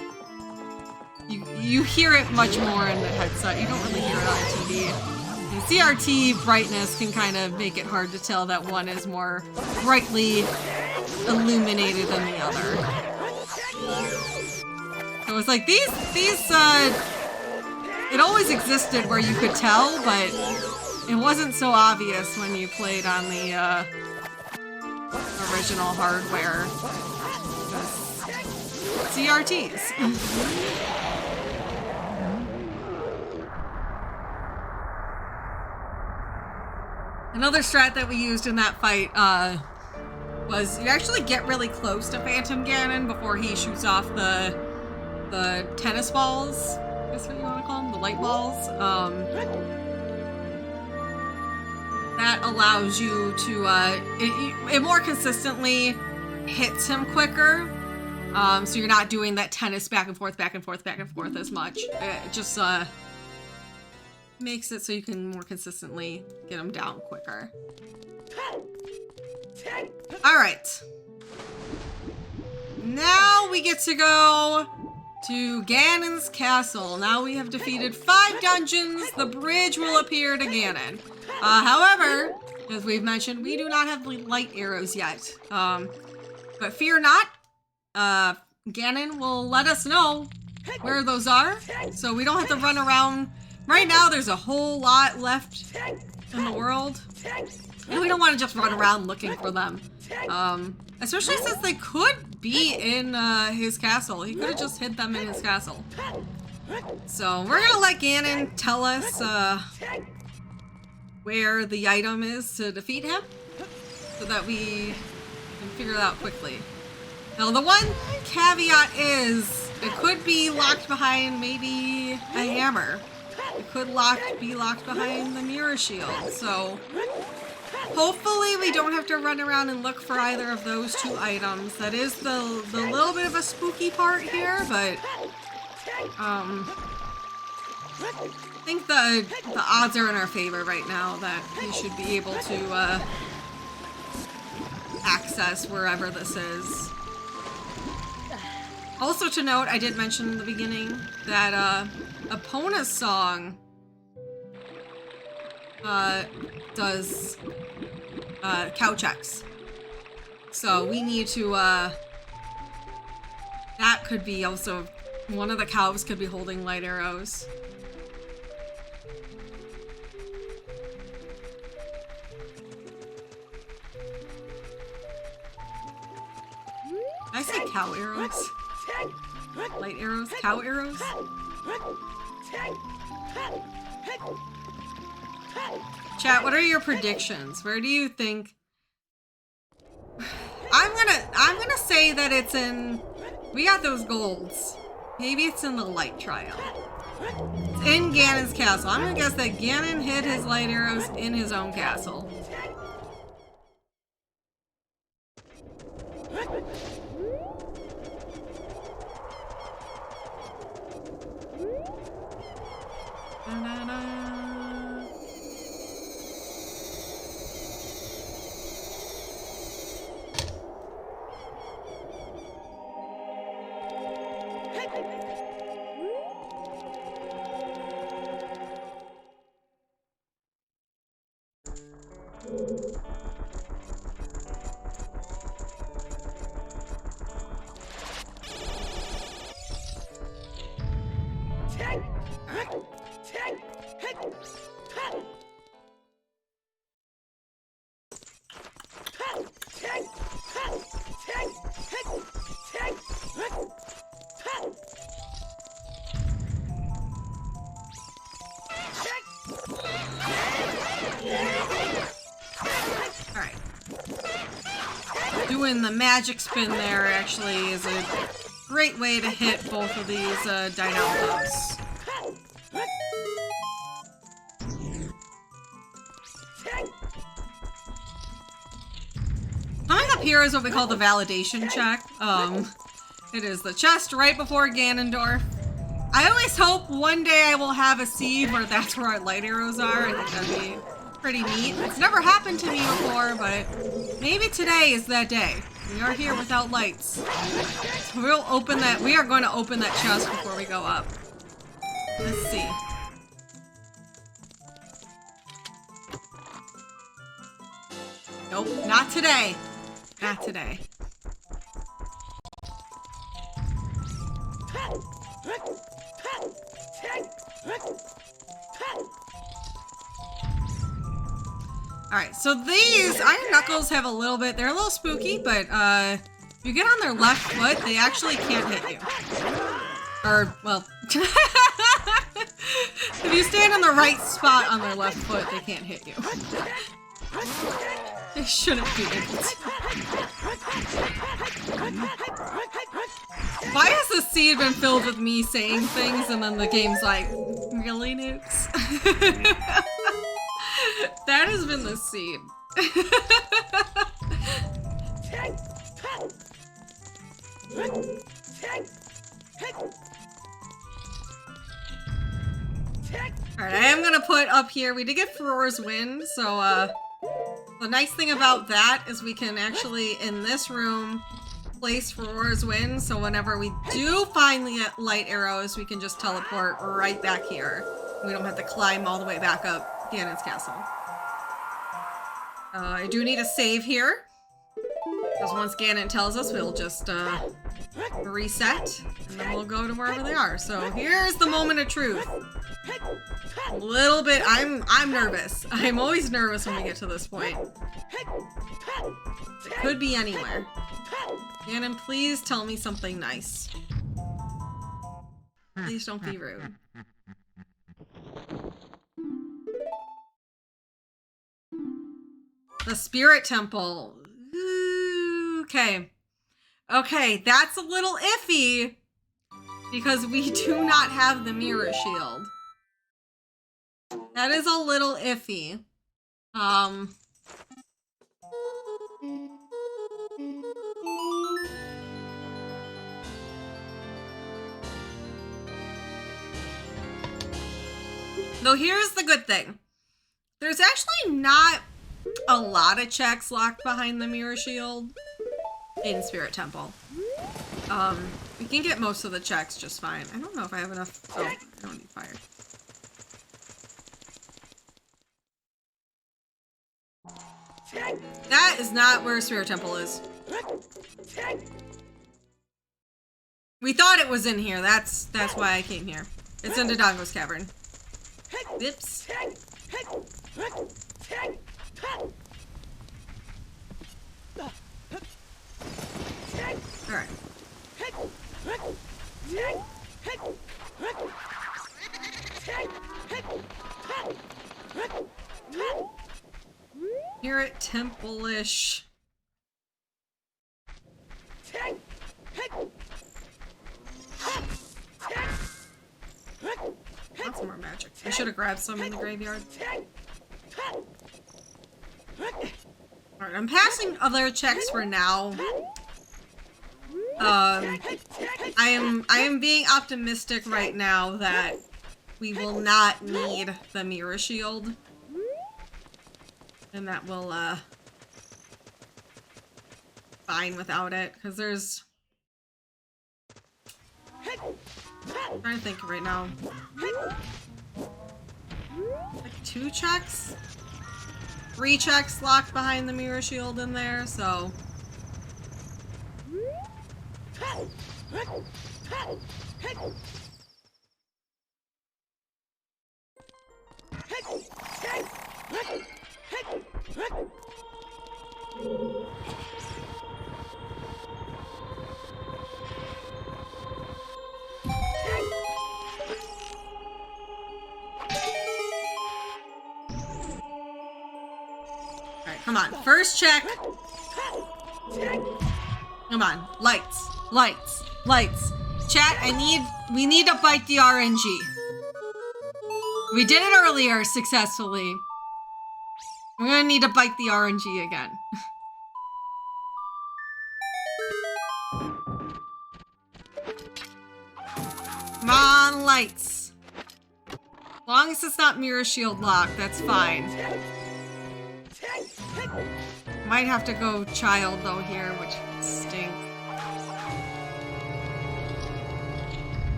You hear it much more in the headset. You don't really hear it on TV. And CRT brightness can kind of make it hard to tell that one is more brightly illuminated than the other. So it's like these It always existed where you could tell, but it wasn't so obvious when you played on the original hardware. CRTs. Another strat that we used in that fight was you actually get really close to Phantom Gannon before he shoots off the tennis balls. That's what you want to call them, the light balls. That allows you to it more consistently hits him quicker. So you're not doing that tennis back and forth as much. It just makes it so you can more consistently get him down quicker. All right. Now we get to go to Gannon's castle. Now we have defeated 5 dungeons. The bridge will appear to Gannon. However, as we've mentioned, we do not have light arrows yet. But fear not. Gannon will let us know where those are, so we don't have to run around. Right now, there's a whole lot left in the world, and we don't want to just run around looking for them. Especially since they could be in his castle. He could have just hid them in his castle. So we're gonna let Gannon tell us where the item is to defeat him, so that we can figure it out quickly. Now, the one caveat is it could be locked behind maybe a hammer. It could be locked behind the mirror shield. So hopefully we don't have to run around and look for either of those 2 items. That is the little bit of a spooky part here, but I think the odds are in our favor right now that we should be able to access wherever this is. Also to note, I did mention in the beginning that Epona's song does cow checks. So we need to, that could be also, one of the cows could be holding light arrows. Did I say cow arrows? Light arrows? Cow arrows? Chat, what are your predictions? Where do you think? I'm gonna say that it's in, we got those golds. Maybe it's in the light trial. It's in Gannon's castle. I'm gonna guess that Gannon hid his light arrows in his own castle. Doing the magic spin there actually is a great way to hit both of these Tadango's. Coming up here is what we call the validation check. It is the chest right before Ganondorf. I always hope one day I will have a seed where that's where our light arrows are. I think that'd be pretty neat. It's never happened to me before, but maybe today is that day. We are here without lights. So we'll open that. We are going to open that chest before we go up. Let's see. Nope, not today. Not today. Alright, so these Iron Knuckles have a little bit, they're a little spooky, but if you get on their left foot, they actually can't hit you. Or, well, if you stand in the right spot on their left foot, they can't hit you. They shouldn't be able to. Why has the seed been filled with me saying things and then the game's like, really, Nukes? That has been the seed. Alright, I am gonna put up here, we did get Farore's Wind, so the nice thing about that is we can actually, in this room, place Farore's Wind, so whenever we do find the light arrows, we can just teleport right back here. We don't have to climb all the way back up Gannon's castle. I do need a save here, because once Gannon tells us, we'll just reset, and then we'll go to wherever they are. So here's the moment of truth. A little bit, I'm nervous. I'm always nervous when we get to this point. It could be anywhere. Gannon, please tell me something nice. Please don't be rude. The Spirit Temple. Ooh, okay. Okay, that's a little iffy because we do not have the mirror shield. That is a little iffy. Though here's the good thing. There's actually not a lot of checks locked behind the mirror shield in Spirit Temple. We can get most of the checks just fine. I don't know if I have enough. Oh, I don't need fire. That is not where Spirit Temple is. We thought it was in here. That's why I came here. It's in Tadango's Cavern. Whoops. Alright. Spirit Temple-ish. Lots more magic. I should have grabbed some in the graveyard. Alright, I'm passing other checks for now. I am being optimistic right now that we will not need the mirror shield. And that we'll, fine without it, because there's... I'm trying to think right now. Like 2 checks? 3 checks locked behind the mirror shield in there, so... Alright, come on. First check. Come on. Lights. Lights. Lights. Chat, we need to bite the RNG. We did it earlier successfully. We're gonna need to bite the RNG again. Come on, lights. As long as it's not mirror shield locked, that's fine. Might have to go child though here, which would stink.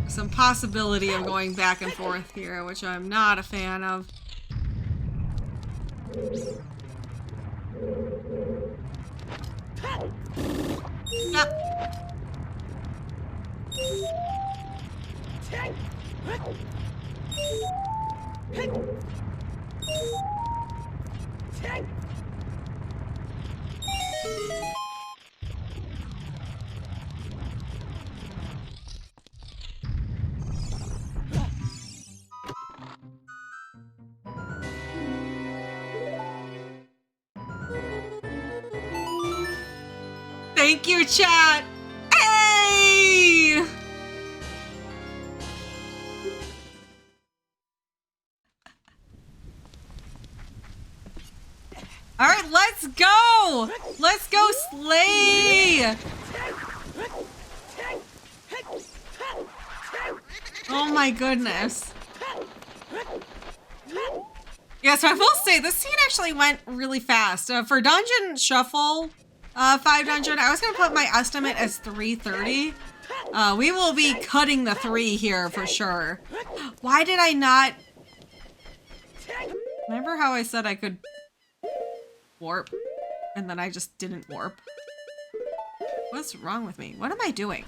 Some possibility of going back and forth here, which I'm not a fan of. Yep. Thank you, chat. Hey! All right, let's go. Let's go slay. Oh my goodness. Yeah, so I will say this scene actually went really fast. For Dungeon Shuffle 5 Dungeon, I was going to put my estimate as 3:30. We will be cutting the 3 here for sure. Why did I not... Remember how I said I could warp? And then I just didn't warp? What's wrong with me? What am I doing?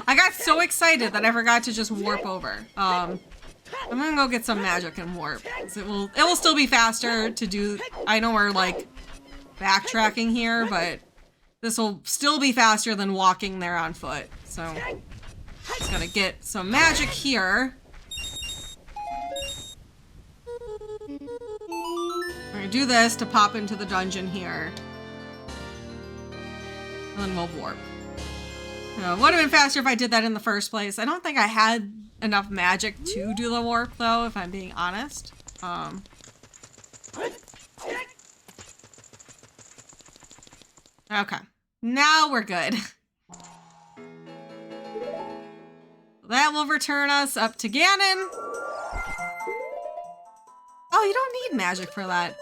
I got so excited that I forgot to just warp over. I'm gonna go get some magic and warp. It will still be faster to do. I know we're like backtracking here, but this will still be faster than walking there on foot. So just gotta get some magic here. We're gonna do this to pop into the dungeon here. And then we'll warp. It would have been faster if I did that in the first place. I don't think I had enough magic to do the warp though, if I'm being honest. Okay, now we're good. That will return us up to Gannon. Oh, you don't need magic for that.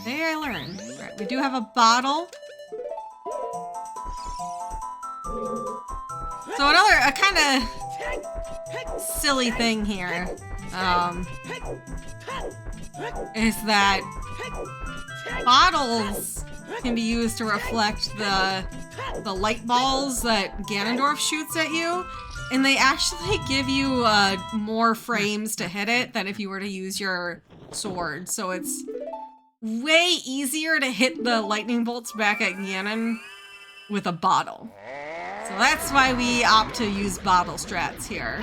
Today I learned. Right, we do have a bottle. So a kind of silly thing here is that bottles can be used to reflect the light balls that Ganondorf shoots at you, and they actually give you more frames to hit it than if you were to use your sword. So it's way easier to hit the lightning bolts back at Gannon with a bottle. So that's why we opt to use bottle strats here.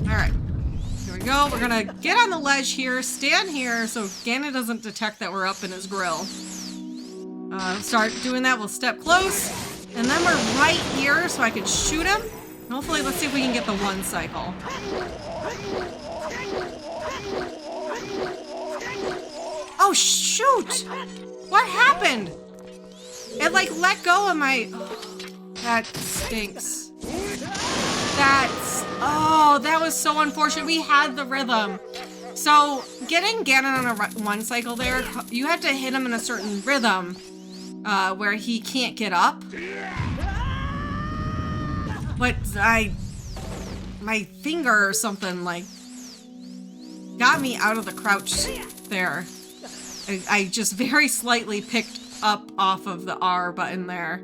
Alright, here we go. We're gonna get on the ledge here, stand here so Gannon doesn't detect that we're up in his grill. Start doing that, we'll step close. And then we're right here so I can shoot him. Hopefully, let's see if we can get the 1 cycle. Oh, shoot! What happened? It, like, let go of my... Oh, that stinks. Oh, that was so unfortunate. We had the rhythm. So, getting Gannon on a 1 cycle there, you had to hit him in a certain rhythm. Where he can't get up. But my finger or something, like, got me out of the crouch there. I just very slightly picked up off of the R button there,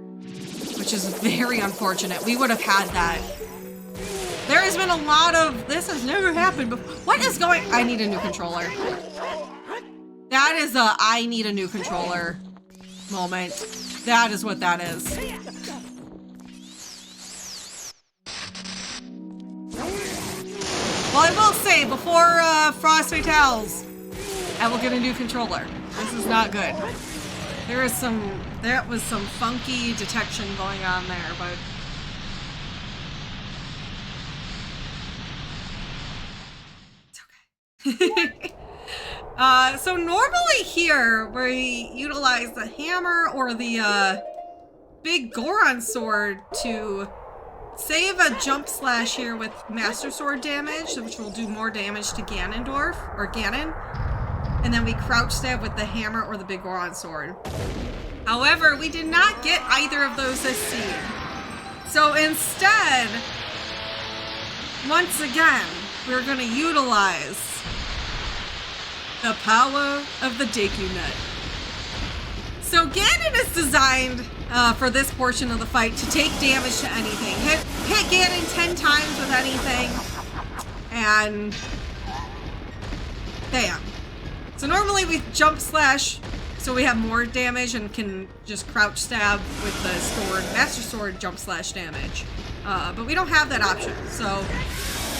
which is very unfortunate. We would have had that. There has been a lot of, this has never happened before. What is going, I need a new controller. That is a, I need a new controller moment. That is what that is. Well, I will say, before Frost Fatales, I will get a new controller. This is not good. There was some funky detection going on there, but... It's okay. So normally here, we utilize the hammer or the big Goron sword to save a jump slash here with Master Sword damage, which will do more damage to Ganondorf, or Gannon. And then we crouch stab with the hammer or the big Goron sword. However, we did not get either of those this scene. So instead, once again, we're going to utilize The power of the Deku Nut. So Gannon is designed for this portion of the fight to take damage to anything. Hit Gannon 10 times with anything, and bam. So normally we jump slash, so we have more damage and can just crouch stab with the sword, Master Sword jump slash damage. But we don't have that option. So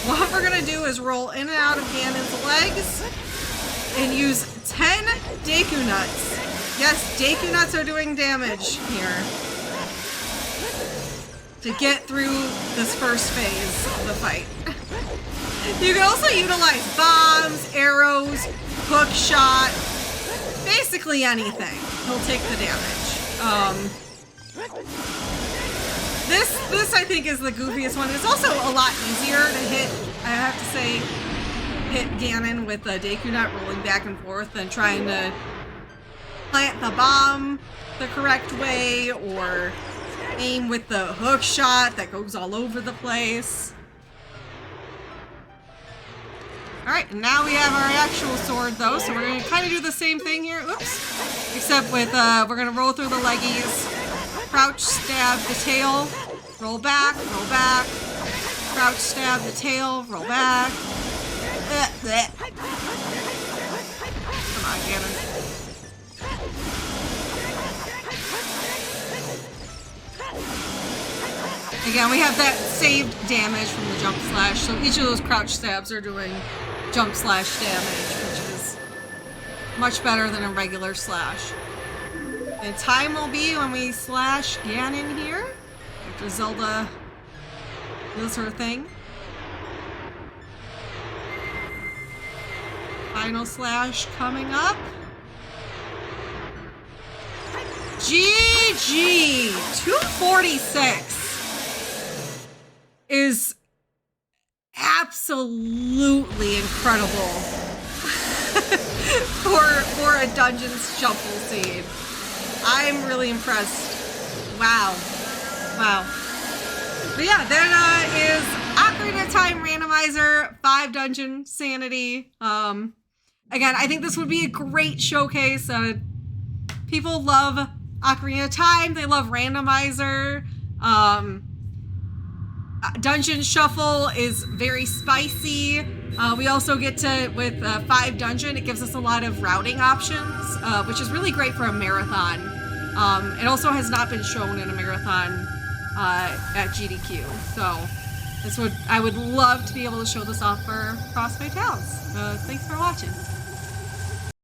what we're gonna do is roll in and out of Gannon's legs and use 10 Deku Nuts. Yes, Deku Nuts are doing damage here to get through this first phase of the fight. You can also utilize bombs, arrows, hook shot, basically anything. He'll take the damage. This I think is the goofiest one. It's also a lot easier to hit, I have to say, hit Gannon with a Deku Nut rolling back and forth than trying to plant the bomb the correct way or aim with the hook shot that goes all over the place. Alright, and now we have our actual sword though, so we're going to kind of do the same thing here. Oops. Except with, we're going to roll through the leggies, crouch, stab the tail, roll back, crouch, stab the tail, roll back. Come on, Gannon. Again, we have that saved damage from the jump slash, so each of those crouch stabs are doing jump slash damage, which is much better than a regular slash. And time will be when we slash Gannon here, after Zelda does her thing. Final slash coming up. GG! 246 is absolutely incredible for a Dungeons Shuffle scene. I'm really impressed. Wow. But yeah, that is Ocarina of Time Randomizer 5 Dungeonsanity. Again, I think this would be a great showcase. People love Ocarina of Time. They love Randomizer. Dungeon Shuffle is very spicy. We also get to, with 5 Dungeon, it gives us a lot of routing options, which is really great for a marathon. It also has not been shown in a marathon at GDQ. So I would love to be able to show this off for Crossfade Towns. Thanks for watching.